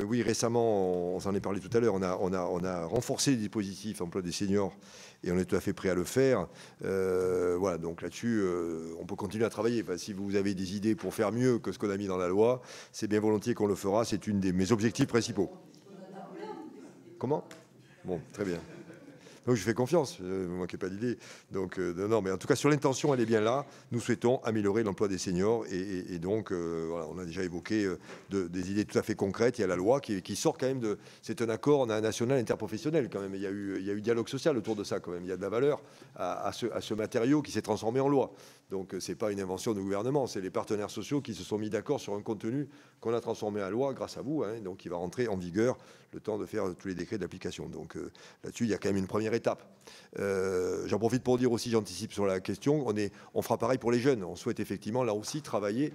Oui, récemment, on s'en est parlé tout à l'heure. On a renforcé les dispositifs emploi des seniors et on est tout à fait prêt à le faire. Voilà, donc là-dessus, on peut continuer à travailler. Enfin, si vous avez des idées pour faire mieux que ce qu'on a mis dans la loi, c'est bien volontiers qu'on le fera. C'est une de mes objectifs principaux. Comment? Bon, très bien. Donc je fais confiance, ne vous manquez pas d'idée. Donc non, mais en tout cas sur l'intention, elle est bien là. Nous souhaitons améliorer l'emploi des seniors et donc voilà, on a déjà évoqué des idées tout à fait concrètes. Il y a la loi qui sort quand même de. C'est un accord national interprofessionnel quand même. Il y a eu dialogue social autour de ça quand même. Il y a de la valeur à ce matériau qui s'est transformé en loi. Donc c'est pas une invention du gouvernement, c'est les partenaires sociaux qui se sont mis d'accord sur un contenu qu'on a transformé en loi grâce à vous. Hein, donc il va rentrer en vigueur le temps de faire tous les décrets d'application. Donc là-dessus, il y a quand même une première étape. J'en profite pour dire aussi, j'anticipe sur la question, on fera pareil pour les jeunes. On souhaite effectivement là aussi travailler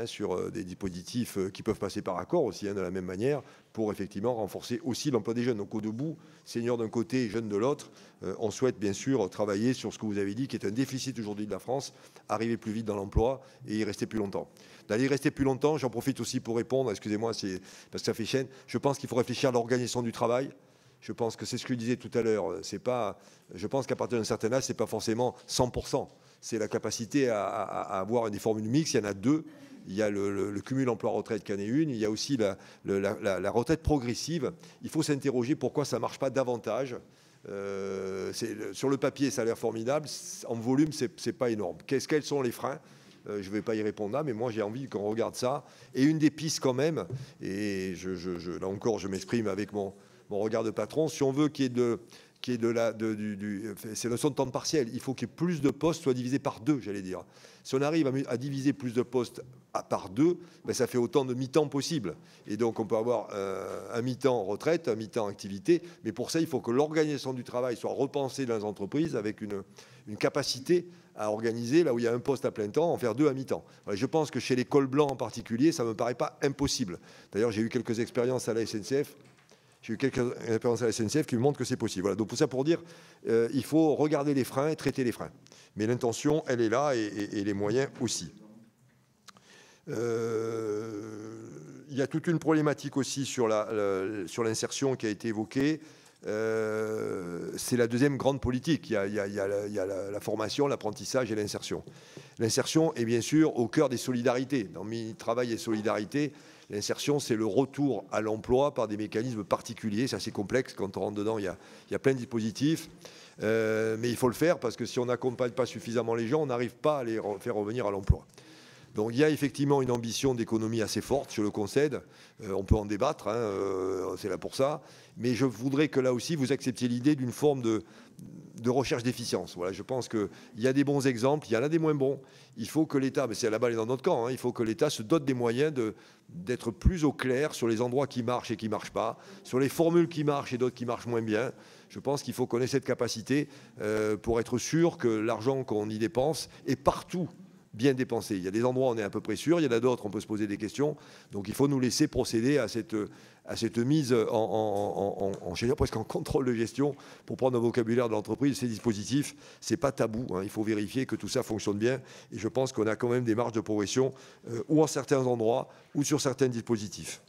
sur des dispositifs qui peuvent passer par accord aussi, de la même manière, pour effectivement renforcer aussi l'emploi des jeunes. Donc au debout, seniors d'un côté et jeunes de l'autre, on souhaite bien sûr travailler sur ce que vous avez dit, qui est un déficit aujourd'hui de la France, arriver plus vite dans l'emploi et y rester plus longtemps. D'aller y rester plus longtemps, j'en profite aussi pour répondre, excusez-moi, c'est parce que ça fait chaîne, je pense qu'il faut réfléchir à l'organisation du travail. Je pense que c'est ce que je disais tout à l'heure. Je pense qu'à partir d'un certain âge, ce n'est pas forcément 100%. C'est la capacité à avoir des formules mixtes. Il y en a deux. Il y a le cumul emploi-retraite qui en est une. Il y a aussi la retraite progressive. Il faut s'interroger pourquoi ça ne marche pas davantage. Sur le papier, ça a l'air formidable. En volume, ce n'est pas énorme. Quels sont les freins ? Je ne vais pas y répondre là, mais moi j'ai envie qu'on regarde ça. Et une des pistes quand même, et là encore je m'exprime avec mon regard de patron, si on veut qu'il y ait c'est la notion de temps partiel, il faut qu'il y ait plus de postes soient divisés par deux, j'allais dire. Si on arrive à diviser plus de postes par deux, ben ça fait autant de mi-temps possible. Et donc on peut avoir un mi-temps retraite, un mi-temps activité, mais pour ça il faut que l'organisation du travail soit repensée dans les entreprises avec une capacité à organiser, là où il y a un poste à plein temps, en faire deux à mi-temps. Voilà, je pense que chez les cols blancs en particulier, ça ne me paraît pas impossible. D'ailleurs, j'ai eu quelques expériences à la SNCF. J'ai eu quelques expériences à la SNCF qui me montrent que c'est possible. Voilà, donc pour ça, pour dire, il faut regarder les freins et traiter les freins. Mais l'intention, elle est là et les moyens aussi. Il y a toute une problématique aussi sur l'insertion qui a été évoquée. C'est la deuxième grande politique. Il y a la formation, l'apprentissage et l'insertion. L'insertion est bien sûr au cœur des solidarités. Dans Travail et Solidarité, l'insertion, c'est le retour à l'emploi par des mécanismes particuliers. C'est assez complexe. Quand on rentre dedans, il y a plein de dispositifs. Mais il faut le faire parce que si on n'accompagne pas suffisamment les gens, on n'arrive pas à les faire revenir à l'emploi. Donc il y a effectivement une ambition d'économie assez forte, je le concède. On peut en débattre, c'est là pour ça. Mais je voudrais que là aussi, vous acceptiez l'idée d'une forme de recherche d'efficience. Voilà, je pense qu'il y a des bons exemples, il y en a des moins bons. Il faut que l'État, mais c'est la balle est dans notre camp, il faut que l'État se dote des moyens d'être plus au clair sur les endroits qui marchent et qui ne marchent pas, sur les formules qui marchent et d'autres qui marchent moins bien. Je pense qu'il faut qu'on ait cette capacité pour être sûr que l'argent qu'on y dépense est partout bien dépensé. Il y a des endroits où on est à peu près sûr, il y en a d'autres, on peut se poser des questions. Donc il faut nous laisser procéder à cette mise presque en contrôle de gestion pour prendre un vocabulaire de l'entreprise. Ces dispositifs, c'est pas tabou. Il faut vérifier que tout ça fonctionne bien. Et je pense qu'on a quand même des marges de progression ou en certains endroits ou sur certains dispositifs.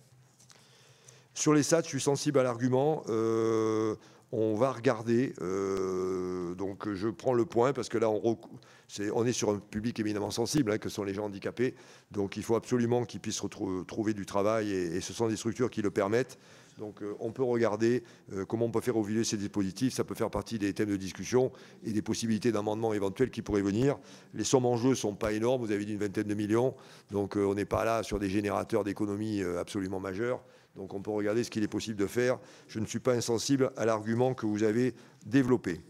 Sur les SAT, je suis sensible à l'argument. On va regarder, donc je prends le point parce que là on est sur un public éminemment sensible, que sont les gens handicapés, donc il faut absolument qu'ils puissent trouver du travail et ce sont des structures qui le permettent. Donc on peut regarder comment on peut faire évoluer ces dispositifs, ça peut faire partie des thèmes de discussion et des possibilités d'amendements éventuels qui pourraient venir. Les sommes en jeu ne sont pas énormes, vous avez dit une vingtaine de millions, donc on n'est pas là sur des générateurs d'économie absolument majeurs. Donc on peut regarder ce qu'il est possible de faire. Je ne suis pas insensible à l'argument que vous avez développé.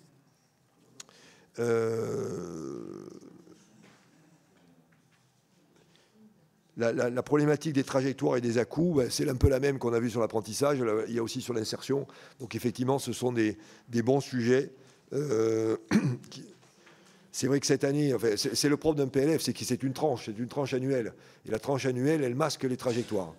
La problématique des trajectoires et des à-coups, c'est un peu la même qu'on a vu sur l'apprentissage. Il y a aussi sur l'insertion. Donc effectivement, ce sont des bons sujets. C'est vrai que cette année, enfin, c'est le propre d'un PLF, c'est que c'est une tranche annuelle. Et la tranche annuelle, elle masque les trajectoires.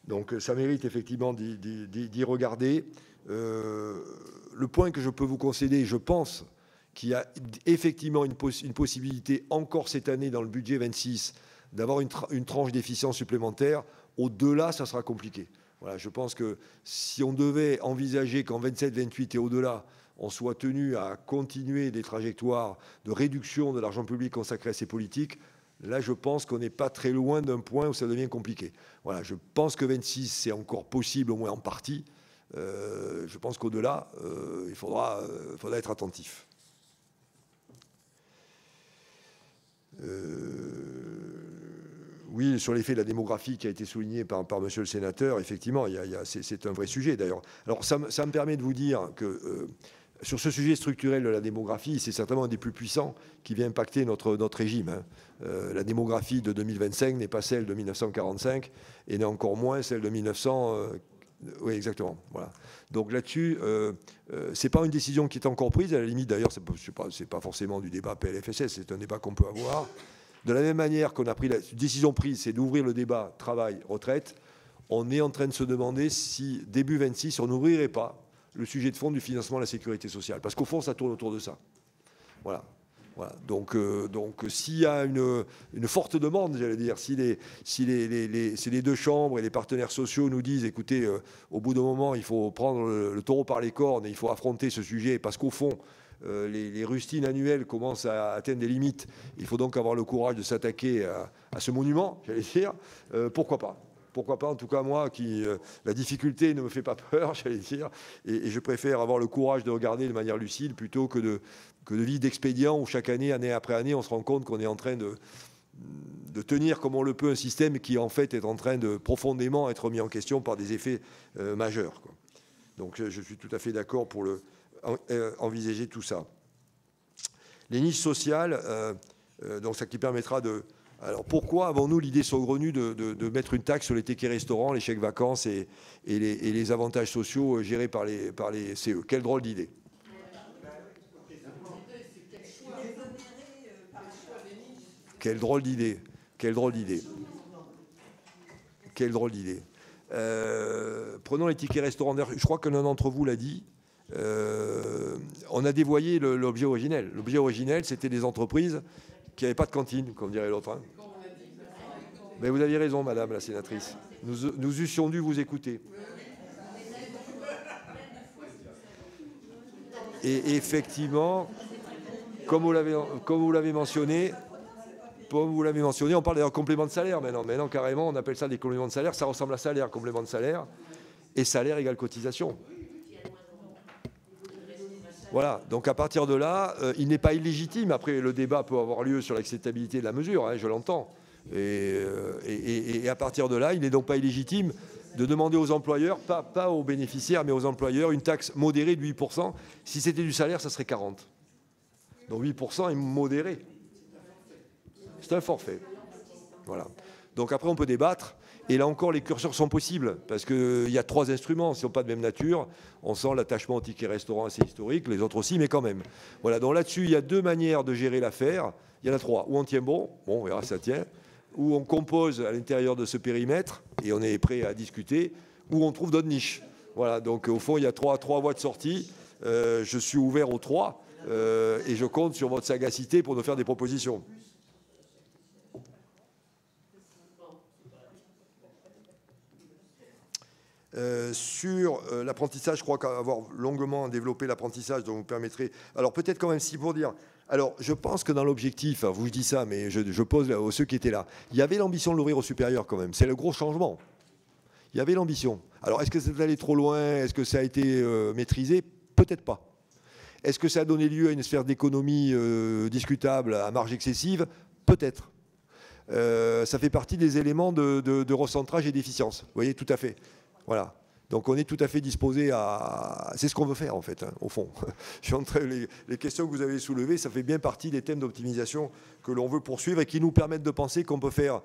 Donc ça mérite effectivement d'y regarder. le point que je peux vous concéder, je pense qu'il y a effectivement une possibilité encore cette année dans le budget 26 d'avoir une tranche d'efficience supplémentaire. Au-delà, ça sera compliqué. Voilà, je pense que si on devait envisager qu'en 27, 28 et au-delà, on soit tenu à continuer des trajectoires de réduction de l'argent public consacré à ces politiques, là, je pense qu'on n'est pas très loin d'un point où ça devient compliqué. Voilà, je pense que 26, c'est encore possible, au moins en partie. Je pense qu'au-delà, il faudra être attentif. Oui, sur l'effet de la démographie qui a été souligné par monsieur le sénateur, effectivement, c'est un vrai sujet d'ailleurs. Alors ça me permet de vous dire que sur ce sujet structurel de la démographie, c'est certainement un des plus puissants qui vient impacter notre régime. Hein. La démographie de 2025 n'est pas celle de 1945 et n'est encore moins celle de 1900. Oui, exactement. Voilà. Donc là-dessus, c'est pas une décision qui est encore prise. À la limite, d'ailleurs, c'est pas forcément du débat PLFSS, c'est un débat qu'on peut avoir. De la même manière qu'on a pris la décision prise, c'est d'ouvrir le débat travail-retraite. On est en train de se demander si, début 26, on n'ouvrirait pas le sujet de fond du financement de la sécurité sociale. Parce qu'au fond, ça tourne autour de ça. Voilà. Voilà. Donc s'il y a une forte demande, j'allais dire, si les deux chambres et les partenaires sociaux nous disent, écoutez, au bout d'un moment, il faut prendre le taureau par les cornes et il faut affronter ce sujet, parce qu'au fond, les rustines annuelles commencent à atteindre des limites. Il faut donc avoir le courage de s'attaquer à ce monument, j'allais dire. Pourquoi pas ? Pourquoi pas ? En tout cas, moi, la difficulté ne me fait pas peur, j'allais dire. Et je préfère avoir le courage de regarder de manière lucide plutôt que de vivre d'expédients où chaque année, année après année, on se rend compte qu'on est en train de tenir comme on le peut un système qui, en fait, est en train de profondément être mis en question par des effets majeurs, quoi. Donc, je suis tout à fait d'accord pour envisager tout ça. Les niches sociales, donc ça qui permettra de... Alors pourquoi avons-nous l'idée saugrenue de mettre une taxe sur les tickets restaurants, les chèques vacances et les avantages sociaux gérés par les CE? Quelle drôle d'idée! Quelle drôle d'idée! Quelle drôle d'idée! Quelle drôle d'idée! Prenons les tickets restaurants. Je crois que l'un d'entre vous l'a dit. On a dévoyé l'objet originel. L'objet originel, c'était des entreprises qui n'avaient pas de cantine, comme dirait l'autre. Hein. Mais vous aviez raison, madame la sénatrice. Nous eussions dû vous écouter. Et effectivement, comme vous l'avez mentionné, on parle d'un complément de salaire maintenant. Maintenant, carrément, on appelle ça des compléments de salaire. Ça ressemble à salaire, complément de salaire. Et salaire égale cotisation. Voilà, donc à partir de là, il n'est pas illégitime. Après, le débat peut avoir lieu sur l'acceptabilité de la mesure, hein, je l'entends. Et à partir de là, il n'est donc pas illégitime de demander aux employeurs, pas aux bénéficiaires, mais aux employeurs, une taxe modérée de 8%. Si c'était du salaire, ça serait 40%. Donc 8% est modéré. C'est un forfait. Voilà. Donc après, on peut débattre. Et là encore, les curseurs sont possibles, parce qu'il y a 3 instruments, ils ne sont pas de même nature. On sent l'attachement au ticket restaurant assez historique, les autres aussi, mais quand même. Voilà, donc là-dessus, il y a 2 manières de gérer l'affaire. Il y en a 3. Ou on tient bon, on verra si ça tient. Ou on compose à l'intérieur de ce périmètre, et on est prêt à discuter. Ou on trouve d'autres niches. Voilà, donc au fond, il y a 3 voies de sortie. Je suis ouvert aux 3, et je compte sur votre sagacité pour nous faire des propositions. Sur l'apprentissage, je crois qu'avoir longuement développé l'apprentissage, donc vous permettrez... Alors peut-être quand même si pour dire... Alors je pense que dans l'objectif, vous je dis ça, mais je pose à ceux qui étaient là, il y avait l'ambition de l'ouvrir au supérieur quand même. C'est le gros changement. Il y avait l'ambition. Alors est-ce que c'est allé trop loin? Est-ce que ça a été maîtrisé? Peut-être pas. Est-ce que ça a donné lieu à une sphère d'économie discutable, à marge excessive? Peut-être. Ça fait partie des éléments de recentrage et d'efficience. Vous voyez, tout à fait. Voilà. Donc on est tout à fait disposé à... C'est ce qu'on veut faire en fait, hein, au fond. Les questions que vous avez soulevées, ça fait bien partie des thèmes d'optimisation que l'on veut poursuivre et qui nous permettent de penser qu'on peut faire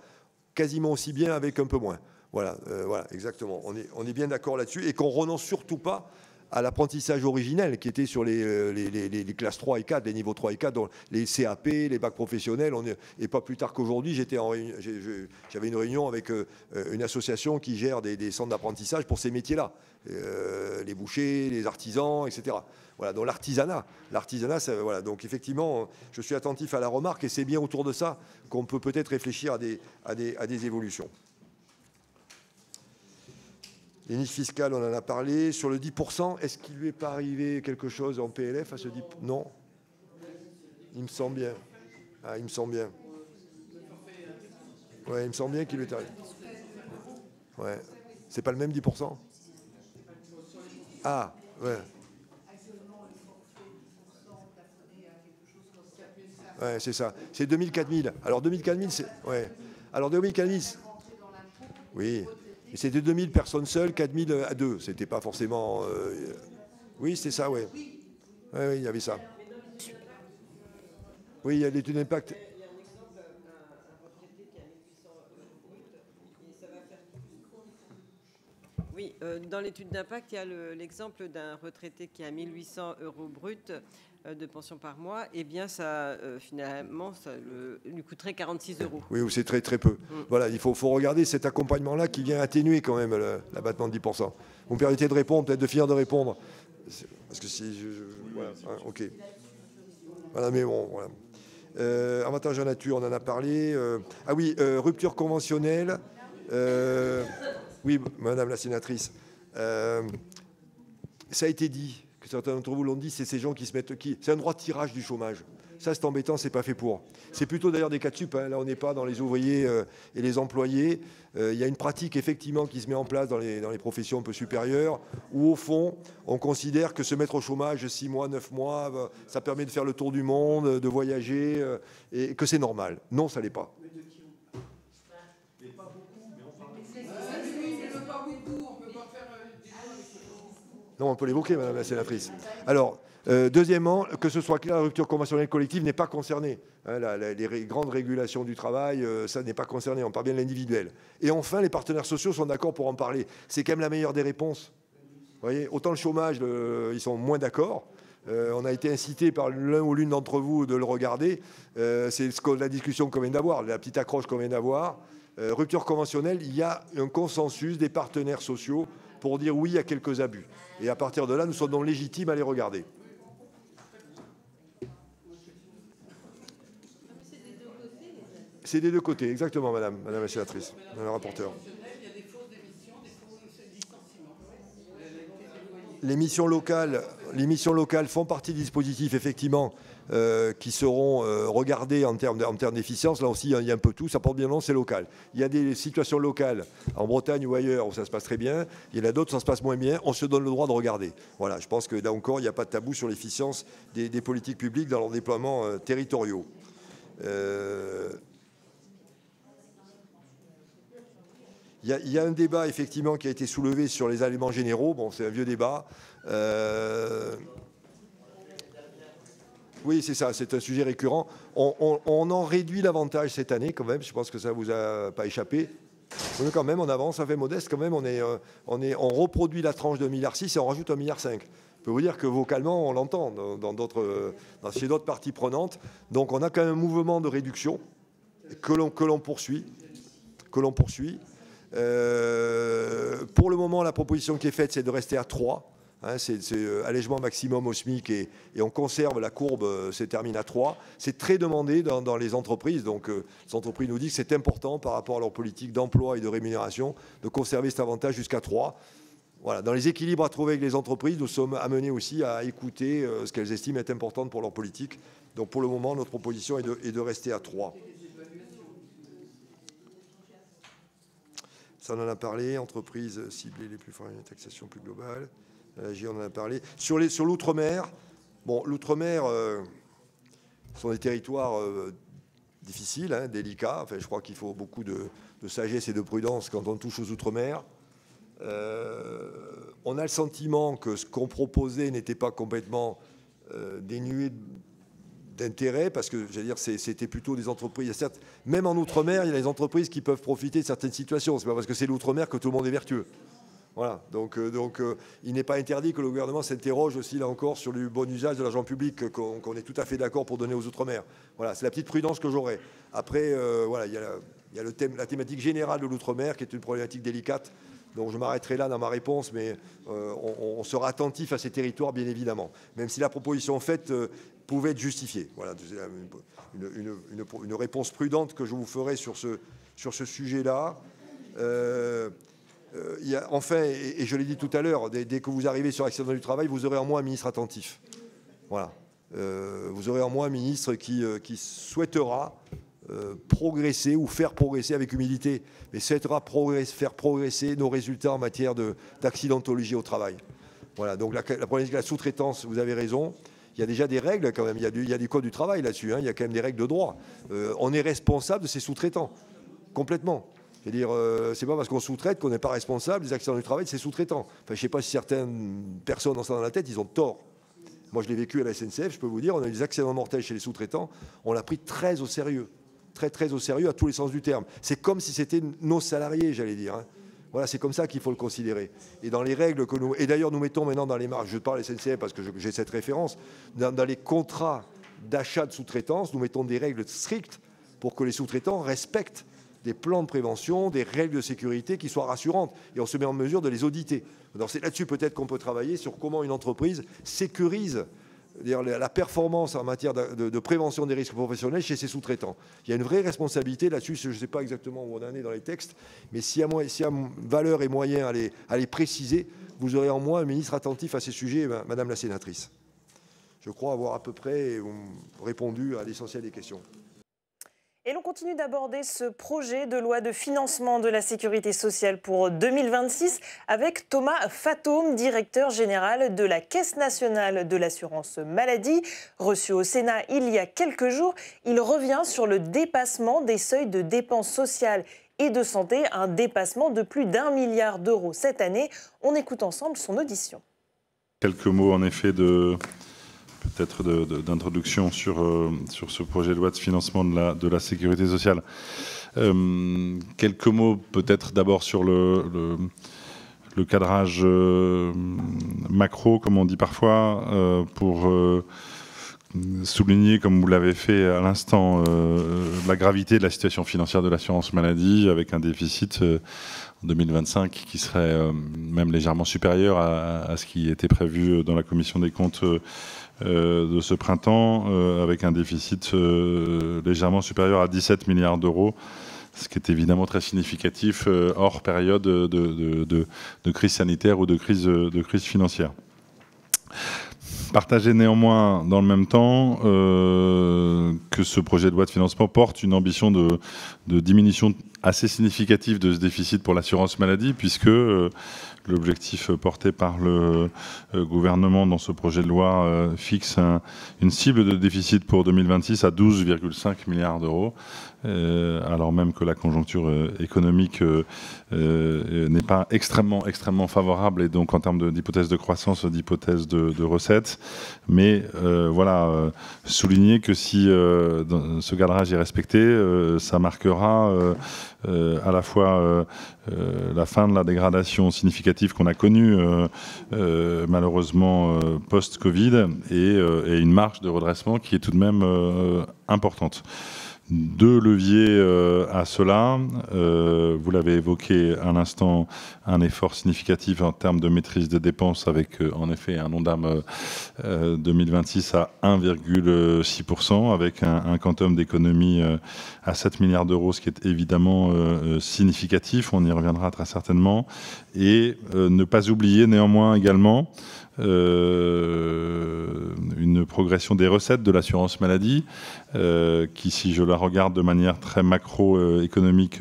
quasiment aussi bien avec un peu moins. Voilà, voilà, exactement. On est bien d'accord là-dessus et qu'on renonce surtout pas à l'apprentissage originel qui était sur les classes 3 et 4, les niveaux 3 et 4, donc les CAP, les bacs professionnels. Et pas plus tard qu'aujourd'hui, j'avais une réunion avec une association qui gère des centres d'apprentissage pour ces métiers-là. Les bouchers, les artisans, etc. Voilà, donc l'artisanat, voilà. Donc effectivement, je suis attentif à la remarque et c'est bien autour de ça qu'on peut peut-être réfléchir à des évolutions. Les niches fiscales, on en a parlé. Sur le 10%, est-ce qu'il lui est pas arrivé quelque chose en PLF à ce 10%? Non. Il me semble bien. Ah, il me semble bien. Ouais, il me semble bien qu'il lui est arrivé. Ouais. C'est pas le même 10%? Ah, ouais. Ouais, c'est ça. C'est 2000, 4000. Alors 2000, 4000, c'est... Ouais. Alors 2000, 4000... Oui. Et c'était 2000 personnes seules, 4000 à deux. C'était pas forcément... Oui, c'est ça, oui. Oui, il y avait ça. Oui, il y a l'étude d'impact. Oui, dans l'étude d'impact, il y a l'exemple d'un retraité qui a 1 800 € brut de pension par mois. Eh bien, ça, finalement, ça lui coûterait 46 €. Oui, c'est très très peu. Voilà, il faut regarder cet accompagnement-là qui vient atténuer quand même l'abattement de 10%. Vous me permettez de répondre, peut-être de finir de répondre. Parce que si voilà, hein, ok. Voilà, mais bon, voilà. Avantage en nature, on en a parlé. Ah oui, rupture conventionnelle. Oui, madame la sénatrice. Ça a été dit, que certains d'entre vous l'ont dit, c'est ces gens qui se mettent... C'est un droit de tirage du chômage. Ça, c'est embêtant, c'est pas fait pour. C'est plutôt d'ailleurs des cas de sup. Hein. Là, on n'est pas dans les ouvriers et les employés. Il y a une pratique, effectivement, qui se met en place dans les professions un peu supérieures, où, au fond, on considère que se mettre au chômage 6 mois, 9 mois, ça permet de faire le tour du monde, de voyager, et que c'est normal. Non, ça l'est pas. Non, on peut l'évoquer, madame la sénatrice. Alors, deuxièmement, que ce soit clair, la rupture conventionnelle collective n'est pas concernée. Hein, les grandes régulations du travail, ça n'est pas concerné. On parle bien de l'individuel. Et enfin, les partenaires sociaux sont d'accord pour en parler. C'est quand même la meilleure des réponses. Vous voyez, autant le chômage, ils sont moins d'accord. On a été incité par l'un ou l'une d'entre vous de le regarder. C'est la discussion qu'on vient d'avoir, la petite accroche qu'on vient d'avoir. Rupture conventionnelle, il y a un consensus des partenaires sociaux pour dire oui à quelques abus. Et à partir de là, nous sommes donc légitimes à les regarder. C'est des deux côtés, exactement, madame la sénatrice, madame la rapporteure. Les missions locales font partie du dispositif, effectivement, qui seront regardées en termes d'efficience. Là aussi, il y a un peu tout. Ça porte bien le nom, c'est local. Il y a des situations locales, en Bretagne ou ailleurs, où ça se passe très bien. Il y en a d'autres où ça se passe moins bien. On se donne le droit de regarder. Voilà, je pense que là encore, il n'y a pas de tabou sur l'efficience des politiques publiques dans leurs déploiements territoriaux. Il y a un débat, effectivement, qui a été soulevé sur les aliments généraux. Bon, c'est un vieux débat. Oui, c'est ça, c'est un sujet récurrent. On en réduit l'avantage cette année, quand même. Je pense que ça ne vous a pas échappé. Mais quand même, on avance, ça fait modeste. Quand même, on reproduit la tranche de 1,6 milliard et on rajoute 1,5 milliard. Je peux vous dire que vocalement, on l'entend chez d'autres parties prenantes. Donc, on a quand même un mouvement de réduction que l'on poursuit. Pour le moment, la proposition qui est faite, c'est de rester à 3. Hein, c'est allègement maximum au SMIC et on conserve la courbe, se termine à 3. C'est très demandé dans les entreprises. Donc, les entreprises nous disent que c'est important par rapport à leur politique d'emploi et de rémunération de conserver cet avantage jusqu'à 3. Voilà, dans les équilibres à trouver avec les entreprises, nous sommes amenés aussi à écouter ce qu'elles estiment être important pour leur politique. Donc, pour le moment, notre proposition est de rester à 3. Ça, on en a parlé. Entreprises ciblées les plus fortes, une taxation plus globale. On en a parlé. Sur l'outre-mer, bon, l'outre-mer sont des territoires difficiles, hein, délicats. Enfin, je crois qu'il faut beaucoup de sagesse et de prudence quand on touche aux outre-mer. On a le sentiment que ce qu'on proposait n'était pas complètement dénué d'intérêt, parce que j'allais dire c'était plutôt des entreprises. Certes, même en outre-mer, il y a des entreprises qui peuvent profiter de certaines situations. C'est pas parce que c'est l'outre-mer que tout le monde est vertueux. Voilà, donc il n'est pas interdit que le gouvernement s'interroge aussi, là encore, sur le bon usage de l'argent public, qu'on est tout à fait d'accord pour donner aux Outre-mer. Voilà, c'est la petite prudence que j'aurais. Après, voilà, il y a la thématique générale de l'Outre-mer, qui est une problématique délicate. Donc je m'arrêterai là dans ma réponse, mais on sera attentif à ces territoires, bien évidemment, même si la proposition faite pouvait être justifiée. Voilà, une réponse prudente que je vous ferai sur ce sujet-là. Enfin, et je l'ai dit tout à l'heure, dès que vous arrivez sur l'accident du travail, vous aurez en moins un ministre attentif. Voilà. Vous aurez en moins un ministre qui souhaitera progresser ou faire progresser avec humilité, mais souhaitera faire progresser nos résultats en matière d'accidentologie au travail. Voilà. Donc la problématique de la sous-traitance, vous avez raison. Il y a déjà des règles quand même. Il y a du code du travail là-dessus. Hein. Il y a quand même des règles de droit. On est responsable de ces sous-traitants, complètement. C'est-à-dire, c'est pas parce qu'on sous-traite qu'on n'est pas responsable des accidents du travail de ces sous-traitants. Enfin, je ne sais pas si certaines personnes ont ça dans la tête, ils ont tort. Moi, je l'ai vécu à la SNCF, je peux vous dire, on a eu des accidents mortels chez les sous-traitants, on l'a pris très au sérieux. Très au sérieux à tous les sens du terme. C'est comme si c'était nos salariés, j'allais dire. Hein. Voilà, c'est comme ça qu'il faut le considérer. Et dans les règles que nous... Et d'ailleurs, nous mettons maintenant dans les marges, je parle SNCF parce que j'ai cette référence, dans les contrats d'achat de sous-traitance, nous mettons des règles strictes pour que les sous-traitants respectent des plans de prévention, des règles de sécurité qui soient rassurantes. Et on se met en mesure de les auditer. Donc c'est là-dessus peut-être qu'on peut travailler sur comment une entreprise sécurise la performance en matière de prévention des risques professionnels chez ses sous-traitants. Il y a une vraie responsabilité là-dessus. Je ne sais pas exactement où on en est dans les textes, mais s'il y a valeur et moyen à les préciser, vous aurez en moins un ministre attentif à ces sujets, Madame la sénatrice. Je crois avoir à peu près répondu à l'essentiel des questions. Et l'on continue d'aborder ce projet de loi de financement de la sécurité sociale pour 2026 avec Thomas Fatome, directeur général de la Caisse nationale de l'assurance maladie. Reçu au Sénat il y a quelques jours, il revient sur le dépassement des seuils de dépenses sociales et de santé, un dépassement de plus d'1 milliard d'euros cette année. On écoute ensemble son audition. Quelques mots en effet peut-être d'introduction sur ce projet de loi de financement de la sécurité sociale. Quelques mots peut-être d'abord sur le cadrage macro, comme on dit parfois, pour souligner, comme vous l'avez fait à l'instant, la gravité de la situation financière de l'assurance maladie, avec un déficit en 2025 qui serait même légèrement supérieur à ce qui était prévu dans la commission des comptes de ce printemps, avec un déficit légèrement supérieur à 17 milliards d'euros, ce qui est évidemment très significatif hors période de crise sanitaire ou de crise financière. Partager néanmoins dans le même temps que ce projet de loi de financement porte une ambition de diminution assez significative de ce déficit pour l'assurance maladie, puisque l'objectif porté par le gouvernement dans ce projet de loi fixe une cible de déficit pour 2026 à 12,5 milliards d'euros, alors même que la conjoncture économique n'est pas extrêmement favorable, et donc en termes d'hypothèse de croissance, d'hypothèse de recettes. Mais voilà, souligner que si ce cadrage est respecté, ça marquera à la fois la fin de la dégradation significative qu'on a connue malheureusement post-Covid et une marge de redressement qui est tout de même importante. Deux leviers à cela. Vous l'avez évoqué à l'instant, un effort significatif en termes de maîtrise des dépenses avec en effet un ONDAM 2026 à 1,6% avec un quantum d'économie à 7 milliards d'euros, ce qui est évidemment significatif. On y reviendra très certainement. Et ne pas oublier néanmoins également une progression des recettes de l'assurance maladie qui, si je la regarde de manière très macroéconomique,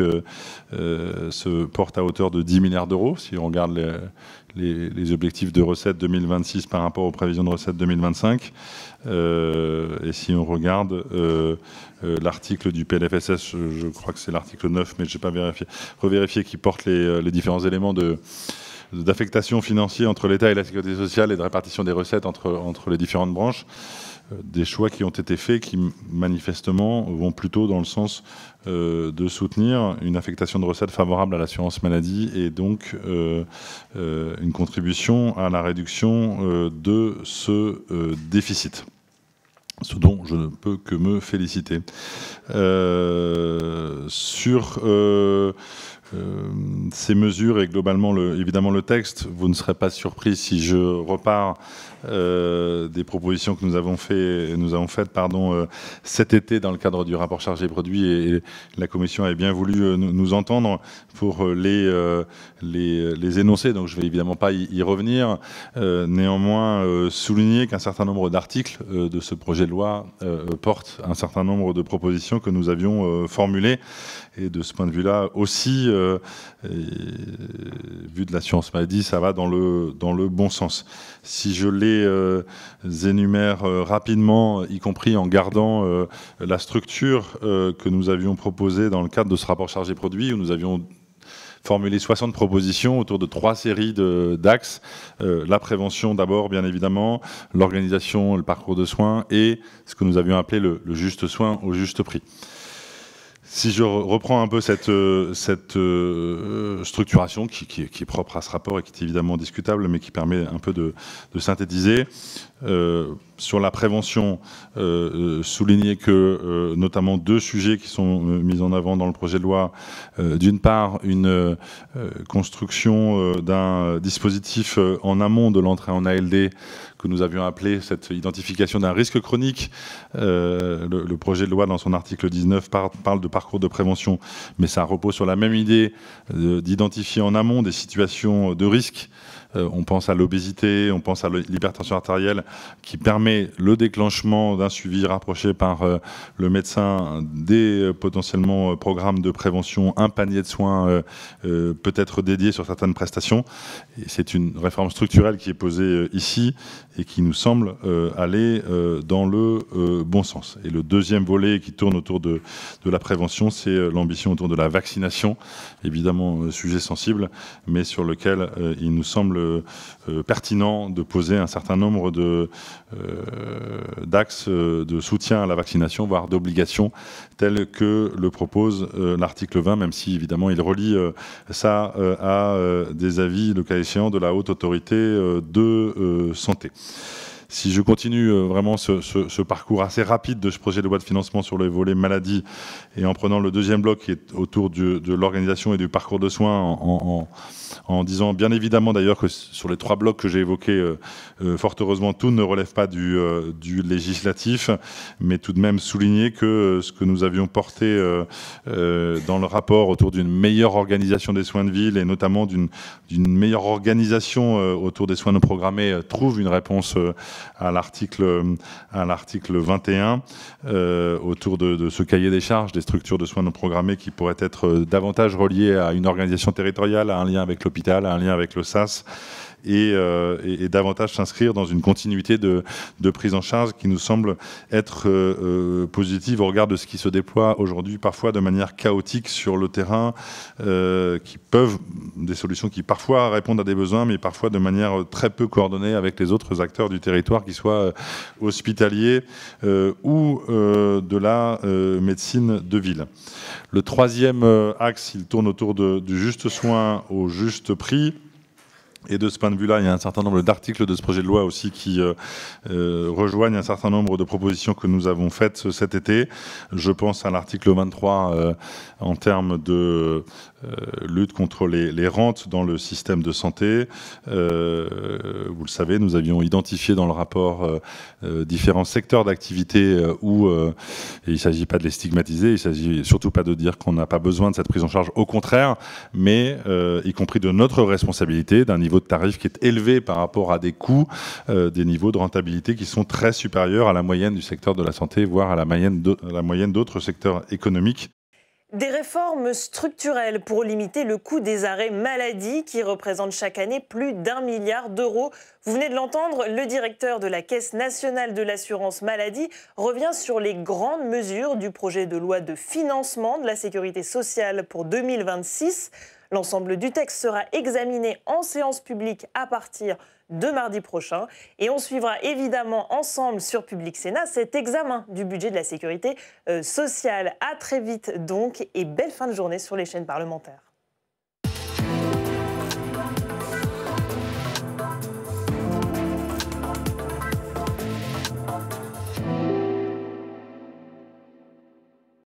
se porte à hauteur de 10 milliards d'euros. Si on regarde les objectifs de recettes 2026 par rapport aux prévisions de recettes 2025, et si on regarde l'article du PLFSS, je crois que c'est l'article 9, mais je n'ai pas revérifié, qui porte les différents éléments d'affectation financière entre l'État et la sécurité sociale et de répartition des recettes entre les différentes branches. des choix qui ont été faits qui manifestement vont plutôt dans le sens de soutenir une affectation de recettes favorable à l'assurance maladie et donc une contribution à la réduction de ce déficit. Ce dont je ne peux que me féliciter. Sur ces mesures et globalement, évidemment, le texte, vous ne serez pas surpris si je repars des propositions que nous avons faites cet été dans le cadre du rapport chargé produit, et la Commission avait bien voulu nous entendre pour les énoncer, donc je ne vais évidemment pas y revenir. Néanmoins, souligner qu'un certain nombre d'articles de ce projet de loi portent un certain nombre de propositions que nous avions formulées, et de ce point de vue-là aussi, vu de l'assurance maladie, ça va dans le bon sens. Si je les énumère rapidement, y compris en gardant la structure que nous avions proposée dans le cadre de ce rapport chargé produit, où nous avions formulé 60 propositions autour de 3 séries d'axes. La prévention d'abord, bien évidemment, l'organisation, le parcours de soins et ce que nous avions appelé le juste soin au juste prix. Si je reprends un peu cette structuration qui est propre à ce rapport et qui est évidemment discutable, mais qui permet un peu de synthétiser, sur la prévention, souligner que notamment 2 sujets qui sont mis en avant dans le projet de loi. D'une part, une construction d'un dispositif en amont de l'entrée en ALD que nous avions appelé cette identification d'un risque chronique. Le projet de loi, dans son article 19, parle de parcours de prévention, mais ça repose sur la même idée d'identifier en amont des situations de risque. On pense à l'obésité, on pense à l'hypertension artérielle, qui permet le déclenchement d'un suivi rapproché par le médecin des potentiellement programmes de prévention, un panier de soins peut être dédié sur certaines prestations. C'est une réforme structurelle qui est posée ici et qui nous semble aller dans le bon sens. Et le deuxième volet qui tourne autour de la prévention, c'est l'ambition autour de la vaccination. Évidemment, sujet sensible, mais sur lequel il nous semble pertinent de poser un certain nombre d'axes de soutien à la vaccination, voire d'obligations, tels que le propose l'article 20, même si évidemment il relie ça à des avis, le cas échéant, de la Haute Autorité de Santé. Si je continue vraiment ce parcours assez rapide de ce projet de loi de financement sur le volet maladie, et en prenant le deuxième bloc qui est autour de l'organisation et du parcours de soins, en disant bien évidemment d'ailleurs que sur les 3 blocs que j'ai évoqués, fort heureusement tout ne relève pas du législatif, mais tout de même souligner que ce que nous avions porté dans le rapport autour d'une meilleure organisation des soins de ville, et notamment d'une meilleure organisation autour des soins non programmés, trouve une réponse à l'article 21 autour de ce cahier des charges des structures de soins non programmés qui pourraient être davantage reliées à une organisation territoriale, à un lien avec l'hôpital, à un lien avec le SAS, et davantage s'inscrire dans une continuité de prise en charge qui nous semble être positive au regard de ce qui se déploie aujourd'hui parfois de manière chaotique sur le terrain, des solutions qui parfois répondent à des besoins, mais parfois de manière très peu coordonnée avec les autres acteurs du territoire, qu'ils soient hospitaliers ou de la médecine de ville. Le troisième axe, il tourne autour du juste soin au juste prix. Et de ce point de vue-là, il y a un certain nombre d'articles de ce projet de loi aussi qui rejoignent un certain nombre de propositions que nous avons faites cet été. Je pense à l'article 23 en termes de lutte contre les rentes dans le système de santé. Vous le savez, nous avions identifié dans le rapport différents secteurs d'activité où il ne s'agit pas de les stigmatiser, il ne s'agit surtout pas de dire qu'on n'a pas besoin de cette prise en charge, au contraire, mais y compris de notre responsabilité, d'un niveau de tarif qui est élevé par rapport à des coûts, des niveaux de rentabilité qui sont très supérieurs à la moyenne du secteur de la santé, voire à la moyenne d'autres secteurs économiques. Des réformes structurelles pour limiter le coût des arrêts maladie qui représentent chaque année plus d'1 milliard d'euros. Vous venez de l'entendre, le directeur de la Caisse nationale de l'assurance maladie revient sur les grandes mesures du projet de loi de financement de la sécurité sociale pour 2026. L'ensemble du texte sera examiné en séance publique à partir de mardi prochain. Et on suivra évidemment ensemble sur Public Sénat cet examen du budget de la sécurité sociale. À très vite donc et belle fin de journée sur les chaînes parlementaires.